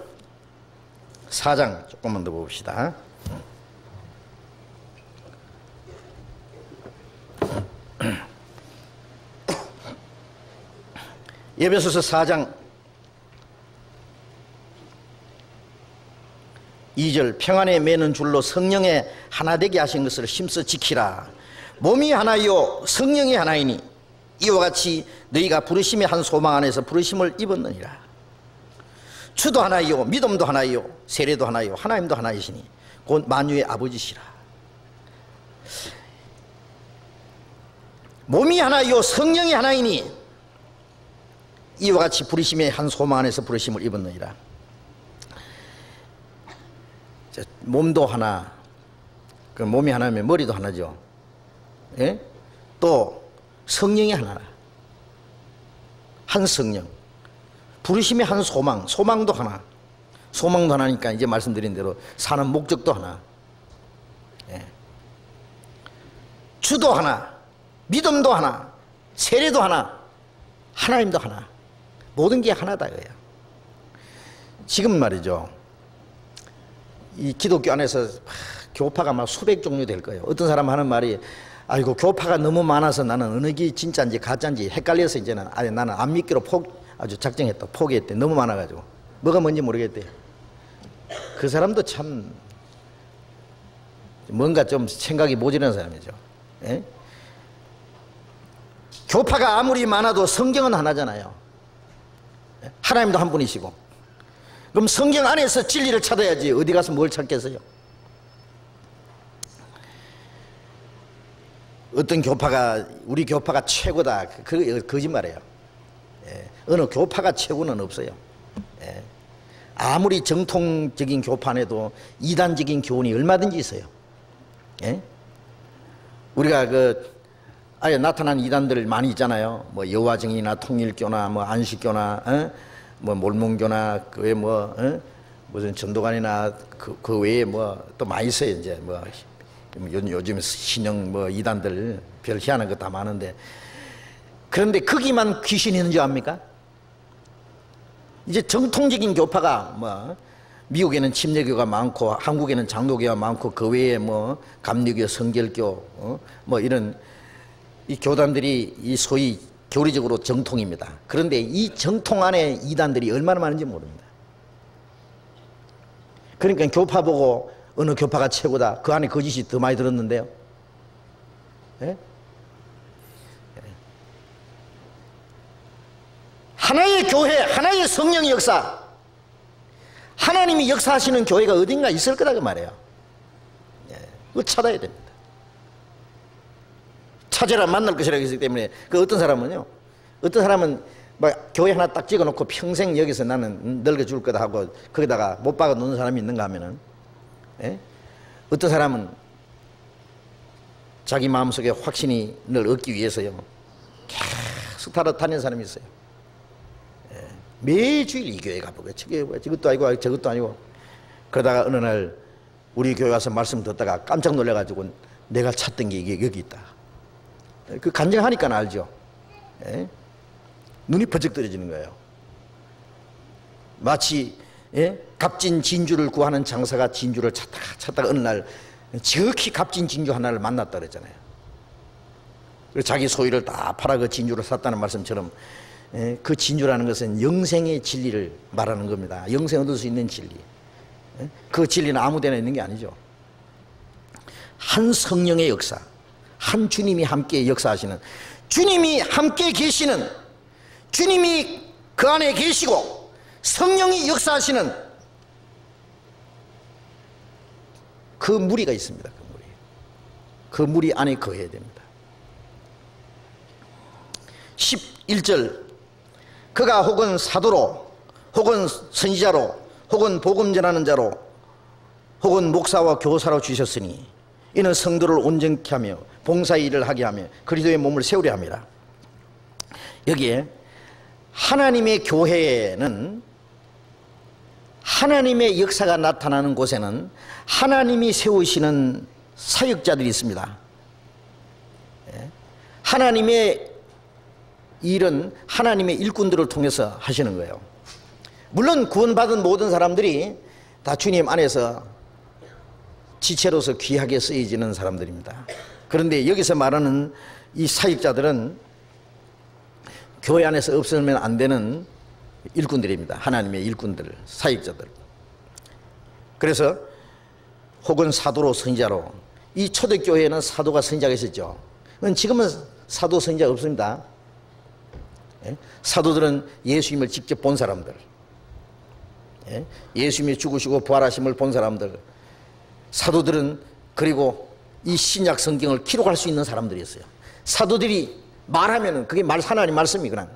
4장 조금만 더 봅시다. 에베소서 4장 2절 평안에 매는 줄로 성령의 하나 되게 하신 것을 힘써 지키라. 몸이 하나요 성령이 하나이니 이와 같이 너희가 부르심의 한 소망 안에서 부르심을 입었느니라. 주도 하나요 믿음도 하나요 세례도 하나요 하나님도 하나이시니 곧 만유의 아버지시라. 몸이 하나요 성령이 하나이니 이와 같이 부르심의 한 소망 안에서 부르심을 입었느니라. 몸도 하나, 그 몸이 하나면 머리도 하나죠. 예? 또 성령이 하나라. 한 성령. 부르심이 한 소망. 소망도 하나. 소망도 하나니까 이제 말씀드린 대로 사는 목적도 하나. 예. 주도 하나. 믿음도 하나. 세례도 하나. 하나님도 하나. 모든 게 하나다 이거예요. 지금 말이죠. 이 기독교 안에서 교파가 막 수백 종류 될 거예요. 어떤 사람 하는 말이 아이고 교파가 너무 많아서 나는 어느 게 진짜인지 가짜인지 헷갈려서 이제는 아니 나는 안 믿기로 아주 작정했다. 포기했대. 너무 많아가지고 뭐가 뭔지 모르겠대. 그 사람도 참 뭔가 좀 생각이 모자란 사람이죠. 예? 교파가 아무리 많아도 성경은 하나잖아요. 하나님도 한 분이시고. 그럼 성경 안에서 진리를 찾아야지 어디 가서 뭘 찾겠어요? 어떤 교파가 우리 교파가 최고다. 그 거짓말이에요. 예. 어느 교파가 최고는 없어요. 예. 아무리 정통적인 교판에도 이단적인 교훈이 얼마든지 있어요. 예? 우리가 아예 나타난 이단들 많이 있잖아요. 뭐 여화정이나 통일교나 뭐 안식교나 뭐 몰몬교나 그 외에 무슨 전도관이나 그 외에 뭐 또 많이 있어요. 이제 뭐 요즘 신형 뭐 이단들 별 희한한 거 다 많은데 그런데 거기만 귀신이 있는 줄 압니까? 이제 정통적인 교파가 뭐 미국에는 침례교가 많고 한국에는 장로교가 많고 그 외에 뭐 감리교, 성결교 뭐 이런 이 교단들이 이 소위 교리적으로 정통입니다. 그런데 이 정통 안에 이단들이 얼마나 많은지 모릅니다. 그러니까 교파 보고 어느 교파가 최고다. 그 안에 거짓이 더 많이 들었는데요. 예? 하나의 교회, 하나의 성령의 역사, 하나님이 역사하시는 교회가 어딘가 있을 거다 그 말이에요. 예, 그거 찾아야 됩니다. 찾아라 만날 것이라고 했기 때문에 그 어떤 사람은 막 교회 하나 딱 찍어놓고 평생 여기서 나는 늙어줄 거다 하고 거기다가 못 박아 놓는 사람이 있는가 하면은 예? 어떤 사람은 자기 마음속에 확신이 늘 얻기 위해서요 계속 다니는 사람이 있어요. 예. 매주일 이 교회 가보고 저것도 아니고 저것도 아니고 그러다가 어느 날 우리 교회 와서 말씀 듣다가 깜짝 놀라가지고 내가 찾던 게 이게 여기 있다. 그 간증하니까 알죠. 예? 눈이 번쩍 떨어지는 거예요. 마치 값진 진주를 구하는 장사가 진주를 찾다가 어느 날 지극히 값진 진주 하나를 만났다 그랬잖아요. 그래서 자기 소유를 다 팔아 그 진주를 샀다는 말씀처럼 그 진주라는 것은 영생의 진리를 말하는 겁니다. 영생 얻을 수 있는 진리. 그 진리는 아무 데나 있는 게 아니죠. 한 성령의 역사, 한 주님이 함께 역사하시는, 주님이 함께 계시는, 주님이 그 안에 계시고 성령이 역사하시는 그 무리가 있습니다. 그 무리 안에 거해야 됩니다. 11절 그가 혹은 사도로 혹은 선지자로 혹은 복음 전하는 자로 혹은 목사와 교사로 주셨으니 이는 성도를 온전케 하며 봉사의 일을 하게 하며 그리스도의 몸을 세우려 함이라. 여기에 하나님의 교회에는 하나님의 역사가 나타나는 곳에는 하나님이 세우시는 사역자들이 있습니다. 하나님의 일은 하나님의 일꾼들을 통해서 하시는 거예요. 물론 구원받은 모든 사람들이 다 주님 안에서 지체로서 귀하게 쓰여지는 사람들입니다. 그런데 여기서 말하는 이 사역자들은 교회 안에서 없으면 안 되는 일꾼들입니다. 하나님의 일꾼들, 사역자들. 그래서 혹은 사도로 선지자로, 이 초대교회에는 사도가 선지자가 있었죠. 지금은 사도 선지자가 없습니다. 사도들은 예수님을 직접 본 사람들, 예수님이 죽으시고 부활하심을 본 사람들, 사도들은 그리고 이 신약 성경을 기록할 수 있는 사람들이었어요. 사도들이 말하면 그게 하나님 말씀이 그냥.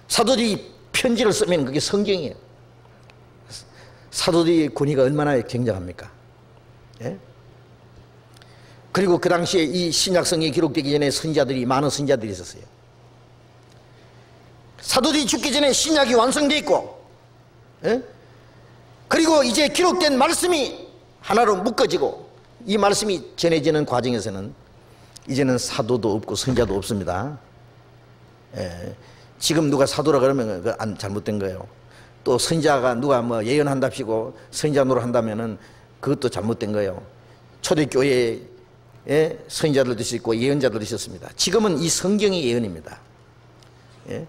사도들이 편지를 쓰면 그게 성경이에요. 사도들의 권위가 얼마나 굉장합니까? 그리고 그 당시에 이 신약성경이 기록되기 전에 많은 선지자들이 있었어요. 사도들이 죽기 전에 신약이 완성되어 있고, 예? 그리고 이제 기록된 말씀이 하나로 묶어지고, 이 말씀이 전해지는 과정에서는 이제는 사도도 없고 선지자도 없습니다. 예. 지금 누가 사도라 그러면 그건 잘못된 거예요. 또 선지자가 누가 뭐 예언한답시고 선지자 노릇한다면은 그것도 잘못된 거예요. 초대교회에 선지자들도 있었고 예언자들도 있었습니다. 지금은 이 성경이 예언입니다. 예?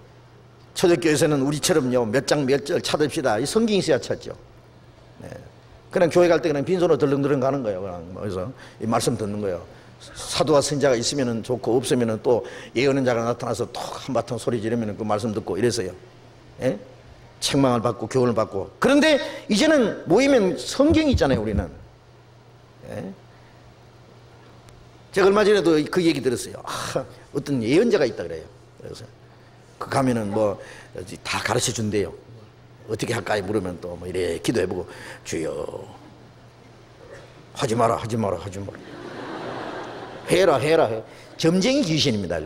초대교회에서는 우리처럼요 몇 장 몇 절 찾읍시다. 이 성경이 있어야 찾죠. 예. 그냥 교회 갈 때 그냥 빈손으로 덜렁덜렁 가는 거예요. 그냥 그래서 이 말씀 듣는 거예요. 사도와 선지자가 있으면 좋고 없으면 또 예언한 자가 나타나서 또 한바탕 소리 지르면 그 말씀 듣고 이래서요. 예? 책망을 받고 교훈을 받고. 그런데 이제는 모이면 성경이 있잖아요. 우리는. 예? 제가 얼마 전에도 그 얘기 들었어요. 어떤 예언자가 있다 그래요. 그래서 그 가면은 뭐 다 가르쳐 준대요. 어떻게 할까 물으면 또 뭐 이래 기도해보고 주여 하지 마라 하지 마라 하지 마라 해라 해라 해. 점쟁이 귀신입니다.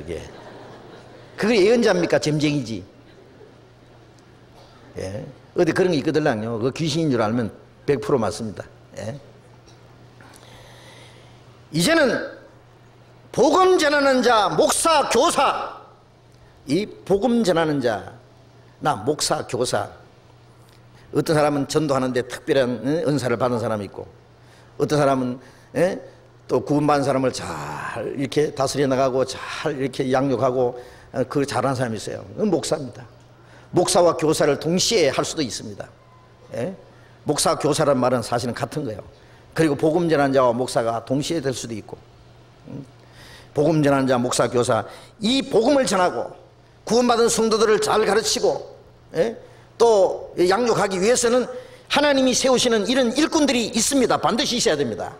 그게 예언자입니까? 점쟁이지. 예. 어디 그런 게 있거든요. 그 귀신인 줄 알면 100% 맞습니다. 예. 이제는 복음 전하는 자, 목사, 교사, 이 복음 전하는 자나 목사, 교사, 어떤 사람은 전도하는데 특별한 은사를 받은 사람이 있고, 어떤 사람은 또 구원받은 사람을 잘 이렇게 다스려 나가고 잘 이렇게 양육하고 그걸 잘하는 사람이 있어요. 그건 목사입니다. 목사와 교사를 동시에 할 수도 있습니다. 예? 목사, 교사라는 말은 사실은 같은 거예요. 그리고 복음 전하는 자와 목사가 동시에 될 수도 있고, 복음 전하는 자, 목사, 교사, 이 복음을 전하고 구원받은 성도들을 잘 가르치고, 예? 또 양육하기 위해서는 하나님이 세우시는 이런 일꾼들이 있습니다. 반드시 있어야 됩니다.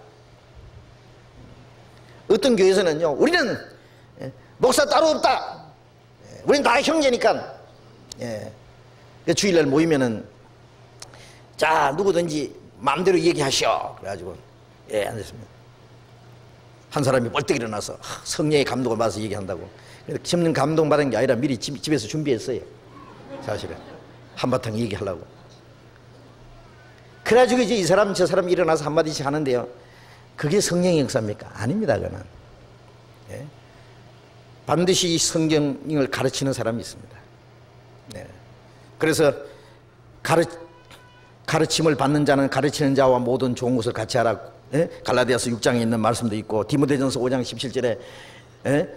어떤 교회에서는요, 우리는 목사 따로 없다, 우리는 다 형제니까, 예. 주일날 모이면은 자 누구든지 마음대로 얘기하시오 그래가지고 예 앉았습니다. 한 사람이 벌떡 일어나서 성령의 감동을 받아서 얘기한다고. 저는 감동받은 게 아니라 미리 집에서 준비했어요. 사실은 한바탕 얘기하려고. 그래가지고 이제 이 사람 저 사람 일어나서 한마디씩 하는데요, 그게 성령의 역사입니까? 아닙니다. 그는 예. 반드시 성경을 가르치는 사람이 있습니다. 네. 그래서 가르침을 받는 자는 가르치는 자와 모든 좋은 것을 같이 하라. 예? 갈라디아서 6장에 있는 말씀도 있고, 디모데전서 5장 17절에 예?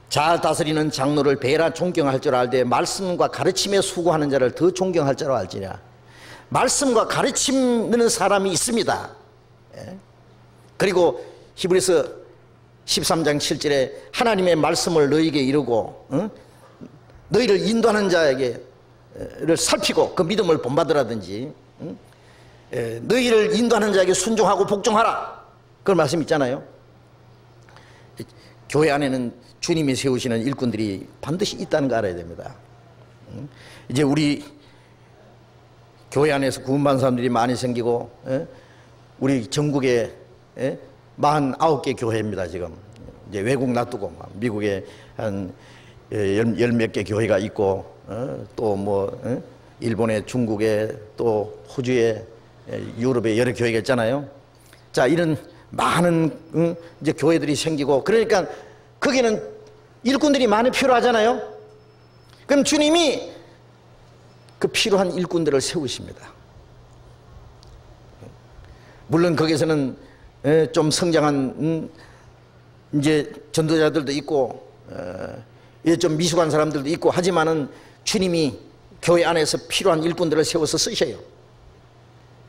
잘 다스리는 장로를 배라 존경할 줄 알되 말씀과 가르침에 수고하는 자를 더 존경할 줄 알지냐. 말씀과 가르치는 사람이 있습니다. 예? 그리고 히브리서 13장 7절에 하나님의 말씀을 너희에게 이루고 너희를 인도하는 자에게를 살피고 그 믿음을 본받으라든지 너희를 인도하는 자에게 순종하고 복종하라, 그런 말씀 있잖아요. 교회 안에는 주님이 세우시는 일꾼들이 반드시 있다는 거 알아야 됩니다. 이제 우리 교회 안에서 구원받은 사람들이 많이 생기고, 우리 전국에 49개 교회입니다. 지금 이제 외국 놔두고 미국에 한 열 몇 개 교회가 있고, 또 뭐 일본에, 중국에, 또 호주에, 유럽에 여러 교회가 있잖아요. 자, 이런 많은 이제 교회들이 생기고, 그러니까 거기는 일꾼들이 많이 필요하잖아요. 그럼 주님이 그 필요한 일꾼들을 세우십니다. 물론 거기서는 좀 성장한 이제 전도자들도 있고, 좀 미숙한 사람들도 있고 하지만은 주님이 교회 안에서 필요한 일꾼들을 세워서 쓰셔요.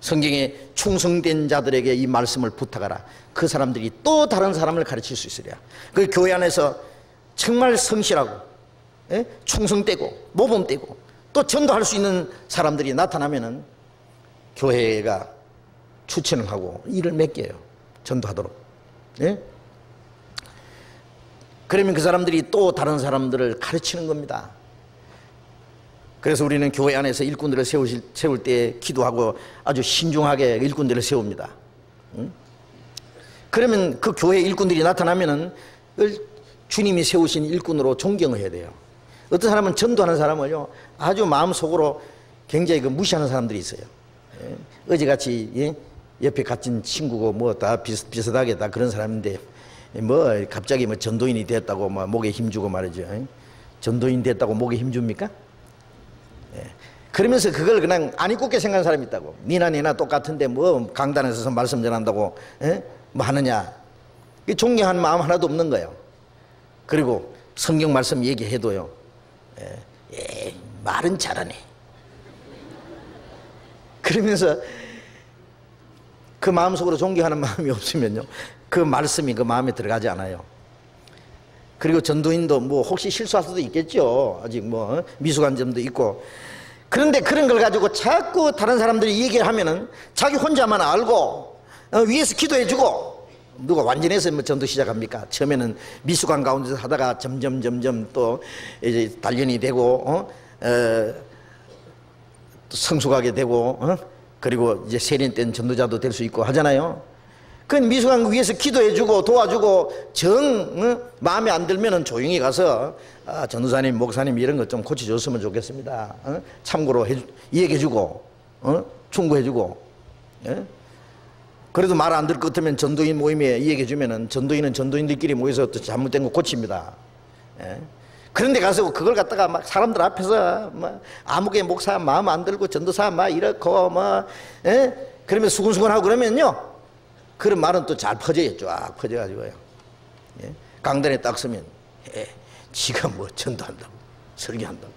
성경에 충성된 자들에게 이 말씀을 부탁하라. 그 사람들이 또 다른 사람을 가르칠 수 있으랴. 그 교회 안에서 정말 성실하고 충성되고 모범되고 또 전도할 수 있는 사람들이 나타나면은 교회가 추천을 하고 일을 맡겨요. 전도하도록. 예? 그러면 그 사람들이 또 다른 사람들을 가르치는 겁니다. 그래서 우리는 교회 안에서 일꾼들을 세울 때 기도하고 아주 신중하게 일꾼들을 세웁니다. 그러면 그 교회 일꾼들이 나타나면은 주님이 세우신 일꾼으로 존경을 해야 돼요. 어떤 사람은 전도하는 사람을요 아주 마음속으로 굉장히 무시하는 사람들이 있어요. 어제같이 옆에 갇힌 친구고 뭐 다 비슷하게 다 그런 사람인데 뭐 갑자기 뭐 전도인이 됐다고 뭐 목에 힘주고 말이죠. 전도인 됐다고 목에 힘줍니까? 그러면서 그걸 그냥 안 이쁘게 생각하는 사람이 있다고. 니나 똑같은데 뭐 강단에 서서 말씀 전한다고 뭐 하느냐. 존경하는 마음 하나도 없는 거예요. 그리고 성경 말씀 얘기해도요 말은 잘하네. 그러면서 그 마음속으로 존경하는 마음이 없으면요 그 말씀이 그 마음에 들어가지 않아요. 그리고 전도인도 뭐 혹시 실수할 수도 있겠죠. 아직 뭐 미숙한 점도 있고. 그런데 그런 걸 가지고 자꾸 다른 사람들이 얘기를 하면은 자기 혼자만 알고 위에서 기도해주고. 누가 완전해서 뭐 전도 시작합니까? 처음에는 미숙한 가운데서 하다가 점점 또 이제 단련이 되고 또 성숙하게 되고 그리고 이제 세련 된 전도자도 될 수 있고 하잖아요. 그 미숙한 위에서 기도해주고 도와주고 마음에 안 들면은 조용히 가서 전도사님 목사님 이런 것 좀 고쳐줬으면 좋겠습니다. 참고로 얘기해주고 충고해주고. 그래도 말 안 들 것 같으면 전도인 모임에 얘기해주면은 전도인은 전도인들끼리 모여서 또 잘못된 거 고칩니다. 그런데 가서 그걸 갖다가 막 사람들 앞에서 막 아무개 목사 마음 안 들고 전도사 막 이렇고 뭐 그러면 수근수근하고 그러면요 그런 말은 또 잘 퍼져요. 쫙 퍼져가지고요. 강단에 딱 서면 지가 뭐 전도한다고 설교한다고.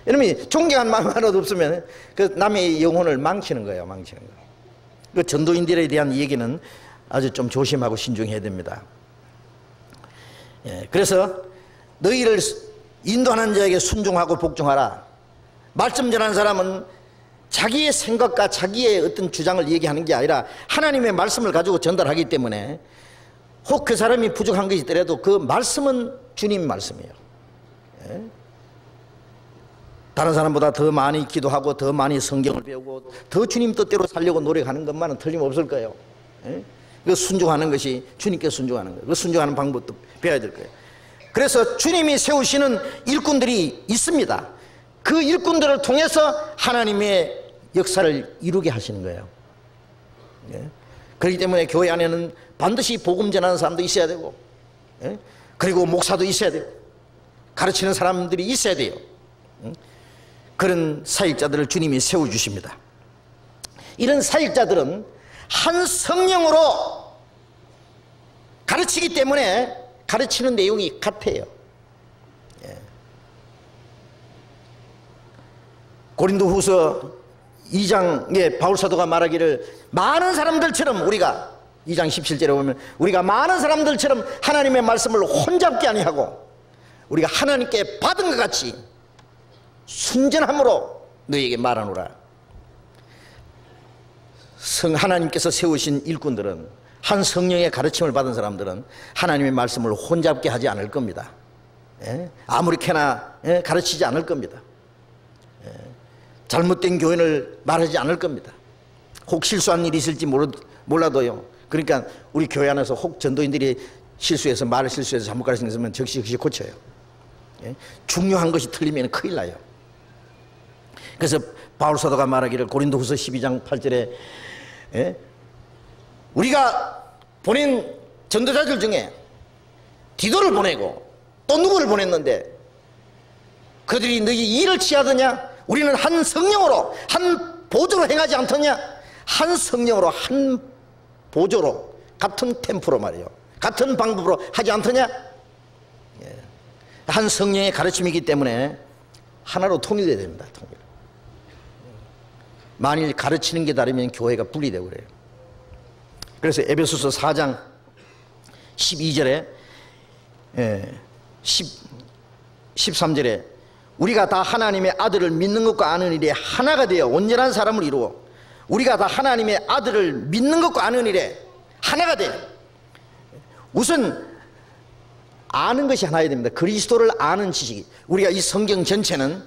이러면 존경한 마음 하나도 없으면 그 남의 영혼을 망치는 거예요. 망치는 거. 그 전도인들에 대한 얘기는 아주 좀 조심하고 신중해야 됩니다. 그래서 너희를 인도하는 자에게 순종하고 복종하라. 말씀 전하는 사람은 자기의 생각과 자기의 어떤 주장을 얘기하는 게 아니라 하나님의 말씀을 가지고 전달하기 때문에 혹 그 사람이 부족한 것이 있더라도 그 말씀은 주님 말씀이에요. 다른 사람보다 더 많이 기도하고 더 많이 성경을 배우고 더 주님 뜻대로 살려고 노력하는 것만은 틀림없을 거예요. 그 순종하는 것이 주님께 순종하는 거예요. 그 순종하는 방법도 배워야 될 거예요. 그래서 주님이 세우시는 일꾼들이 있습니다. 그 일꾼들을 통해서 하나님의 역사를 이루게 하시는 거예요. 그렇기 때문에 교회 안에는 반드시 복음 전하는 사람도 있어야 되고 그리고 목사도 있어야 되고 가르치는 사람들이 있어야 돼요. 그런 사역자들을 주님이 세워주십니다. 이런 사역자들은 한 성령으로 가르치기 때문에 가르치는 내용이 같아요. 고린도후서 2장에 바울사도가 말하기를 많은 사람들처럼 우리가 2장 17절에 보면 우리가 많은 사람들처럼 하나님의 말씀을 혼잡게 아니하고 우리가 하나님께 받은 것 같이 순전함으로 너희에게 말하노라. 하나님께서 세우신 일꾼들은 한 성령의 가르침을 받은 사람들은 하나님의 말씀을 혼잡게 하지 않을 겁니다. 아무리 캐나 가르치지 않을 겁니다. 잘못된 교훈을 말하지 않을 겁니다. 혹 실수한 일이 있을지 몰라도요. 그러니까 우리 교회 안에서 혹 전도인들이 실수해서 말을 실수해서 잘못 가르치는 게 있으면 즉시 고쳐요. 중요한 것이 틀리면 큰일 나요. 그래서 바울사도가 말하기를 고린도후서 12장 8절에 우리가 보낸 전도자들 중에 디도를 보내고 또 누구를 보냈는데 그들이 너희 일을 취하더냐? 우리는 한 성령으로 한 보조로 행하지 않더냐? 한 성령으로 한 보조로 같은 템포로 말이에요. 같은 방법으로 하지 않더냐? 한 성령의 가르침이기 때문에 하나로 통일돼야 됩니다. 통일. 만일 가르치는 게 다르면 교회가 분리되고 그래요. 그래서 에베소서 4장 12절에 13절에 우리가 다 하나님의 아들을 믿는 것과 아는 일에 하나가 되어 온전한 사람을 이루어 우리가 다 하나님의 아들을 믿는 것과 아는 일에 하나가 되어 우선 아는 것이 하나야 됩니다. 그리스도를 아는 지식이 우리가 이 성경 전체는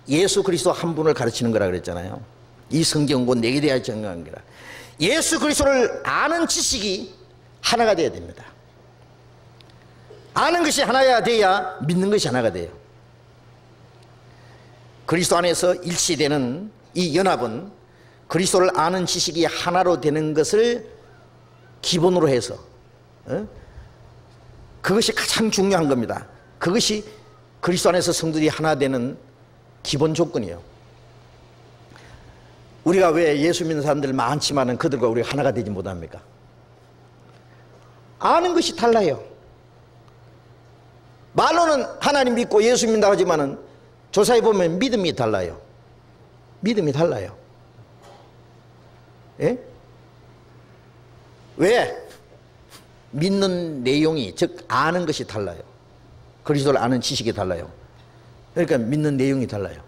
예수 그리스도 한 분을 가르치는 거라 그랬잖아요. 이 성경은 내게 대하여 정한 거라. 예수 그리스도를 아는 지식이 하나가 돼야 됩니다. 아는 것이 하나야 돼야 믿는 것이 하나가 돼요. 그리스도 안에서 일치되는 이 연합은 그리스도를 아는 지식이 하나로 되는 것을 기본으로 해서 그것이 가장 중요한 겁니다. 그것이 그리스도 안에서 성도들이 하나 되는 기본 조건이에요. 우리가 왜 예수 믿는 사람들 많지만은 그들과 우리가 하나가 되지 못합니까? 아는 것이 달라요. 말로는 하나님 믿고 예수 믿는다고 하지만은 조사해 보면 믿음이 달라요. 믿음이 달라요. 예? 왜? 믿는 내용이, 즉 아는 것이 달라요. 그리스도를 아는 지식이 달라요. 그러니까 믿는 내용이 달라요.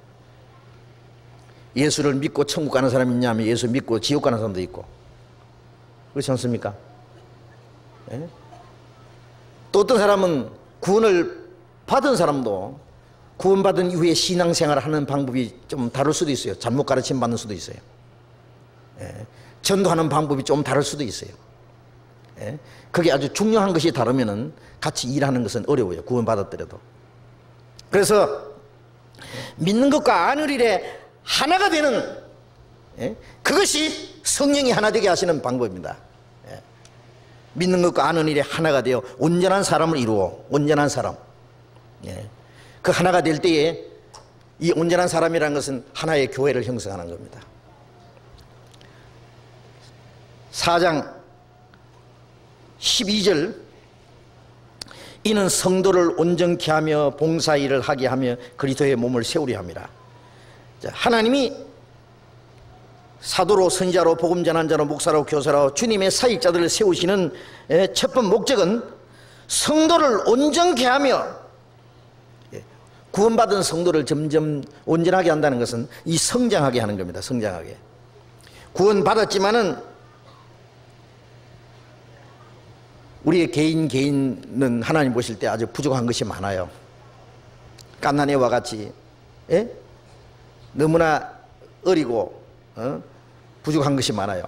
예수를 믿고 천국 가는 사람이 있냐 하면 예수 믿고 지옥 가는 사람도 있고, 그렇지 않습니까? 예? 또 어떤 사람은 구원을 받은 사람도 구원받은 이후에 신앙생활을 하는 방법이 좀 다를 수도 있어요. 잘못 가르침 받는 수도 있어요. 예. 전도하는 방법이 좀 다를 수도 있어요. 예. 그게 아주 중요한 것이 다르면은 같이 일하는 것은 어려워요. 구원받았더라도. 그래서 믿는 것과 아는 일에 하나가 되는, 예? 그것이 성령이 하나 되게 하시는 방법입니다. 예. 믿는 것과 아는 일에 하나가 되어 온전한 사람을 이루어, 온전한 사람. 예. 그 하나가 될 때에 이 온전한 사람이라는 것은 하나의 교회를 형성하는 겁니다. 4장 12절, 이는 성도를 온전케 하며 봉사일을 하게 하며 그리스도의 몸을 세우려 함이라. 자, 하나님이 사도로, 선지자로, 복음 전한 자로, 목사로, 교사로 주님의 사역자들을 세우시는 첫 번째 목적은 성도를 온전케 하며, 구원받은 성도를 점점 온전하게 한다는 것은 이 성장하게 하는 겁니다. 성장하게. 구원받았지만은 우리의 개인은 하나님 보실 때 아주 부족한 것이 많아요. 갓난애와 같이, 예? 너무나 어리고 부족한 것이 많아요.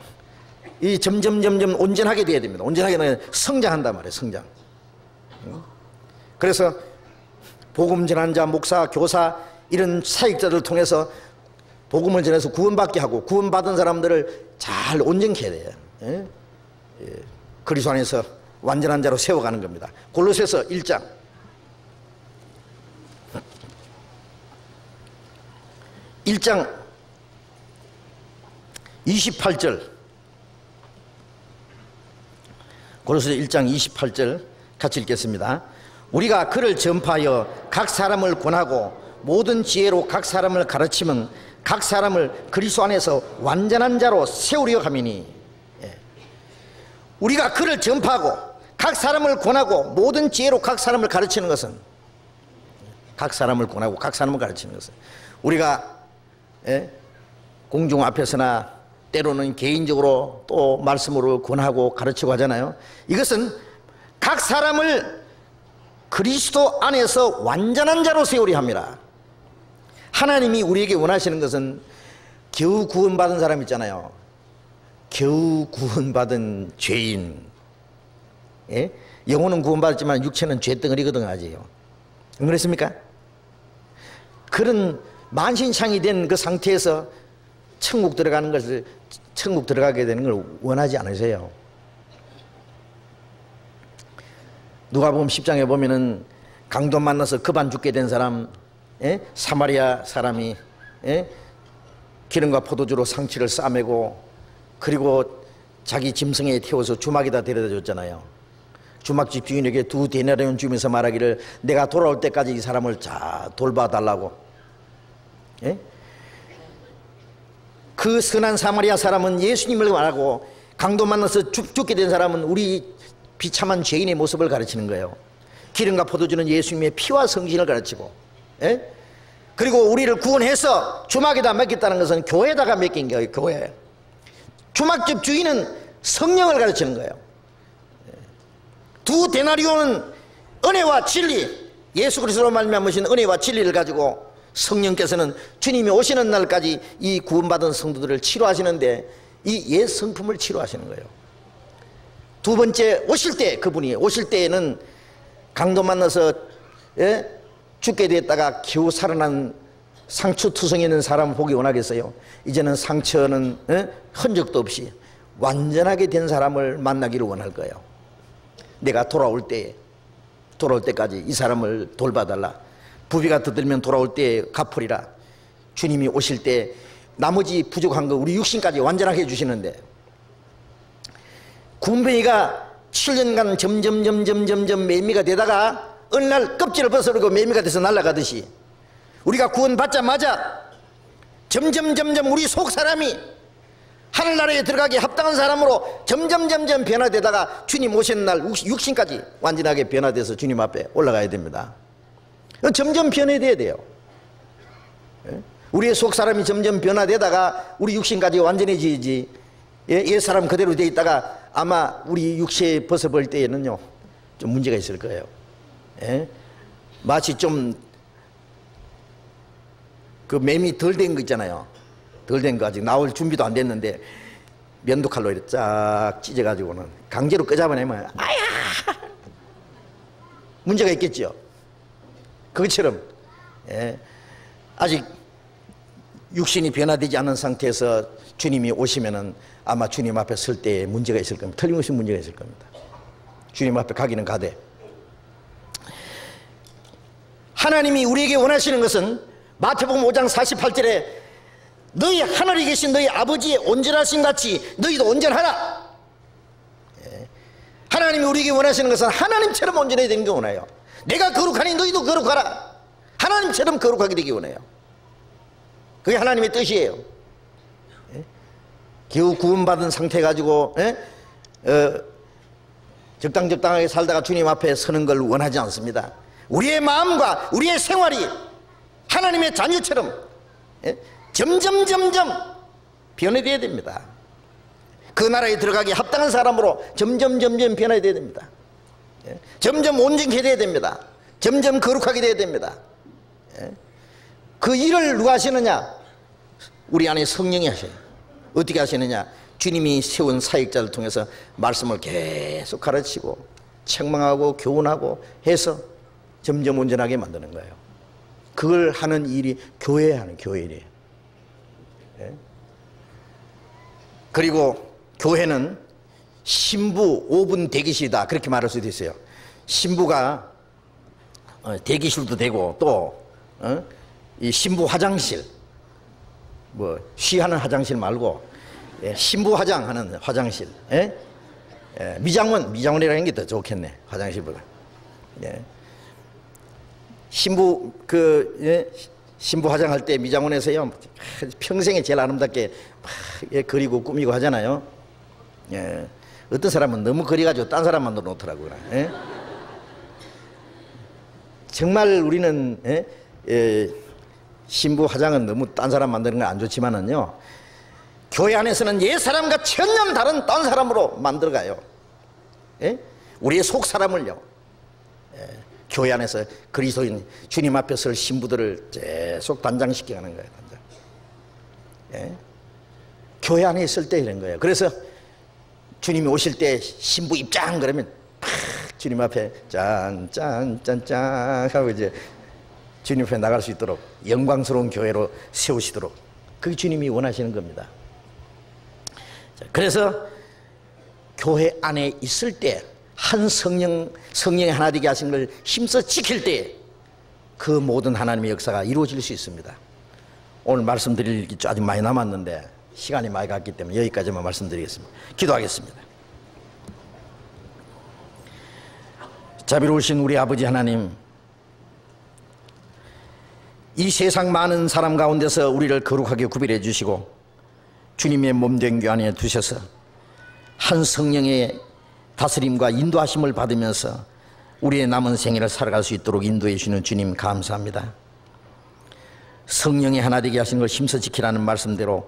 이 점점 온전하게 돼야 됩니다. 온전하게 되면 성장한단 말이에요. 성장. 그래서 복음 전한 자, 목사, 교사 이런 사역자들을 통해서 복음을 전해서 구원받게 하고 구원받은 사람들을 잘 온전케 해야 돼요. 예? 예. 그리스도 안에서 완전한 자로 세워가는 겁니다. 골로새서 1장 28절, 골로새서 1장 28절 같이 읽겠습니다. 우리가 그를 전파하여 각 사람을 권하고 모든 지혜로 각 사람을 가르치면 각 사람을 그리스도 안에서 완전한 자로 세우려 함이니. 예. 우리가 그를 전파하고 각 사람을 권하고 모든 지혜로 각 사람을 가르치는 것은, 각 사람을 권하고 각 사람을 가르치는 것은, 우리가 공중 앞에서나 때로는 개인적으로 또 말씀으로 권하고 가르치고 하잖아요. 이것은 각 사람을 그리스도 안에서 완전한 자로 세우려 합니다. 하나님이 우리에게 원하시는 것은 겨우 구원받은 사람 있잖아요. 겨우 구원받은 죄인. 예? 영혼은 구원받았지만 육체는 죄덩어리거든 아직. 안 그렇습니까? 그런 만신창이 된 그 상태에서 천국 들어가는 것을, 천국 들어가게 되는 걸 원하지 않으세요. 누가복음 10장에 보면은 강도 만나서 급안 죽게 된 사람, 예? 사마리아 사람이, 예? 기름과 포도주로 상치를 싸매고 그리고 자기 짐승에 태워서 주막에다 데려다 줬잖아요. 주막집 주인에게 2데나리온 주면서 말하기를 내가 돌아올 때까지 이 사람을 잘 돌봐달라고. 예? 그 선한 사마리아 사람은 예수님을 말하고 강도 만나서 죽게 된 사람은 우리 비참한 죄인의 모습을 가르치는 거예요. 기름과 포도주는 예수님의 피와 성신을 가르치고, 예? 그리고 우리를 구원해서 주막에다 맡겼다는 것은 교회에다가 맡긴 거예요. 교회. 주막집 주인은 성령을 가르치는 거예요. 2데나리온은 은혜와 진리, 예수 그리스도로 말미암으신 은혜와 진리를 가지고 성령께서는 주님이 오시는 날까지 이 구원받은 성도들을 치료하시는데 이 옛 성품을 치료하시는 거예요. 두 번째 오실 때, 그분이 오실 때에는 강도 만나서 죽게 됐다가 겨우 살아난 상처투성이 있는 사람을 보기 원하겠어요? 이제는 상처는 흔적도 없이 완전하게 된 사람을 만나기를 원할 거예요. 내가 돌아올 때까지 이 사람을 돌봐달라. 부비가 더들면 돌아올 때 갚으리라. 주님이 오실 때 나머지 부족한 거 우리 육신까지 완전하게 해주시는데, 군뱅이가 7년간 점점 매미가 되다가 어느 날 껍질을 벗어버리고 매미가 돼서 날아가듯이, 우리가 구원받자마자 점점 우리 속 사람이 하늘나라에 들어가기 합당한 사람으로 점점 변화되다가 주님 오시는 날 육신까지 완전하게 변화돼서 주님 앞에 올라가야 됩니다. 점점 변해야 돼요. 우리의 속 사람이 점점 변화되다가 우리 육신까지 완전해지지, 옛 사람 그대로 돼 있다가 아마 우리 육체 벗어볼 때에는요 좀 문제가 있을 거예요. 마치 좀 그 매미 덜 된 거 있잖아요. 덜 된 거 아직 나올 준비도 안 됐는데 면도칼로 이렇게 쫙 찢어가지고는 강제로 끄잡아내면 아야 문제가 있겠죠. 그것처럼 아직 육신이 변화되지 않은 상태에서 주님이 오시면은 아마 주님 앞에 설 때 문제가 있을 겁니다. 틀림없이 문제가 있을 겁니다. 주님 앞에 가기는 가되, 하나님이 우리에게 원하시는 것은 마태복음 5장 48절에 너희 하늘에 계신 너희 아버지의 온전하신 같이 너희도 온전하라. 하나님이 우리에게 원하시는 것은 하나님처럼 온전해야 되는 게 원해요. 내가 거룩하니 너희도 거룩하라. 하나님처럼 거룩하게 되기 원해요. 그게 하나님의 뜻이에요. 겨우 구원받은 상태 가지고 적당하게 살다가 주님 앞에 서는 걸 원하지 않습니다. 우리의 마음과 우리의 생활이 하나님의 자녀처럼 점점 변해야 됩니다. 그 나라에 들어가기 합당한 사람으로 점점 변해야 됩니다. 점점 온전히 돼야 됩니다. 점점 거룩하게 돼야 됩니다. 그 일을 누가 하시느냐? 우리 안에 성령이 하셔요. 어떻게 하시느냐? 주님이 세운 사역자를 통해서 말씀을 계속 가르치고 책망하고 교훈하고 해서 점점 온전하게 만드는 거예요. 그걸 하는 일이 교회에 하는 교회 일이에요. 그리고 교회는 신부 5분 대기실이다, 그렇게 말할 수도 있어요. 신부가 대기실도 되고 또 이 신부 화장실, 뭐 쉬하는 화장실 말고 신부 화장하는 화장실, 미장원이라는 게 더 좋겠네, 화장실보다. 신부 신부 화장할 때 미장원에서요 평생에 제일 아름답게 막 그리고 꾸미고 하잖아요. 어떤 사람은 너무 그려가지고 딴 사람 만들어 놓더라고요. 정말 우리는 신부 화장은 너무 딴 사람 만드는 건 안 좋지만은요, 교회 안에서는 옛 사람과 전혀 다른 딴 사람으로 만들어가요. 우리의 속 사람을요, 교회 안에서 그리스도인 주님 앞에 설 신부들을 계속 단장시켜가는 거예요. 단장. 교회 안에 있을 때 이런 거예요. 그래서 주님이 오실 때 신부 입장 그러면 팍 주님 앞에 짠 하고 이제 주님 앞에 나갈 수 있도록 영광스러운 교회로 세우시도록, 그게 주님이 원하시는 겁니다. 그래서 교회 안에 있을 때 한 성령이 하나 되게 하신 걸 힘써 지킬 때 그 모든 하나님의 역사가 이루어질 수 있습니다. 오늘 말씀드릴 게 아직 많이 남았는데 시간이 많이 갔기 때문에 여기까지만 말씀드리겠습니다. 기도하겠습니다. 자비로우신 우리 아버지 하나님, 이 세상 많은 사람 가운데서 우리를 거룩하게 구별해 주시고 주님의 몸된 교회 안에 두셔서 한 성령의 다스림과 인도하심을 받으면서 우리의 남은 생애를 살아갈 수 있도록 인도해 주시는 주님 감사합니다. 성령이 하나 되게 하신 걸 힘써 지키라는 말씀대로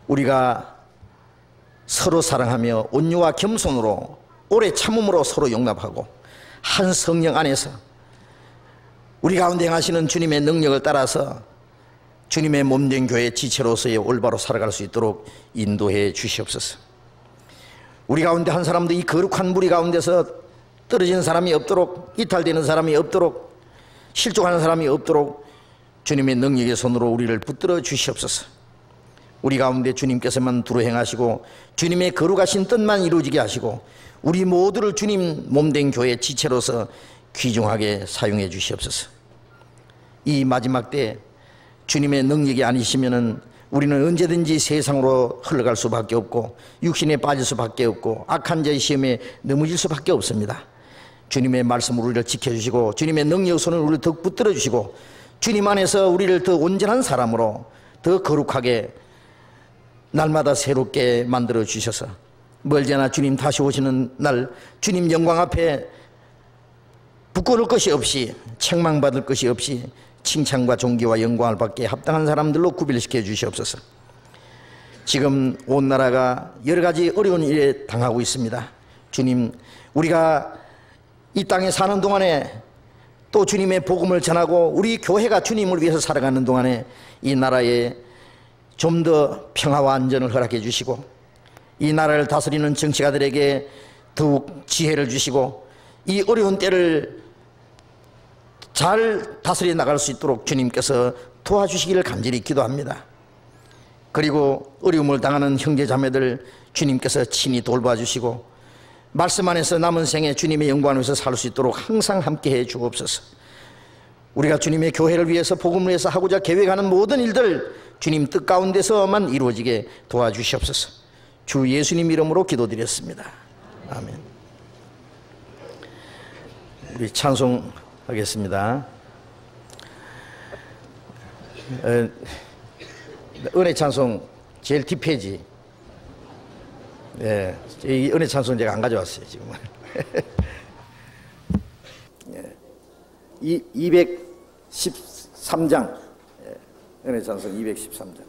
우리가 서로 사랑하며 온유와 겸손으로 오래 참음으로 서로 용납하고 한 성령 안에서 우리 가운데 행하시는 주님의 능력을 따라서 주님의 몸된 교회 지체로서의 올바로 살아갈 수 있도록 인도해 주시옵소서. 우리 가운데 한 사람도 이 거룩한 무리 가운데서 떨어지는 사람이 없도록, 이탈되는 사람이 없도록, 실족하는 사람이 없도록 주님의 능력의 손으로 우리를 붙들어 주시옵소서. 우리 가운데 주님께서만 두루 행하시고 주님의 거룩하신 뜻만 이루어지게 하시고 우리 모두를 주님 몸된 교회 지체로서 귀중하게 사용해 주시옵소서. 이 마지막 때 주님의 능력이 아니시면은 우리는 언제든지 세상으로 흘러갈 수밖에 없고 육신에 빠질 수밖에 없고 악한 자의 시험에 넘어질 수밖에 없습니다. 주님의 말씀으로 우리를 지켜주시고 주님의 능력 손을 우리를 더 붙들어 주시고 주님 안에서 우리를 더 온전한 사람으로 더 거룩하게 날마다 새롭게 만들어 주셔서 멀지 않아 주님 다시 오시는 날 주님 영광 앞에 부끄러울 것이 없이 책망받을 것이 없이 칭찬과 존귀와 영광을 받게 합당한 사람들로 구별시켜 주시옵소서. 지금 온 나라가 여러 가지 어려운 일에 당하고 있습니다. 주님, 우리가 이 땅에 사는 동안에 또 주님의 복음을 전하고 우리 교회가 주님을 위해서 살아가는 동안에 이 나라에 좀 더 평화와 안전을 허락해 주시고 이 나라를 다스리는 정치가들에게 더욱 지혜를 주시고 이 어려운 때를 잘 다스려 나갈 수 있도록 주님께서 도와주시기를 간절히 기도합니다. 그리고 어려움을 당하는 형제자매들 주님께서 친히 돌봐주시고 말씀 안에서 남은 생에 주님의 영광을 위해서 살 수 있도록 항상 함께해 주옵소서. 우리가 주님의 교회를 위해서 복음을 위해서 하고자 계획하는 모든 일들 주님 뜻 가운데서만 이루어지게 도와주시옵소서. 주 예수님 이름으로 기도드렸습니다. 아멘. 우리 찬송하겠습니다. 은혜 찬송 제일 뒷페이지. 예, 이 은혜 찬송 제가 안 가져왔어요 지금. 213장. 은혜 찬송 213장.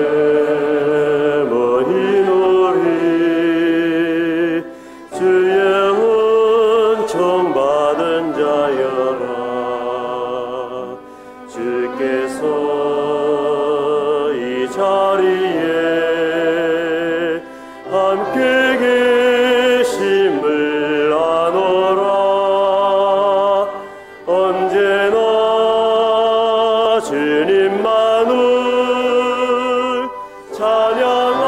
여기에 모인 우리 주의 은총 받은 자여라. 주께서 이 자리에 함께 계심을 아노라. 언제나 주님만을 찬양하며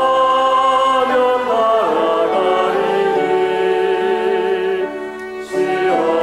나아가리니 시원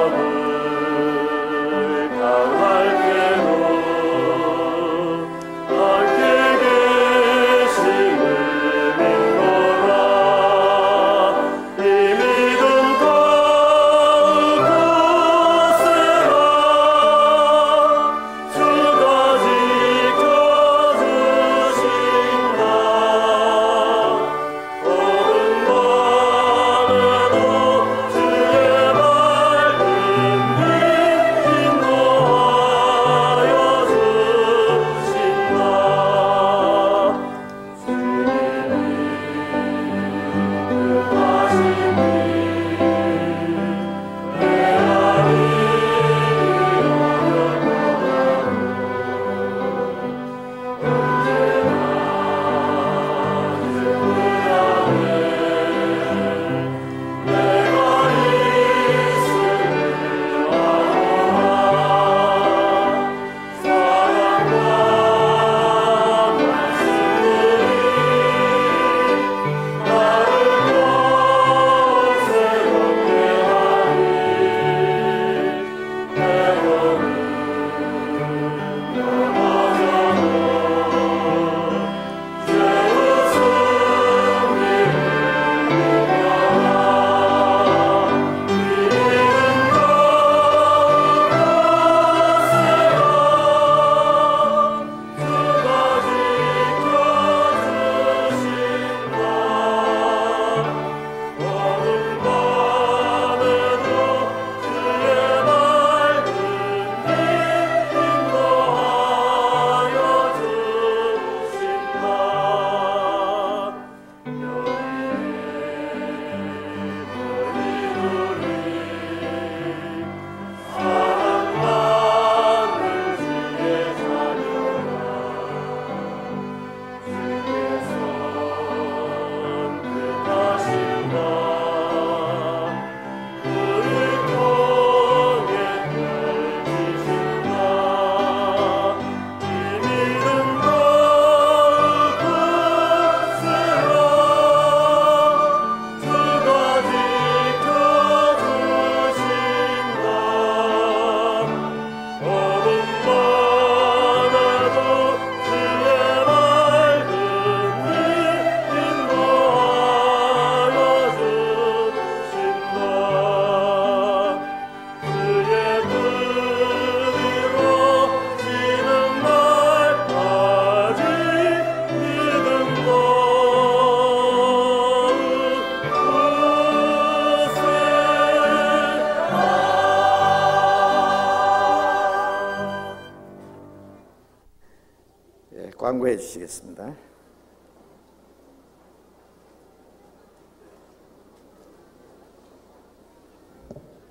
광고해 주시겠습니다.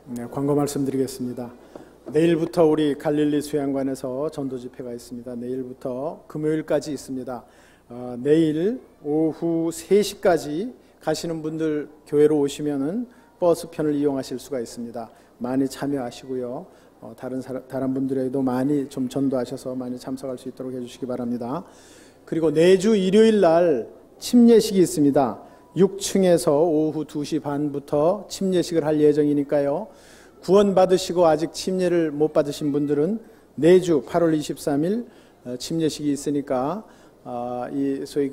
네, 광고 말씀드리겠습니다. 내일부터 우리 갈릴리 수양관에서 전도 집회가 있습니다. 내일부터 금요일까지 있습니다. 내일 오후 3시까지 가시는 분들 교회로 오시면은 버스편을 이용하실 수가 있습니다. 많이 참여하시고요. 다른 분들에도 많이 좀 전도하셔서 많이 참석할 수 있도록 해주시기 바랍니다. 그리고 내주 일요일 날 침례식이 있습니다. 6층에서 오후 2시 반부터 침례식을 할 예정이니까요. 구원 받으시고 아직 침례를 못 받으신 분들은 내주 8월 23일 침례식이 있으니까 소위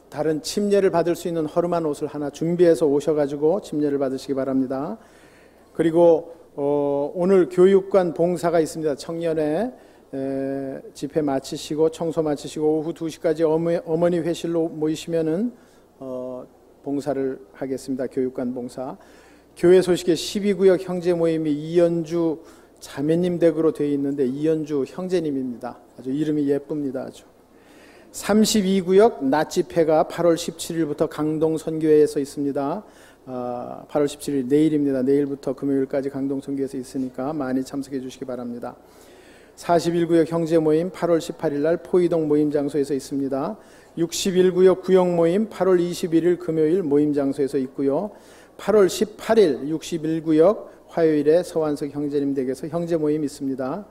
다른 침례를 받을 수 있는 허름한 옷을 하나 준비해서 오셔가지고 침례를 받으시기 바랍니다. 그리고 오늘 교육관 봉사가 있습니다. 청년회 집회 마치시고 청소 마치시고 오후 2시까지 어머니 회실로 모이시면은 봉사를 하겠습니다. 교육관 봉사. 교회 소식에 12구역 형제 모임이 이연주 자매님 댁으로 되어 있는데 이연주 형제님입니다. 아주 이름이 예쁩니다. 아주. 32구역 낮 집회가 8월 17일부터 강동 선교회에서 있습니다. 8월 17일 내일입니다. 내일부터 금요일까지 강동 선교회에서 있으니까 많이 참석해 주시기 바랍니다. 41구역 형제 모임 8월 18일 날 포이동 모임 장소에서 있습니다. 61구역 구역 모임 8월 21일 금요일 모임 장소에서 있고요. 8월 18일 61구역 화요일에 서완석 형제님 댁에서 형제 모임 있습니다.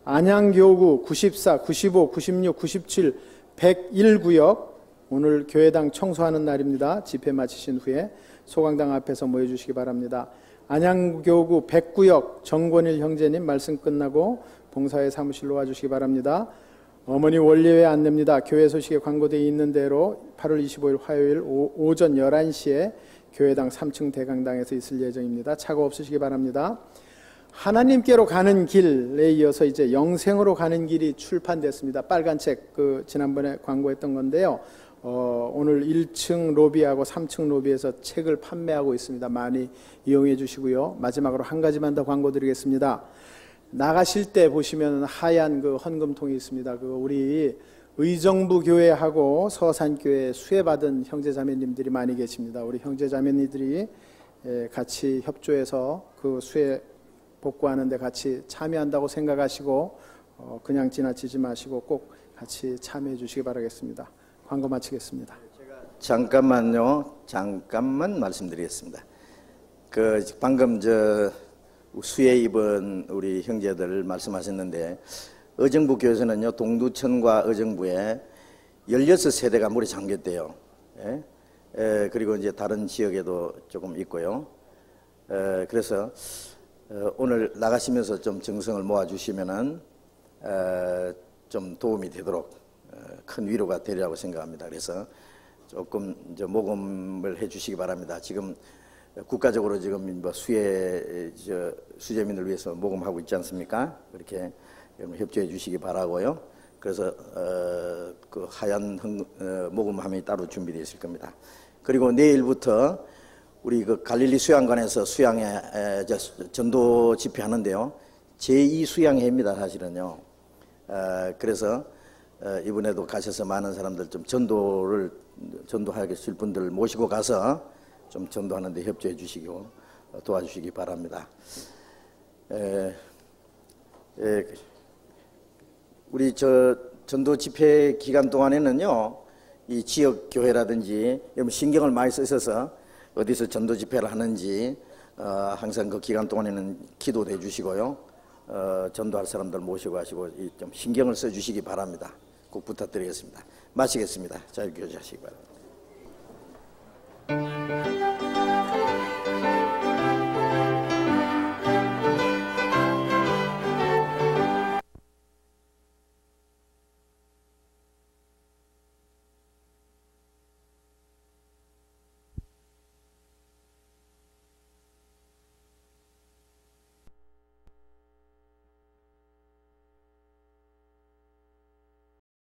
안양교구 94, 95, 96, 97, 101구역 오늘 교회당 청소하는 날입니다. 집회 마치신 후에 소강당 앞에서 모여주시기 바랍니다. 안양교구 100구역 정권일 형제님 말씀 끝나고 봉사회 사무실로 와주시기 바랍니다. 어머니 원리회 안내입니다. 교회 소식에 광고되어 있는 대로 8월 25일 화요일 오전 11시에 교회당 3층 대강당에서 있을 예정입니다. 착오 없으시기 바랍니다. 하나님께로 가는 길에 이어서 이제 영생으로 가는 길이 출판됐습니다. 빨간 책 지난번에 광고했던 건데요. 오늘 1층 로비하고 3층 로비에서 책을 판매하고 있습니다. 많이 이용해 주시고요. 마지막으로 한 가지만 더 광고 드리겠습니다. 나가실 때 보시면 하얀 헌금통이 있습니다. 우리 의정부 교회하고 서산교회 수혜받은 형제자매님들이 많이 계십니다. 우리 형제자매님들이 같이 협조해서 수혜 복구하는 데 같이 참여한다고 생각하시고 그냥 지나치지 마시고 꼭 같이 참여해 주시기 바라겠습니다. 광고 마치겠습니다. 잠깐만 말씀드리겠습니다. 방금 수혜 입은 우리 형제들 말씀하셨는데 의정부 교회에서는요 동두천과 의정부에 16세대가 물에 잠겼대요. 그리고 이제 다른 지역에도 조금 있고요. 그래서 오늘 나가시면서 좀 정성을 모아주시면은 좀 도움이 되도록 큰 위로가 되리라고 생각합니다. 그래서 조금 이제 모금을 해주시기 바랍니다. 지금 국가적으로 지금 수재민을 위해서 모금하고 있지 않습니까? 그렇게 협조해 주시기 바라고요. 그래서 하얀 모금함이 따로 준비되어 있을 겁니다. 그리고 내일부터 우리 갈릴리 수양관에서 수양회 전도 집회하는데요. 제2 수양회입니다. 사실은요. 그래서 이번에도 가셔서 많은 사람들 좀 전도하실 분들 모시고 가서 좀 전도하는 데 협조해 주시고 도와주시기 바랍니다. 우리 전도 집회 기간 동안에는요, 이 지역 교회라든지 신경을 많이 쓰셔서 어디서 전도 집회를 하는지 항상 그 기간 동안에는 기도도 해주시고요, 전도할 사람들 모시고 하시고 좀 신경을 써주시기 바랍니다. 꼭 부탁드리겠습니다. 마치겠습니다. 자유교제하시기 바랍니다.